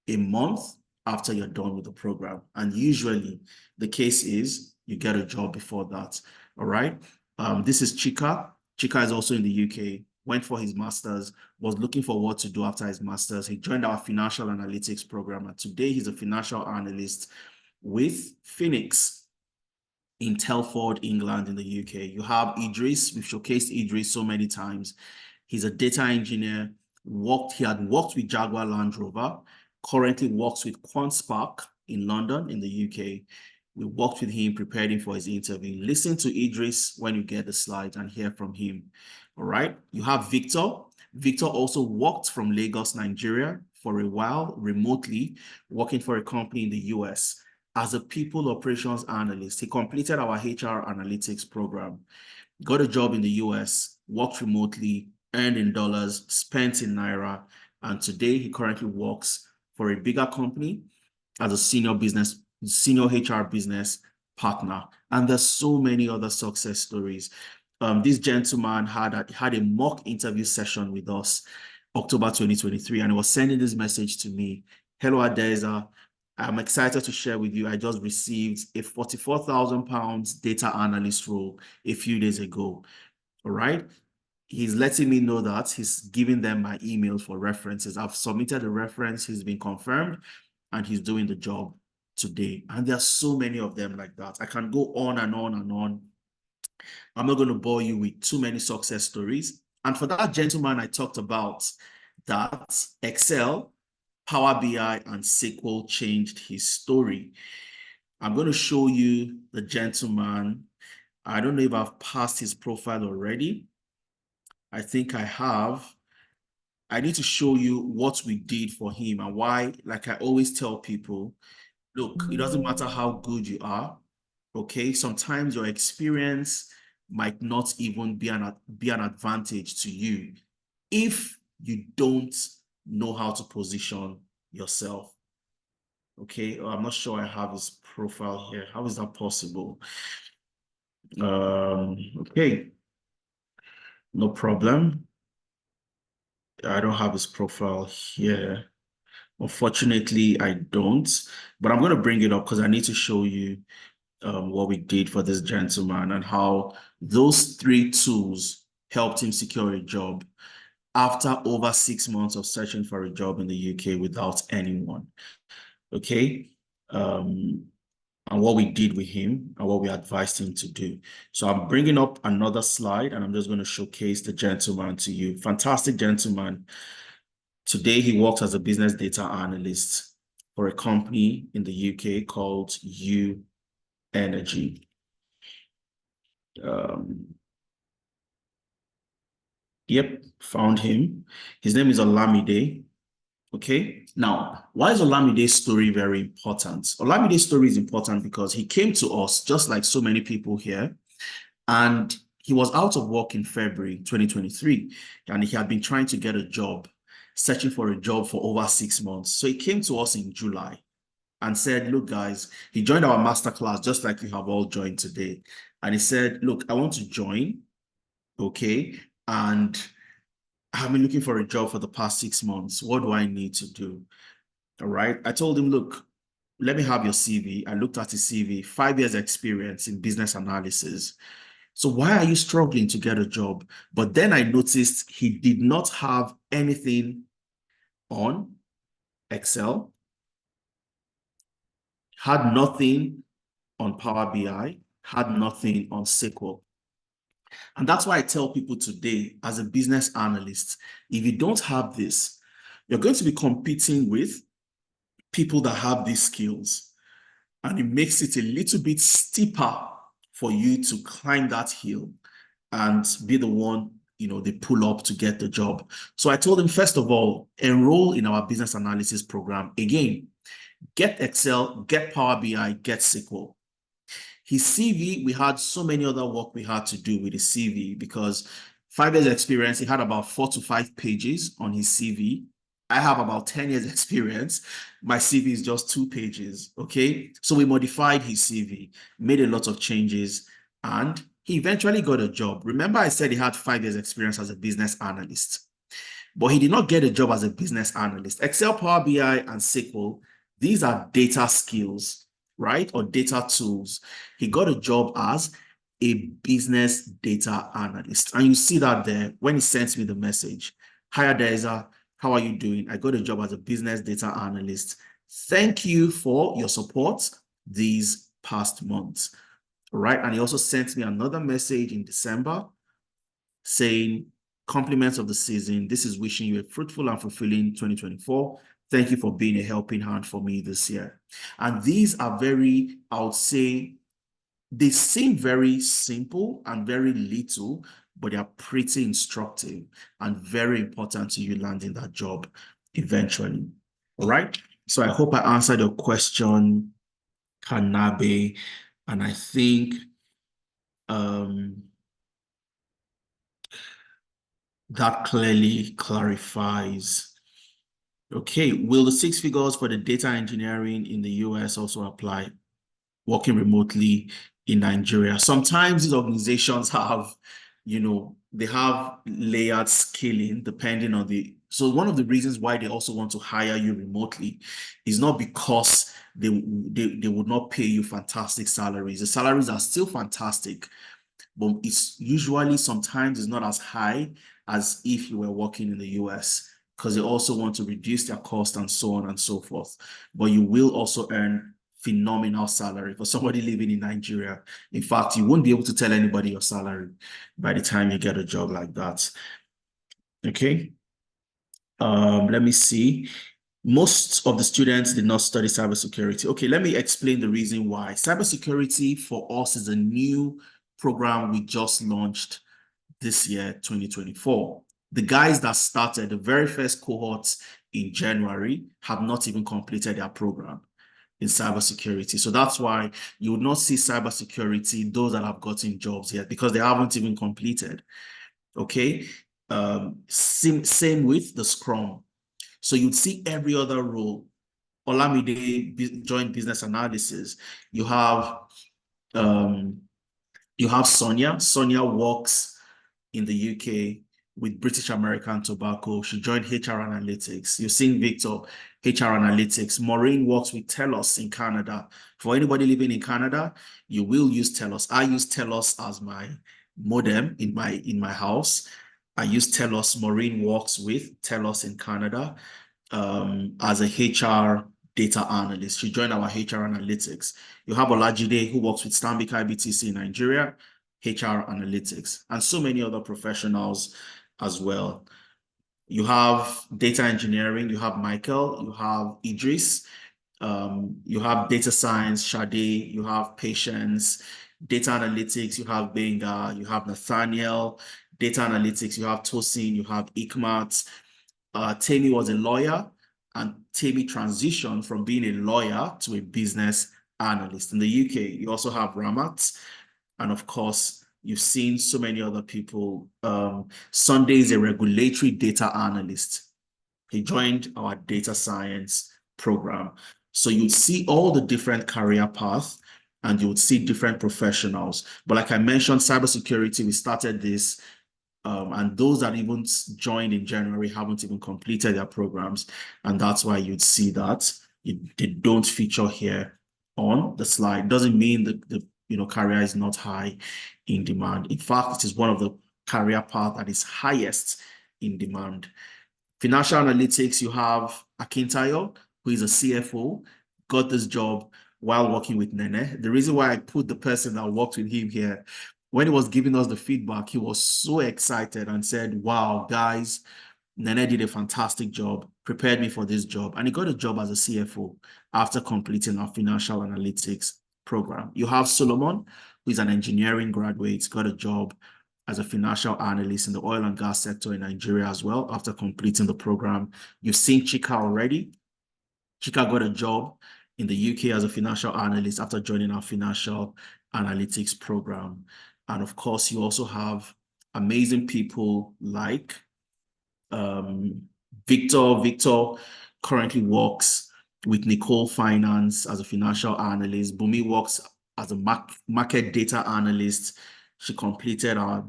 a month after you're done with the program. And usually the case is you get a job before that. All right. This is Chika. Chika is also in the UK, went for his master's, was looking for what to do after his master's. He joined our financial analytics program, and today he's a financial analyst with Phoenix in Telford, England, in the UK. You have Idris. We've showcased Idris so many times. He's a data engineer. He had worked with Jaguar Land Rover, currently works with QuantSpark in London, in the UK. We worked with him, prepared him for his interview. Listen to Idris when you get the slides and hear from him. All right. You have Victor. Victor also worked from Lagos, Nigeria for a while, remotely, working for a company in the US as a people operations analyst. He completed our HR analytics program, got a job in the US, worked remotely, earned in dollars, spent in Naira, and today he currently works for a bigger company as a senior HR business partner. And there's so many other success stories. This gentleman had a mock interview session with us, October 2023, and he was sending this message to me. Hello, Adeza. I'm excited to share with you. I just received a £44,000 data analyst role a few days ago. All right. He's letting me know that he's giving them my emails for references. I've submitted a reference. He's been confirmed and he's doing the job today. And there are so many of them like that. I can go on and on and on. I'm not going to bore you with too many success stories. And for that gentleman I talked about, that Excel, Power BI, and SQL changed his story. I'm going to show you the gentleman. I don't know if I've passed his profile already. I think I have. I need to show you what we did for him and why, like I always tell people, look, it doesn't matter how good you are, okay? Sometimes your experience might not even be an advantage to you if you don't know how to position yourself, okay? I'm not sure I have his profile here. How is that possible? Okay, no problem. I don't have his profile here. Unfortunately, I don't, but I'm going to bring it up because I need to show you what we did for this gentleman and how those 3 tools helped him secure a job after over 6 months of searching for a job in the UK without anyone. Okay. And what we did with him and what we advised him to do. So I'm bringing up another slide and I'm just going to showcase the gentleman to you. Fantastic gentleman. Today, he works as a business data analyst for a company in the UK called U Energy. Yep, found him. His name is Olamide. Okay, now, why is Olamide's story very important? Olamide's story is important because he came to us just like so many people here, and he was out of work in February 2023, and he had been trying to get a job, searching for a job for over 6 months. So he came to us in July and said, look, guys, he joined our masterclass just like you have all joined today. And he said, look, I want to join, okay, and I've been looking for a job for the past 6 months. What do I need to do? All right. I told him, look, let me have your CV. I looked at his CV, 5 years experience in business analysis. So why are you struggling to get a job? But then I noticed he did not have anything on Excel, had nothing on Power BI, had nothing on SQL. And that's why I tell people today, as a business analyst, if you don't have this, you're going to be competing with people that have these skills. And it makes it a little bit steeper for you to climb that hill and be the one, you know, they pull up to get the job. So I told him, first of all, enroll in our business analysis program. Again, get Excel, get Power BI, get SQL. His CV, we had so many other work we had to do with his CV because 5 years experience, he had about 4 to 5 pages on his CV. I have about 10 years experience. My CV is just 2 pages, okay? So we modified his CV, made a lot of changes, and he eventually got a job. Remember I said he had 5 years experience as a business analyst, but he did not get a job as a business analyst. Excel, Power BI, and SQL, these are data skills. right? Or data tools. He got a job as a business data analyst. And you see that there when he sends me the message. Hi, Adeza. How are you doing? I got a job as a business data analyst. Thank you for your support these past months. Right. And he also sent me another message in December saying, compliments of the season. This is wishing you a fruitful and fulfilling 2024. Thank you for being a helping hand for me this year. And these are very, I would say, they seem very simple and very little, but they are pretty instructive and very important to you landing that job eventually. All right. So I hope I answered your question, Kanabe. And I think that clearly clarifies. Okay, will the 6 figures for the data engineering in the US also apply? Working remotely in Nigeria. Sometimes these organizations have, they have layered scaling depending on so one of the reasons why they also want to hire you remotely is not because they would not pay you fantastic salaries. The salaries are still fantastic, but it's usually sometimes it's not as high as if you were working in the US, because they also want to reduce their cost and so on and so forth. But you will also earn phenomenal salary for somebody living in Nigeria. In fact, you won't be able to tell anybody your salary by the time you get a job like that. Okay. Let me see. Most of the students did not study cybersecurity. Okay, let me explain the reason why. Cybersecurity for us is a new program we just launched this year, 2024. The guys that started the very first cohorts in January have not even completed their program in cybersecurity. So that's why you would not see cybersecurity, those that have gotten jobs yet, because they haven't even completed. Okay. Same with the Scrum. So you'd see every other role. Olamide joined business analysis. You have Sonia. Sonia works in the UK with British American Tobacco. She joined HR Analytics. You've seen Victor, HR Analytics. Maureen works with Telos in Canada. For anybody living in Canada, you will use Telos. I use Telos as my modem in my house. I use Telos. Maureen works with Telos in Canada as a HR data analyst. She joined our HR Analytics. You have Olajide, who works with Stanbic IBTC in Nigeria, HR Analytics, and so many other professionals as well. You have data engineering, you have Michael, you have Idris, you have data science, Shade, you have Patience, data analytics, you have Benga, you have Nathaniel, data analytics, you have Tosin, you have Ikmat. Temi was a lawyer, and Temi transitioned from being a lawyer to a business analyst. In the UK, you also have Ramat, and of course, you've seen so many other people. Sunday is a regulatory data analyst. He joined our data science program. So you'd see all the different career paths and you would see different professionals. But like I mentioned, cybersecurity, we started this, and those that even joined in January haven't even completed their programs. And that's why you'd see that they don't feature here on the slide. Doesn't mean that the career is not high in demand. In fact, it is one of the career paths that is highest in demand. Financial analytics, you have Akintayo, who is a CFO, got this job while working with Nene. The reason why I put the person that worked with him here, when he was giving us the feedback, he was so excited and said, wow, guys, Nene did a fantastic job, prepared me for this job. And he got a job as a CFO after completing our financial analytics program. You have Solomon, who is an engineering graduate, got a job as a financial analyst in the oil and gas sector in Nigeria as well after completing the program. You've seen Chika already. Chika got a job in the UK as a financial analyst after joining our financial analytics program. And of course, you also have amazing people like Victor. Victor currently works with Nicole Finance as a financial analyst. Bumi works as a market data analyst. She completed our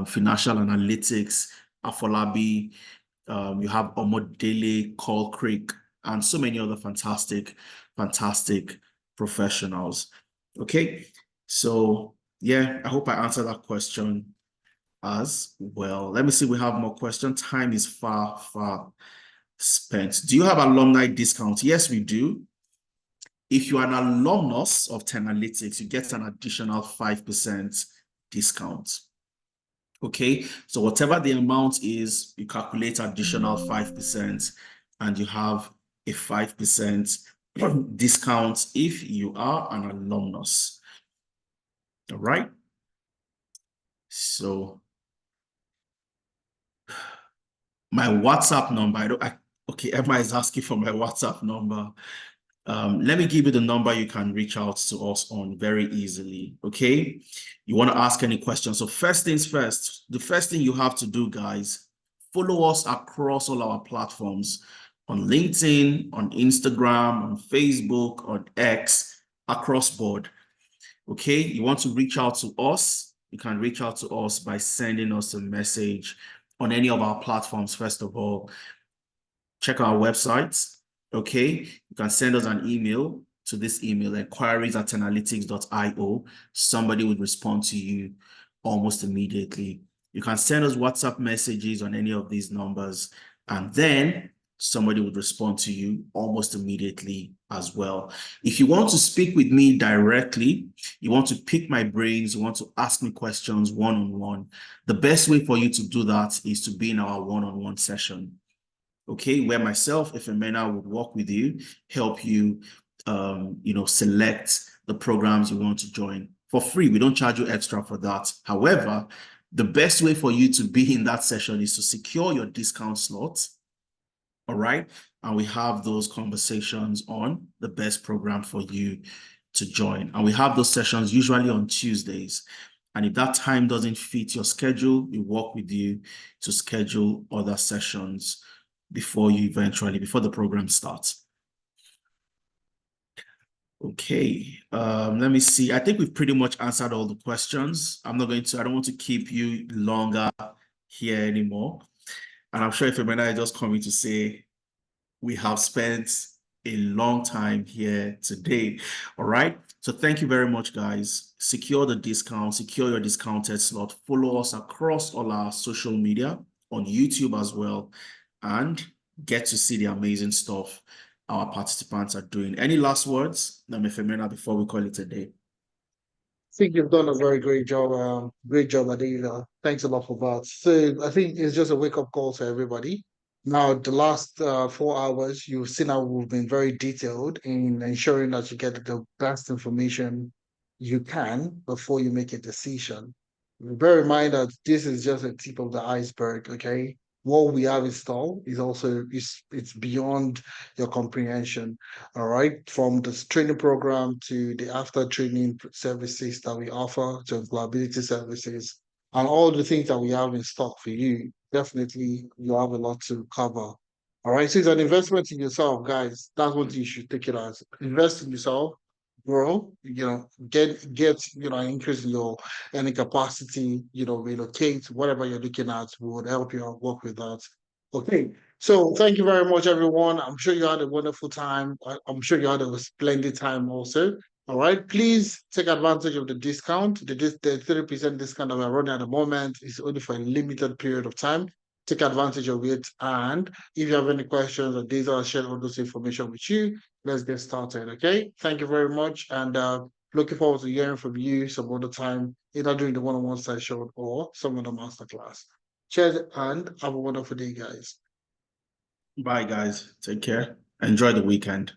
financial analytics. Afolabi, you have Omodele, Call Creek, and so many other fantastic professionals. Okay, so yeah, I hope I answered that question as well. Let me see, we have more questions. Time is far spent. Do you have alumni discount? Yes, we do. If you are an alumnus of Teralytics, you get an additional 5% discount. Okay, so whatever the amount is, you calculate additional 5% and you have a 5% discount if you are an alumnus. All right. So my WhatsApp number, okay, Emma is asking for my WhatsApp number. Let me give you the number you can reach out to us on very easily, okay? You want to ask any questions. So first things first, the first thing you have to do, guys, follow us across all our platforms on LinkedIn, on Instagram, on Facebook, on X, across board, okay? You want to reach out to us, you can reach out to us by sending us a message on any of our platforms. First of all, check our websites. Okay, you can send us an email to this email, enquiries@teralytics.io. Somebody would respond to you almost immediately. You can send us WhatsApp messages on any of these numbers, and then somebody would respond to you almost immediately as well. If you want to speak with me directly, you want to pick my brains, you want to ask me questions one-on-one, the best way for you to do that is to be in our one-on-one session. Okay, where myself, Ifemena, would work with you, help you, select the programs you want to join for free. We don't charge you extra for that. However, the best way for you to be in that session is to secure your discount slot. All right, and we have those conversations on the best program for you to join. And we have those sessions usually on Tuesdays. And if that time doesn't fit your schedule, we work with you to schedule other sessions before the program starts. Okay, let me see. I think we've pretty much answered all the questions. I don't want to keep you longer here anymore. And I'm sure if Emena is just coming to say, we have spent a long time here today. All right. So thank you very much, guys. Secure the discount, secure your discounted slot. Follow us across all our social media, on YouTube as well, and get to see the amazing stuff our participants are doing. Any last words, Femena, before we call it a day? I think you've done a very great job, Adela. Thanks a lot for that. So I think it's just a wake-up call to everybody. Now, the last 4 hours, you've seen how we've been very detailed in ensuring that you get the best information you can before you make a decision. Bear in mind that this is just a tip of the iceberg, okay? What we have installed is also, it's beyond your comprehension, all right? From the training program to the after training services that we offer, to employability services, and all the things that we have in stock for you, definitely you have a lot to cover. All right, so it's an investment in yourself, guys. That's what you should take it as. Invest in yourself, grow, get an increase in your earning capacity, relocate, whatever you're looking at, we would help you out, work with that. Okay, so thank you very much, everyone. I'm sure you had a wonderful time. I'm sure you had a splendid time also. All right, please take advantage of the discount. The 30% discount that we're running at the moment is only for a limited period of time. Take advantage of it. And if you have any questions, or these are shared all those information with you, let's get started. Okay, thank you very much. And looking forward to hearing from you some other time, either during the one-on-one session or some of the masterclass. Cheers and have a wonderful day, guys. Bye, guys. Take care. Enjoy the weekend.